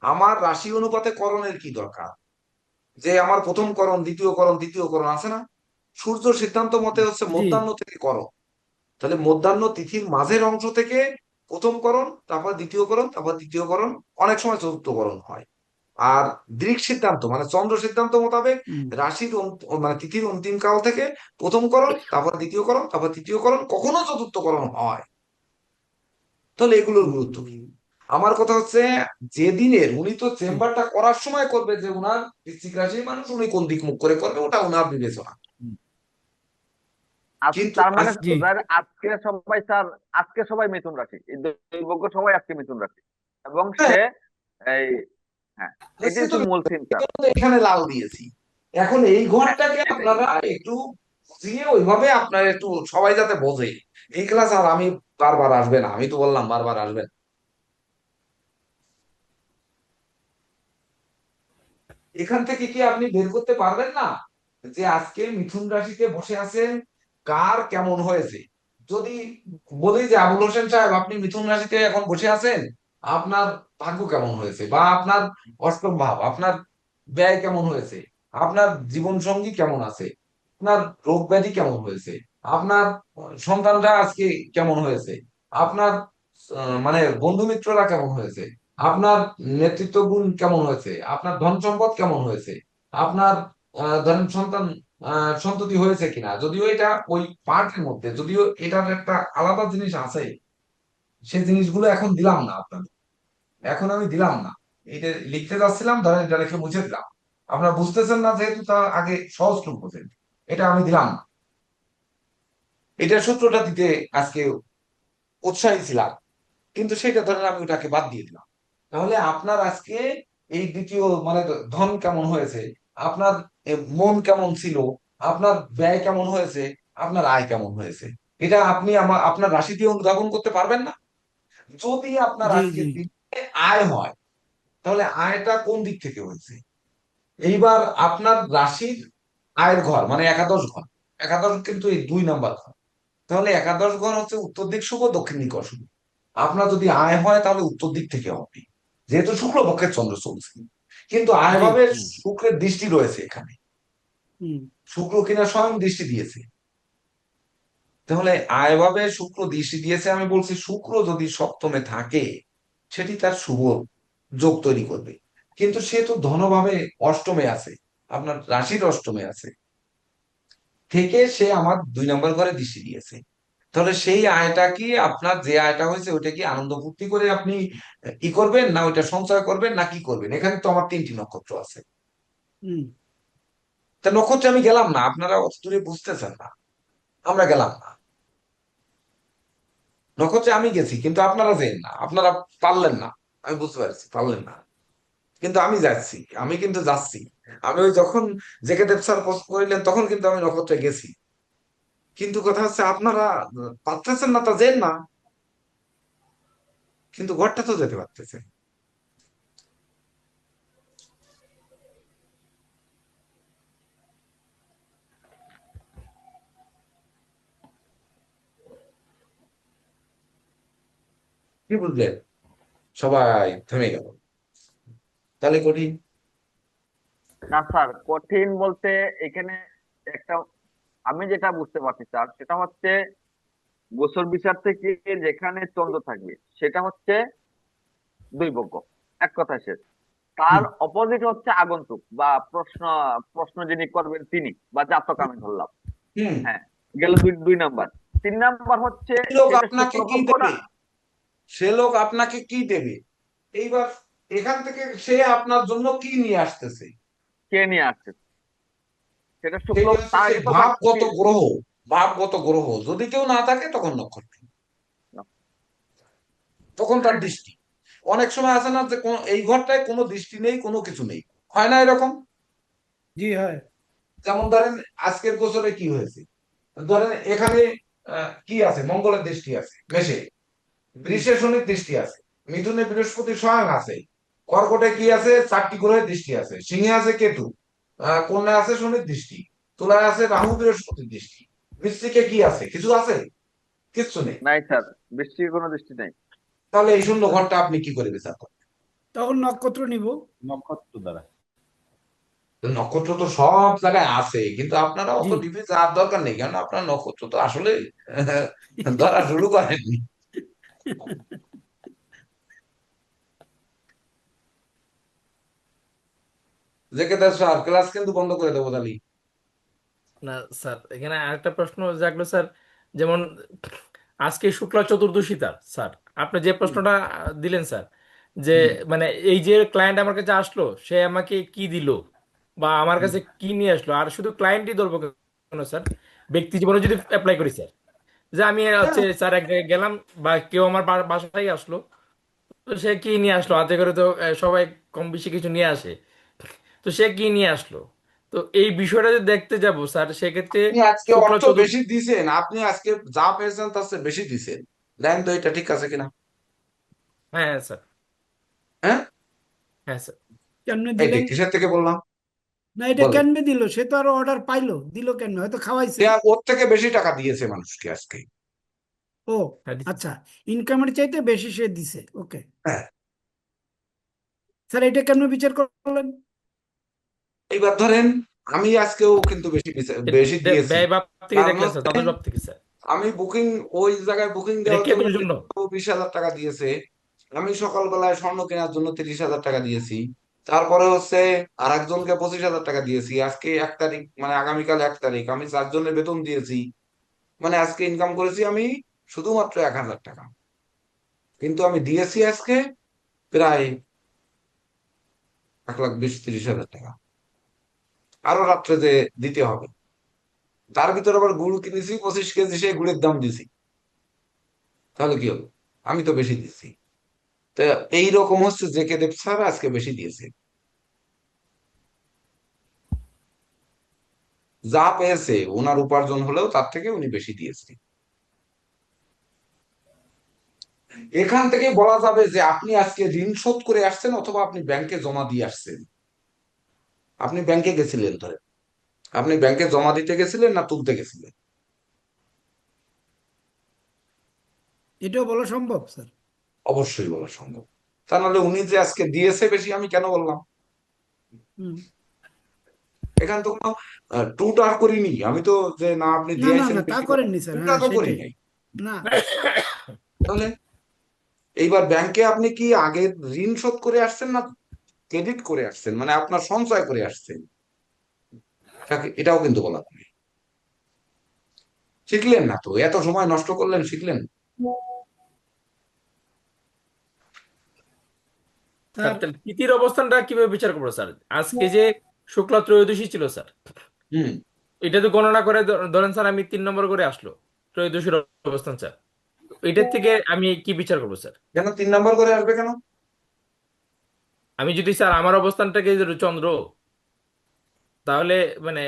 আমার রাশি অনুপাতে করণের কি দরকার? যে আমার প্রথম করণ, দ্বিতীয় করণ, তৃতীয় করণ আছে না? সূর্য সিদ্ধান্ত মতে হচ্ছে
জি।
মধ্যাহ্ন থেকে করণ, তাহলে মধ্যাহ্ন তিথির মাঝের অংশ থেকে প্রথম করণ, তারপর দ্বিতীয় করণ, তারপর তৃতীয় করণ, অনেক সময় চতুর্থ করণ হয়। আর দৃক সিদ্ধান্ত মানে চন্দ্র সিদ্ধান্ত মোতাবেক
হুম।
রাশির মানে তিথির অন্তিম কাল থেকে প্রথম করণ, তারপর দ্বিতীয় করণ, তারপর তৃতীয় করণ, কখনো চতুর্থ করণ হয়। তাহলে এগুলোর গুরুত্ব কি? আমার কথা হচ্ছে, যে দিনের উনি তো চেম্বারটা করার সময় করবে যে উনার বৃশ্চিক রাশির মানুষ, উনি কোন দিক মুখ করে করবে ওটা উনার বিবেচনা। কিন্তু
তার মানে
জি।
স্যার আজকে সবাই স্যার, আজকে সবাই মিথুন রাশি, এই দৈবজ্ঞ সবাই আজকে মিথুন রাশি, এবং সে এই, হ্যাঁ, এটাই হচ্ছে মূল থিম স্যার।
এখানে লাল দিয়েছি, এখন এই ঘরটাকে
এটাই।
আপনারা একটু বুঝিয়ে ওইভাবে আপনারা একটু সবাই যাতে বোঝে। এই ক্লাস আর আমি বারবার আসবে না, আমি তো বললাম বারবার আসবে না। এখান থেকে কি আপনি বের করতে পারবেন না যে আজকে মিথুন রাশিতে বসে আছেন কার কেমন হয়েছে? যদি বলি যে আবুল হোসেন সাহেব আপনি মিথুন রাশিতে এখন বসে আছেন, আপনার ভাগ্য কেমন হয়েছে, বা আপনার অষ্টম ভাব, আপনার ব্যয় কেমন হয়েছে, আপনার জীবন সঙ্গী কেমন আছে, আপনার রোগ ব্যাধি কেমন হয়েছে, আপনার সন্তানরা আজকে কেমন হয়েছে, আপনার মানে বন্ধু মিত্ররা কেমন হয়েছে, আপনার নেতৃত্ব গুণ কেমন হয়েছে, আপনার ধন সম্পদ কেমন হয়েছে, আপনার ধরেন সন্তান সন্ততি হয়েছে কিনা, যদিও এটা ওই পার্টের মধ্যে, যদিও এটার একটা আলাদা জিনিস আছে, সেই জিনিসগুলো এখন দিলাম না আপনাদের, এখন আমি দিলাম না, এটা লিখতে যাচ্ছিলাম, ধরেন এটা লিখে মুছে দিলাম। আপনারা বুঝতেছেন না যেহেতু, তা আগে সহজটুকু বোঝেন। এটা আমি দিলাম না, এটার সূত্রটা দিতে আজকে উৎসাহী ছিলাম, কিন্তু সেটা ধরেন আমি ওটাকে বাদ দিয়ে দিলাম। তাহলে আপনার আজকে এই দ্বিতীয় মানে ধন কেমন হয়েছে, আপনার মন কেমন ছিল, আপনার ব্যয় কেমন হয়েছে, আপনার আয় কেমন হয়েছে, এটা আপনি আপনার রাশি দিয়ে অনুধাবন করতে পারবেন না? যদি আপনার
জি
আজকের
জি
দিনে আয় হয়, তাহলে আয়টা কোন দিক থেকে হয়েছে? এইবার আপনার রাশির আয়ের ঘর মানে একাদশ ঘর, একাদশ কিন্তু এই 2 নাম্বার ঘর। তাহলে একাদশ ঘর হচ্ছে উত্তর দিক শুভ, দক্ষিণ দিক অশুভ। আপনার যদি আয় হয় তাহলে উত্তর দিক থেকে হবে, যেহেতু শুক্লপক্ষের চন্দ্র চলছে। কিন্তু আয়
জি
ভাবে শুক্রের দৃষ্টি রয়েছে এখানে,
হুম
শুক্র কিনা স্বয়ং দৃষ্টি দিয়েছে। তাহলে আয় ভাবে শুক্র দৃষ্টি দিয়েছে, আমি বলছি শুক্র যদি সপ্তমে থাকে সেটি তার শুভ যোগ তৈরি করবে। কিন্তু সে তো ধনভাবে অষ্টমে আছে, আপনার রাশির অষ্টমে আছে, থেকে সে আমার 2 নাম্বার ঘরে দৃষ্টি দিয়েছে। তাহলে সেই আয়টা কি, আপনার যে আয়টা হয়েছে ওইটা কি আনন্দ ফুর্তি করে আপনি ই করবেন, না ওইটা সঞ্চয় করবেন, না কি করবেন? এখানে তো আমার 3টি নক্ষত্র আছে।
হুম
তা নক্ষত্রে আমি গেলাম না, আপনারা অত দূরে বুঝতেছেন না, আমরা গেলাম না নক্ষত্রে। আমি গেছি কিন্তু আপনারা যেন না, আপনারা পারলেন না, আমি বুঝতে পারছি পারলেন না, কিন্তু আমি যাচ্ছি, আমি কিন্তু যাচ্ছি। আমি ওই যখন জেকে দেব স্যার প্রশ্ন করিলেন তখন কিন্তু আমি নক্ষত্রে গেছি, কিন্তু কথা হচ্ছে আপনারা পারতেছেন না, তা যেন না, কিন্তু ঘরটা তো যেতে পারতেছে। কি বুঝলেন? সবাই থেমে গেল, তাহলে কঠিন।
না স্যার, কঠিন বলতে এখানে একটা, আমি যেটা বুঝতে পারছি স্যার, সেটা হচ্ছে গোচর বিচার থেকে যেখানে চন্দ্র থাকবে সেটা হচ্ছে দুই বর্গ, এক কথা শেষ। তার
হুম
অপোজিট হচ্ছে আগন্তুক বা প্রশ্ন, প্রশ্ন যিনি করবেন তিনি, বা জাতক আমি ধরলাম।
হুম।
হ্যাঁ, গেল দুই দুই নাম্বার। 3 নাম্বার হচ্ছে
সে লোক
সেটা
আপনাকে কি
শুক্রপক্ষ না।
দেবে? সে লোক আপনাকে কি দেবে? এইবার এখান থেকে সে আপনার জন্য কি নিয়ে আসতেছে?
কে নিয়ে আসছে সেটা শুক্র,
সেটি হচ্ছে
তার
সে
আগে তো
ভাবগত গ্রহ। ভাবগত গ্রহ যদি কেউ না থাকে তখন নক্ষত্র, তখন তার দৃষ্টি। অনেক সময় আছে না যে এই ঘরটায় কোনো দৃষ্টি নেই, কোনো কিছু নেই, হয় না এরকম?
জি হয়
যেমন ধরেন আজকের গোচরে কি হয়েছে, ধরেন এখানে কি আছে, মঙ্গলের দৃষ্টি আছে মেষে,
হুম
বৃষে শনির দৃষ্টি আছে, মিথুনে বৃহস্পতি স্বয়ং আছে, কর্কটে কি আছে, 4টি গ্রহের দৃষ্টি আছে, সিংহে আছে কেতু, কন্যায় আছে শনির দৃষ্টি, তুলায় আছে রাহু বৃহস্পতির দৃষ্টি, বৃশ্চিকে কি আছে, কিছু আছে? কিচ্ছু নেই।
নাই স্যার, বৃষ্টির কোনো দৃষ্টি নাই।
তাহলে এই শূন্য ঘরটা আপনি কি করে বিচার করেন?
তখন নক্ষত্র নিব।
নক্ষত্র দ্বারা।
তো নক্ষত্র তো সব জায়গায় আছে, কিন্তু আপনারা অত
জি
ডিপে যাওয়ার দরকার নেই, কারণ আপনার নক্ষত্র তো আসলে ধরা শুরু করেননি। জেকে দাস স্যার, ক্লাস কিন্তু বন্ধ করে দেবো তাহলে।
না স্যার, এখানে আরেকটা প্রশ্ন জাগলো স্যার। যেমন আজকে শুক্লা চতুর্দশী স্যার, আপনি যে প্রশ্নটা দিলেন স্যার, যে
হুম।
মানে এই যে ক্লায়েন্ট আমার কাছে আসলো, সে আমাকে কি দিল বা আমার
হুম।
কাছে কি নিয়ে আসলো, আর শুধু ক্লায়েন্টই ধরবো কেন স্যার, ব্যক্তি জীবনে যদি অ্যাপ্লাই করি স্যার, যে আমি হচ্ছে
হ্যাঁ,
স্যার এক জায়গায় গেলাম বা কেউ আমার বাসায় আসলো, তো সে কি নিয়ে আসলো, হাতে করে তো সবাই কম বেশি কিছু নিয়ে আসে, তো সে কি নিয়ে আসলো, তো এই বিষয়টা যদি দেখতে যাব স্যার, সেক্ষেত্রে
আপনি আজকে
শুক্লা
অর্থ
চতুর্থ।
বেশি দিছেন, আপনি আজকে যা পেয়েছেন তার চেয়ে বেশি দিছেন, দেন তো এটা ঠিক আছে কিনা?
হ্যাঁ হ্যাঁ স্যার।
হ্যাঁ,
হ্যাঁ স্যার।
কেমনে
এইটা
দিলেন?
কিসের থেকে বললাম?
না এটা
বলেন।
কেমনে দিল? সে তো আরো অর্ডার পাইলো, দিল কেন? হয়তো খাওয়াইছে।
সে ওর থেকে বেশি টাকা দিয়েছে মানুষকে আজকে।
ও
হ্যাঁ দিচ্ছি।
আচ্ছা, ইনকামের চাইতে বেশি সে দিছে, ওকে।
হ্যাঁ।
স্যার এটা কেমনে বিচার করলেন?
এইবার ধরেন আমি আজকেও কিন্তু বেশি
এটা
দিয়েছি।
ব্যয় ভাব থেকে
কারণ
দেখলেন স্যার,
হচ্ছে
দ্বাদশ ভাব থেকে স্যার,
আমি বুকিং, ওই জায়গায় বুকিং
এটা
দেওয়ার জন্য
কেতুর জন্য।
20,000 টাকা দিয়েছে। আমি সকালবেলায় স্বর্ণ কেনার জন্য 30,000 টাকা দিয়েছি। তারপরে হচ্ছে আর একজনকে 25,000 টাকা দিয়েছি। আজকে 1 তারিখ, মানে আগামীকাল 1 তারিখ, আমি 4 জনের বেতন দিয়েছি। মানে আজকে ইনকাম করেছি আমি শুধুমাত্র 1,000 টাকা, কিন্তু আমি দিয়েছি আজকে প্রায় 1,20,000-30,000 টাকা। আরো রাত্রে যে দিতে হবে, তার ভিতর আবার গুড় কিনেছি 25 কেজি, সেই গুড়ের দাম দিছি, তাহলে কি হবে? আমি তো বেশি দিচ্ছি। তো এইরকম হচ্ছে যে কে দেব স্যার আজকে বেশি দিয়েছে, যা পেয়েছে ওনার উপার্জন হলেও তার থেকে উনি বেশি দিয়েছে। এখান থেকে বলা যাবে যে আপনি আজকে ঋণ শোধ করে আসছেন অথবা আপনি ব্যাংকে জমা দিয়ে আসছেন। আপনি ব্যাংকে গেছিলেন, ধরে আপনি ব্যাংকে জমা দিতে গেছিলেন না তুলতে গেছিলেন?
এটাও বলা সম্ভব স্যার?
অবশ্যই বলা সম্ভব। তা নাহলে উনি যে আজকে দিয়েছে বেশি আমি কেন বললাম?
হুম।
এখানে তো কোনো টুটার করিনি আমি তো, যে না আপনি
না না
দিয়েছেন
না, তা
বেশি করে,
করেননি স্যার,
টুটা
হ্যাঁ
তো করি
সেটাই।
নাই।
না,
তাহলে এইবার ব্যাংকে আপনি কি আগে ঋণ শোধ করে আসছেন না ক্রেডিট করে আসছেন, মানে আপনার সঞ্চয় করে আসছেন? এটাও কিন্তু বলা যায়। শিখলেন না তো, এত সময় নষ্ট করলেন, শিখলেন না।
স্যার
তার
তাহলে তিথির অবস্থানটা কিভাবে বিচার করবো স্যার? আজকে যে শুক্লা ত্রয়োদশী ছিল স্যার,
হুম।
এটা তো গণনা করে ধরেন স্যার আমি 3 নম্বর করে আসলো ত্রয়োদশীর অবস্থান স্যার, এটার থেকে আমি কি বিচার করবো স্যার?
কেন 3 নম্বর করে আসবে কেন?
আমি যদি স্যার আমার অবস্থানটাকে যদি চন্দ্র, তাহলে মানে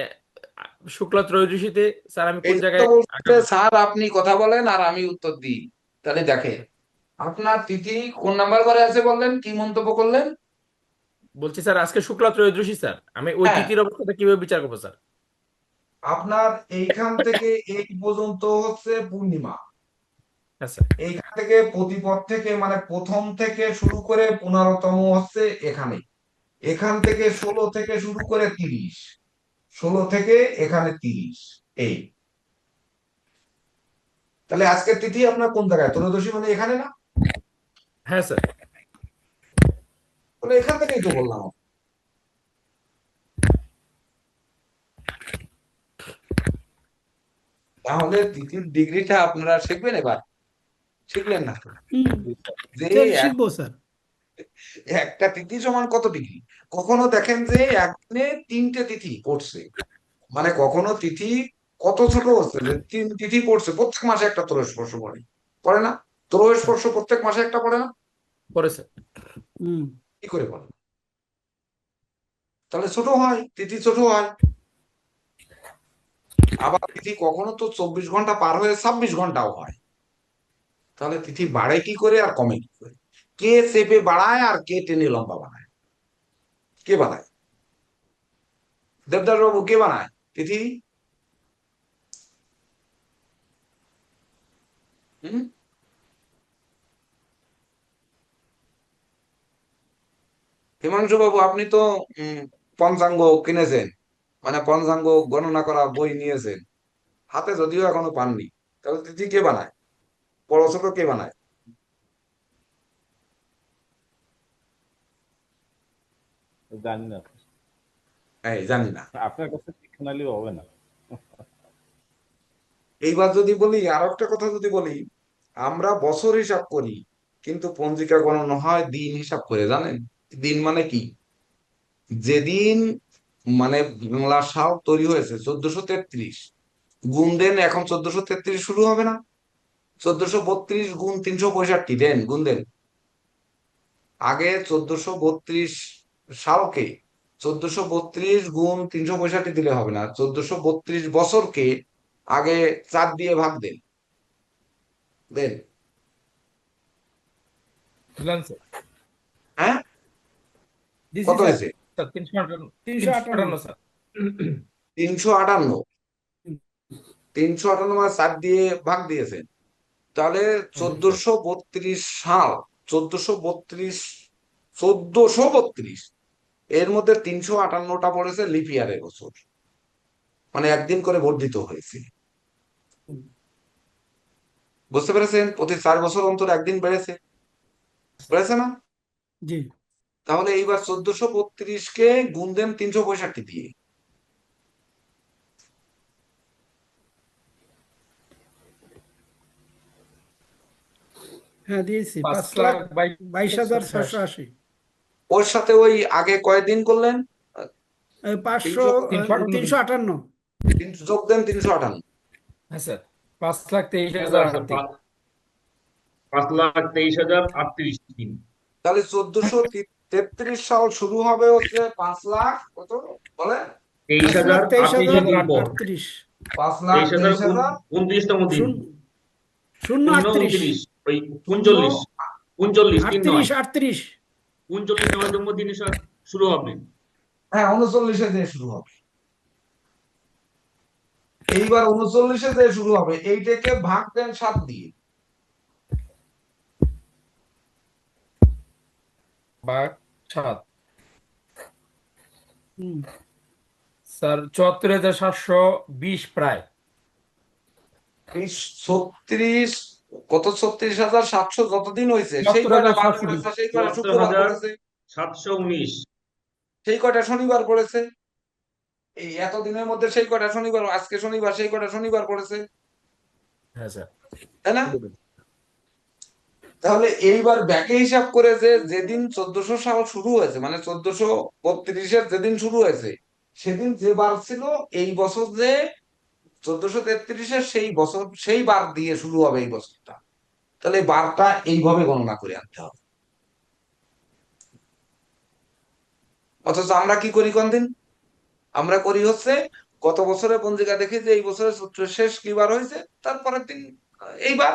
শুক্লা ত্রয়োদশীতে স্যার আমি
এই
কোন
তো
জায়গায়
বলছে
আঁকাবো?
স্যার আপনি কথা বলেন আর আমি উত্তর দিই। তাহলে দেখে আপনার তিথি কোন নাম্বার করে আছে বললেন, কি মন্তব্য করলেন?
বলছি স্যার আজকে শুক্লা ত্রয়োদশী স্যার, আমি ওই
হ্যাঁ,
তিথির অবস্থাটা কিভাবে বিচার করবো স্যার?
আপনার এইখান থেকে এই পর্যন্ত হচ্ছে পূর্ণিমা।
হ্যাঁ স্যার।
এইখান থেকে প্রতিপদ থেকে মানে প্রথম থেকে শুরু করে 15তম হচ্ছে এখানে। এখান থেকে 16 থেকে শুরু করে 30, 16 থেকে এখানে 30। এই তাহলে আজকের তিথি আপনার কোন জায়গায়? ত্রয়োদশী মানে এখানে না?
হ্যাঁ স্যার।
তাহলে এখান থেকেই তো বললাম। তাহলে তিথির ডিগ্রিটা আপনারা শিখবেন এবার, শিখলেন না তো?
হুম,
যে
স্যার
এক-
শিখবো স্যার।
একটা তিথি সমান কত ডিগ্রি? কখনো দেখেন যে একদিনে 3টে তিথি পড়ছে, মানে কখনো তিথি কত ছোট হচ্ছে যে 3 তিথি পড়ছে, প্রত্যেক মাসে একটা ত্রয়োস্পর্শ পড়ে, পড়ে না?
হ্যাঁ
ত্রয়োস্পর্শ প্রত্যেক মাসে একটা পড়ে না?
পরে স্যার।
হুম।
কি করে পড়ে? তাহলে ছোট হয়, তিথি ছোট হয়। আবার তিথি কখনো তো 24 ঘন্টা পার হয়ে 26 ঘন্টাও হয়। তাহলে তিথি বাড়ে কি করে আর কমে কি করে? কে চেপে বাড়ায় আর কে টেনে লম্বা বানায়? কে বানায়? দেবদাস বাবু কে বানায় তিথি? হুম? হিমাংশু বাবু আপনি তো উম, পঞ্চাঙ্গ কিনেছেন, মানে পঞ্চাঙ্গ গণনা করা বই নিয়েছেন, হাতে যদিও এখনো পাননি। তাহলে তিথি কে বানায়? বড় ছোট কে বানায়?
জানি না,
এই জানি না।
আপনার কাছে শিক্ষা নিলেও হবে না।
এইবার যদি বলি, আর একটা কথা যদি বলি, আমরা বছর হিসাব করি কিন্তু পঞ্জিকা গণনা হয় দিন হিসাব করে, জানেন? দিন মানে কি? যেদিন মানে বাংলা সাল তৈরি হয়েছে 1433, গুণ দেন, এখন 1433 শুরু হবে না? 1432 গুণ 365 দেন, গুণ দেন। আগে 1432 সালকে 1432 গুণ 365 দিলে হবে না, 1432 বছরকে আগে 4 দিয়ে ভাগ দেন, দেন।
দিলাম স্যার।
হ্যাঁ,
দিছি
কত
স্যার।
হয়েছে?
স্যার 358,
358।
358 স্যার।
358। 358 মানে 4 দিয়ে ভাগ দিয়েছেন। তাহলে
হুম স্যার।
1432 সাল, 1432 এর মধ্যে 358টা পড়েছে লিপ ইয়ারের বছর, মানে একদিন করে বর্ধিত হয়েছে। বুঝতে পেরেছেন? প্রতি 4 বছর অন্তর একদিন বেড়েছে, বেড়েছে না?
জি।
তাহলে এইবার 1432কে গুণ দেন 365 দিয়ে।
হ্যাঁ দিয়েছি,
5 লাখ
5,22,680।
ওর সাথে ওই আগে কয়দিন করলেন?
500
358
358
যোগ দেন 358।
হ্যাঁ স্যার 5,23,000
স্যার
আটটি।
5,23,038 দিন।
তাহলে 1433 সাল শুরু হবে হচ্ছে 5 লাখ কত বলে
23,038 দিন পর
5,23,038
5,23,000
23,029তম দিন।
0,38
ওই 39 39
38 38
39তম দিনে স্যার শুরু হবে।
হ্যাঁ 39-এ দিয়ে শুরু হবে। এইবার 39-এ দিয়ে শুরু হবে, এইটাকে ভাগ দেন 7 দিয়ে।
ভাগ 7
হুম,
স্যার 74,720 প্রায়।
এই 36 কত 36,700 যতদিন হয়েছে সেই কয়টা বার
74,720
পড়েছে, সেই কয়টা শুক্রবার পড়েছে,
74,719।
সেই কয়টা শনিবার পড়েছে, এই এতদিনের মধ্যে সেই কয়টা শনিবার, আজকে শনিবার, সেই কয়টা শনিবার পড়েছে,
হ্যাঁ স্যার।
তাই না? তাহলে এইবার ব্যাকে হিসাব করে যে যেদিন 1400 সাল শুরু হয়েছে, মানে 1432-এর যেদিন শুরু হয়েছে, সেদিন যে বার ছিল, এই বছর যে 1433-এর সেই বছর, সেই বার দিয়ে শুরু হবে এই বছরটা। তাহলে এই বারটা এইভাবে গণনা করে আনতে হবে। অথচ আমরা কি করি কোন দিন? আমরা করি হচ্ছে গত বছরের পঞ্জিকা দেখি যে এই বছরের চৈত্রের শেষ কি বার হয়েছে, তারপরের দিন এইবার।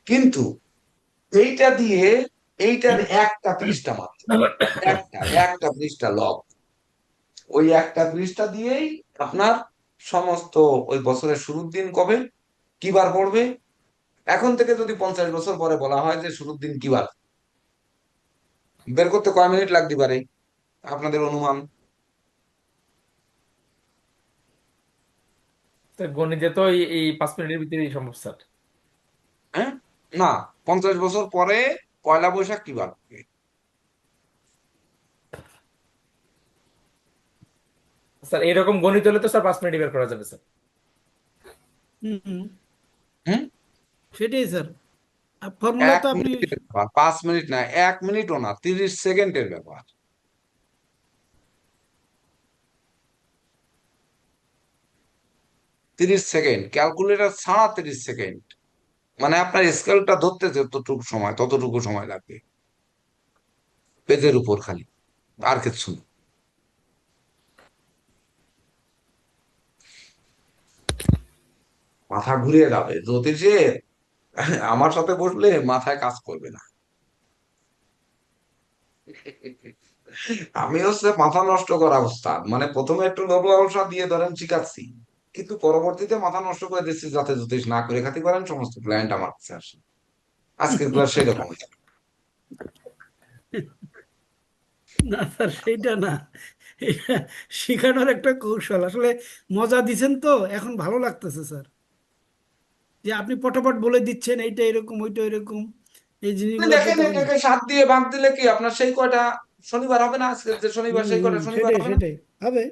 কিন্তু এইটা দিয়ে, এইটার একটা পৃষ্ঠা মাত্র, একটা পৃষ্ঠা লব, ওই একটা পৃষ্ঠা দিয়েই আপনার সমস্ত ওই বছরের শুরুর দিন কবে কি বার পড়বে, এখন থেকে যদি 50 বছর পরে বলা হয় যে শুরুর দিন কি বার, বের করতে কয় মিনিট লাগতে পারে আপনাদের অনুমান?
স্যার গণিতে তো এই 5 মিনিটের ভিতরেই সম্ভব স্যার।
হ্যাঁ, না, 50 বছর পরে পয়লা বৈশাখ কি বার হবে?
স্যার এরকম গণিত হলে তো স্যার 5 মিনিটে বের করা যাবে স্যার।
হুম, হুম,
হুম,
সেটাই স্যার। ফর্মুলা
এক
তো আপনি
মিনিটের ব্যাপার, 5 মিনিট না, 1 মিনিটও না, 30 সেকেন্ডের ব্যাপার। 30 সেকেন্ড, ক্যালকুলেটর ছাড়া 30 সেকেন্ড, মানে আপনার স্কেলটা ধরতে যতটুকু সময়, ততটুকু সময় লাগবে পেজের উপর খালি, আর কিছু না। মাথা ঘুরে যাবে জ্যোতিষের, আমার সাথে বসলে মাথায় কাজ করবে না। আমি হচ্ছে মাথা নষ্ট করা ওস্তাদ, মানে প্রথমে একটু লোভ দিয়ে ধরেন শিখাচ্ছি, কিন্তু পরবর্তীতে মাথা নষ্ট করে দিচ্ছি যাতে জ্যোতিষ না করে খাতি পারেন, সমস্ত ক্লায়েন্ট আমার কাছে আসে। আজকের ক্লাস সেরকম।
না স্যার সেইটা না, এটা শেখানোর একটা কৌশল আসলে। মজা দিছেন তো, এখন ভালো লাগতেছে স্যার, যে আপনি পটাপট বলে দিচ্ছেন এইটা এরকম ওইটা এরকম, এই জিনিসগুলো তো
দেখেন
তখন।
এটাকে 7 দিয়ে ভাগ দিলে কি আপনার সেই কয়টা শনিবার হবে না? আজকে যে শনিবার,
হুম,
সেই
হুম,
কয়টা শনিবার
সেটাই
হবে না?
সেটাই হবে।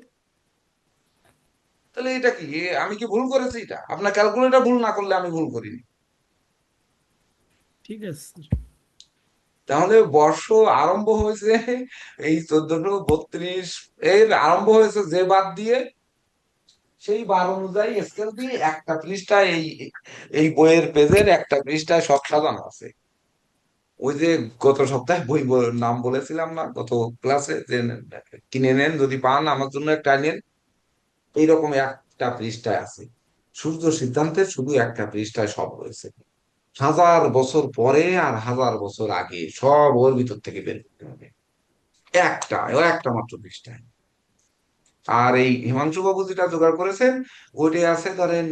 তাহলে এটা কি, আমি কি ভুল করেছি? এটা আপনার ক্যালকুলেটর ভুল না করলে আমি ভুল করিনি।
ঠিক আছে স্যার।
তাহলে বর্ষ আরম্ভ হয়েছে এই 1432, এর আরম্ভ হয়েছে যে বার দিয়ে, সেই বার অনুযায়ী স্কেল দিয়ে একটা পৃষ্ঠায়, এই এই বইয়ের পেজের একটা পৃষ্ঠায় সব সাজানো আছে। ওই যে গত সপ্তাহে নাম বলেছিলাম না গত ক্লাসে, যে কিনে নেন যদি পান, আমার জন্য একটা নেন, এইরকম একটা পৃষ্ঠায় আছে। সূর্য সিদ্ধান্তে শুধু একটা পৃষ্ঠায় সব রয়েছে, 1000 বছর পরে আর 1000 বছর আগে সব ওর ভিতর থেকে বের করতে হবে, একটা মাত্র পৃষ্ঠায়। আর এই হিমাংশু বাবু যেটা জোগাড় করেছেন, ওইটাই আছে ধরেন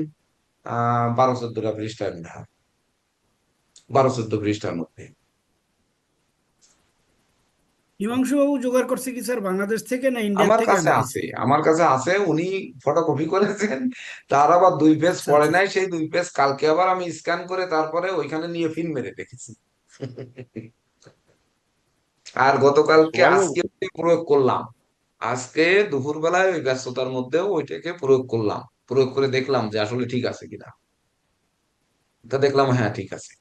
12-14টা পৃষ্ঠায় মনে হয়, 12-14 পৃষ্ঠার মধ্যে।
হিমাংশু বাবু জোগাড় করছে কি স্যার বাংলাদেশ থেকে না ইন্ডিয়া
আমার
থেকে
কাছে
আনা
আছে,
হয়েছে?
আমার কাছে আছে, উনি ফটোকপি করেছেন, তার আবার 2 পেজ
আচ্ছা
পড়ে
আচ্ছা।
নাই, সেই 2 পেজ কালকে আবার আমি স্ক্যান করে তারপরে ওইখানে নিয়ে ফিন মেরে রেখেছি। আর গতকালকে,
সোহাগ বাবু,
আজকে প্রয়োগ করলাম, আজকে দুপুর বেলায় ওই ব্যস্ততার মধ্যেও ওইটাকে প্রয়োগ করলাম, প্রয়োগ করে দেখলাম যে আসলে ঠিক আছে কিনা। তা দেখলাম হ্যাঁ ঠিক আছে।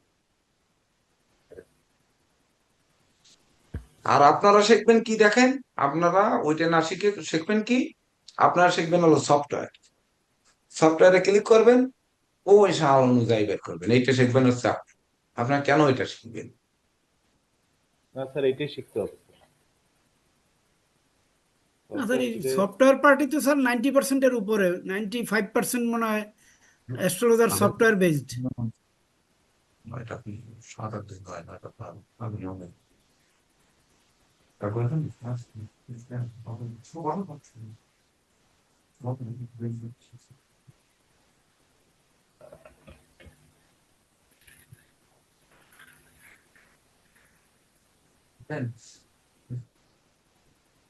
আর আপনারা শিখবেন কি দেখেন, আপনারা ওইটা না শিখে শিখবেন কি, আপনারা শিখবেন হলো সফটওয়্যার। সফটওয়্যারে ক্লিক করবেন, ওই সাল অনুযায়ী বের করবেন, এইটা শিখবেন হচ্ছে আপনি। আপনারা কেন এটা শিখবেন?
না স্যার এটাই শিখতে হবে
না স্যার, এই
পরবর্তীতে।
সফটওয়্যার পার্টি তো স্যার 90%-এর উপরে, 95% মনে হয় অ্যাস্ট্রোলজার সফটওয়্যার বেসড।
এটা কি 7 দিন হয় না, এটা আমি হবে তারপরে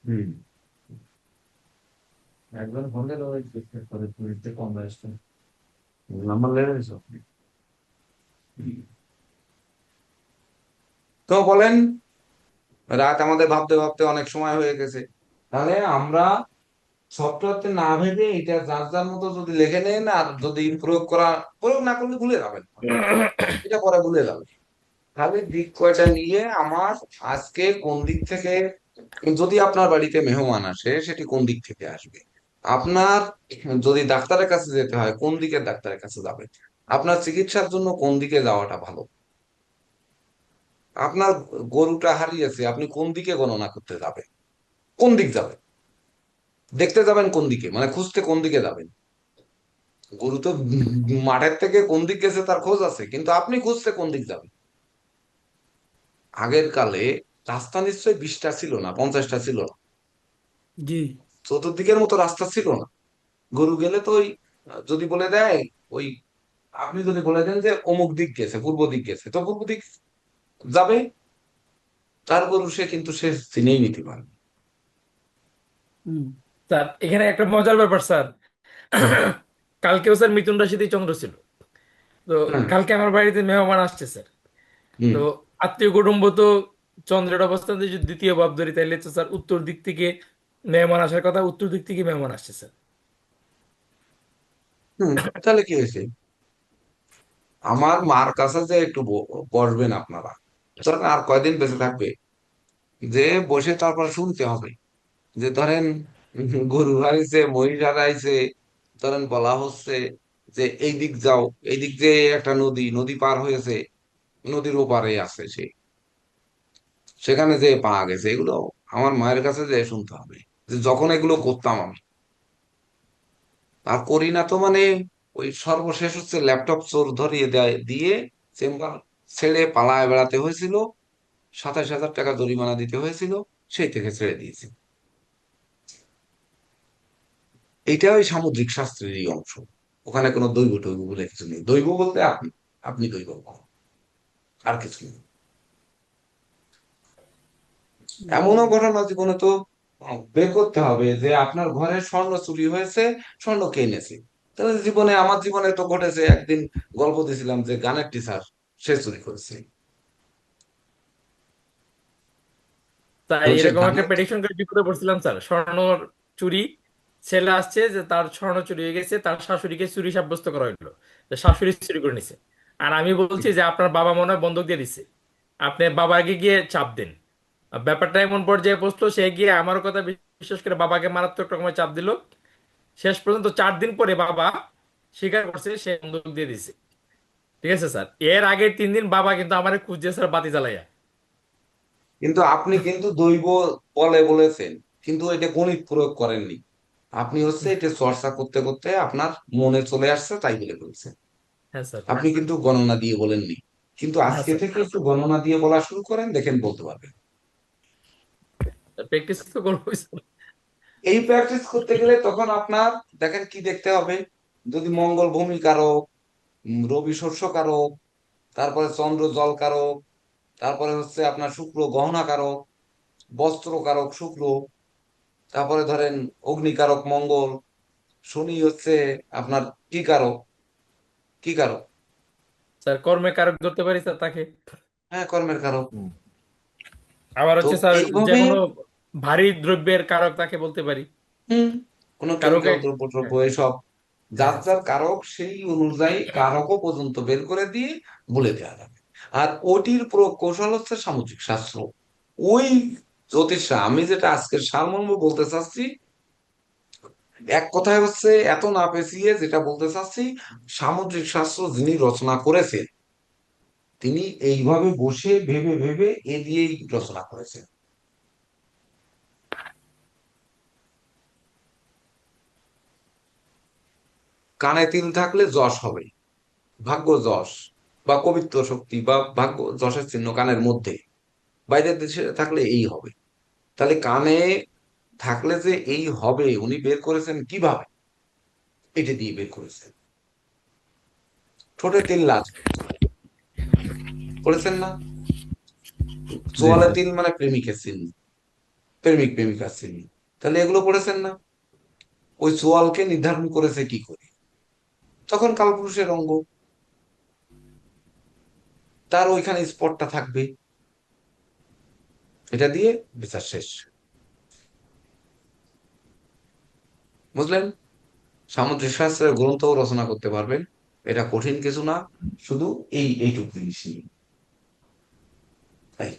হুম, একবার হলে ওই করে পুলিশতে কম আসছে নাম্বার লেগেছে। তো বলেন, রাত আমাদের ভাবতে ভাবতে অনেক সময় হয়ে গেছে, তাহলে আমরা সফটওয়্যারতে না ভেবে এটা যার যার মতো যদি লিখে নেন, আর যদি প্রয়োগ না করলে ভুলে যাবেন, এটা পরে ভুলে যাবেন। তাহলে দিক কয়টা নিয়ে আমার আজকে কোন দিক থেকে, যদি আপনার বাড়িতে মেহমান আসে সেটি কোন দিক থেকে আসবে, আপনার যদি ডাক্তারের কাছে যেতে হয় কোন দিকের ডাক্তারের কাছে যাবে, আপনার চিকিৎসার জন্য কোন দিকে যাওয়াটা ভালো, আপনার গরুটা হারিয়েছে আপনি কোন দিকে গণনা করতে যাবেন, কোন দিক যাবেন, দেখতে যাবেন কোন দিকে, মানে খুঁজতে কোন দিকে যাবেন। গরু তো মাঠের থেকে কোন দিক গেছে তার খোঁজ আছে, কিন্তু আপনি খুঁজতে কোন দিক যাবেন। আগের কালে রাস্তা নিশ্চয়ই 20টা ছিল না, 50টা ছিল না,
জি।
চতুর্দিকের মতো রাস্তা ছিল না। গরু গেলে তো ওই যদি বলে দেয়, ওই আপনি যদি বলে দেন যে অমুক দিক গেছে, পূর্ব দিক গেছে, তো পূর্ব দিক যাবে, তার গরু সে চিনেই নিতে পারবে।
হুম।
স্যার এখানে একটা মজার ব্যাপার স্যার, কালকেও স্যার মিথুন রাশিতে চন্দ্র ছিল। তো
হ্যাঁ।
কালকে আমার বাড়িতে মেহমান আসছে স্যার।
হুম।
তো আত্মীয় কুটুম্ব তো চন্দ্রের অবস্থান যদি দ্বিতীয় ভাব ধরি, তাহলে তো স্যার উত্তর দিক থেকে মেহমান আসার কথা, উত্তর দিক থেকে মেহমান আসছে স্যার।
হুম, তাহলে কি হয়েছে? আমার মার কাছে যে একটু বসবেন আপনারা, ধরেন আর কয়দিন বেঁচে থাকবে, যে বসে তারপর শুনতে হবে যে ধরেন গরু হারাইছে, মহিষ হারাইছে, ধরেন বলা হচ্ছে যে এই দিক যাও, এই দিক যে একটা নদী, নদী পার হয়েছে, নদীর ওপারে আছে সে, সেখানে যে পাওয়া গেছে, এগুলো আমার মায়ের কাছে যে শুনতে হবে। যে যখন এগুলো করতাম আমি, আর করি না তো মানে, ওই সর্বশেষ হচ্ছে ল্যাপটপ চোর ধরিয়ে দেয় দিয়ে চেম্বার ছেড়ে পালায় বেড়াতে হয়েছিল, 27,000 টাকা জরিমানা দিতে হয়েছিল, সেই থেকে ছেড়ে দিয়েছি। এইটা ওই সামুদ্রিক শাস্ত্রেরই অংশ, ওখানে কোনো দৈব টৈব বলে কিছু নেই, দৈব বলতে আপনি, আপনি দৈব, আর কিছু নেই। এমনও ঘটনা জীবনে তো বের করতে হবে যে আপনার ঘরে স্বর্ণ চুরি হয়েছে, স্বর্ণ কে এনেছে। তাহলে আমার জীবনে তো ঘটেছে একদিন, গল্প দিছিলাম যে গানের টিচার সে চুরি করেছে।
তাই
এখন সে
এরকম একটা
গানের,
প্রেডিকশন করে বিপদে পড়ছিলাম স্যার, স্বর্ণ চুরি। ছেলে আসছে যে তার স্বর্ণ চুরি হয়ে গেছে, তার শাশুড়িকে চুরি সাব্যস্ত করা হলো, যে শাশুড়ি চুরি করে নিছে। আর আমি বলছি যে আপনার বাবা মনে হয় বন্ধক দিয়ে দিছে, আপনি বাবাকে গিয়ে চাপ দেন। আর ব্যাপারটা এমন পর্যায়ে পৌঁছলো, সে গিয়ে আমার কথা বিশ্বাস করে বাবাকে মারাত্মক রকমের চাপ দিল। শেষ পর্যন্ত 4 দিন পরে বাবা স্বীকার করছে সে বন্ধক দিয়ে দিছে। ঠিক আছে স্যার, এর আগে 3 দিন বাবা কিন্তু আমার খুঁজছে স্যার বাতি জ্বালাইয়া।
কিন্তু আপনি কিন্তু দৈব বলে বলেছেন, কিন্তু এটা গণিত প্রয়োগ করেননি। আপনি হচ্ছে এটা চর্চা করতে করতে আপনার মনে চলে আসছে তাই বলে বলছেন,
হ্যাঁ স্যার।
আপনি কিন্তু গণনা দিয়ে বলেননি। কিন্তু
হ্যাঁ
আজকে
স্যার,
থেকে একটু গণনা দিয়ে বলা শুরু করেন, দেখেন বলতে পারবেন।
প্র্যাকটিস তো করবোই স্যার।
এই প্র্যাকটিস করতে গেলে তখন আপনার দেখেন কি দেখতে হবে, যদি মঙ্গল ভূমি কারক, রবি শস্য কারক, তারপরে চন্দ্র জল কারক, তারপরে হচ্ছে আপনার শুক্র গহনা কারক, বস্ত্র কারক শুক্র, তারপরে ধরেন অগ্নি কারক মঙ্গল, শনি হচ্ছে আপনার কি কারক, কি কারক,
স্যার কর্মে কারক ধরতে পারি স্যার তাকে।
হ্যাঁ কর্মের কারক।
আবার
তো
হচ্ছে স্যার যে
এইভাবে,
কোনো ভারী দ্রব্যের কারক তাকে বলতে পারি।
হম, কোন
কারকে
কেমিক্যাল দ্রব্য দ্রব্য
হ্যাঁ।
এসব, যার
হ্যাঁ
যার কারক সেই অনুযায়ী কারকও পর্যন্ত বের করে দিয়ে বলে দেওয়া যাবে। আর ওটির কৌশল হচ্ছে সামুদ্রিক শাস্ত্র, ওই জ্যোতিষরা, আমি যেটা আজকের সারমর্ম বলতে চাচ্ছি, এক কথায় হচ্ছে এত না পেঁচিয়ে যেটা বলতে চাচ্ছি, সামুদ্রিক শাস্ত্র যিনি রচনা করেছেন তিনি এইভাবে বসে ভেবে ভেবে এ দিয়েই রচনা করেছেন। কানে তিল থাকলে যশ হবে, ভাগ্য যশ বা কবিত্ব শক্তি বা ভাগ্য যশের চিহ্ন কানের মধ্যে, বাইরের দেশে থাকলে এই হবে। তাহলে কানে থাকলে যে এই হবে উনি বের করেছেন কিভাবে? এটা দিয়ে বের করেছেন। ঠোঁটে তিল লাজবে, করেছেন না?
জি
চোয়ালে
স্যার।
তিল মানে প্রেমিকের চিহ্ন, প্রেমিক প্রেমিকার চিহ্ন। তাহলে এগুলো পড়েছেন না? ওই চোয়ালকে নির্ধারণ করেছে কি করে? তখন কালপুরুষের অঙ্গ, তার ওইখানে স্পটটা থাকবে, এটা দিয়ে বিচার শেষ। বুঝলেন? সামুদ্রিক শাস্ত্রের গ্রন্থ রচনা করতে পারবেন, এটা কঠিন কিছু না, শুধু এইটুকু জিনিস নিয়ে। তাই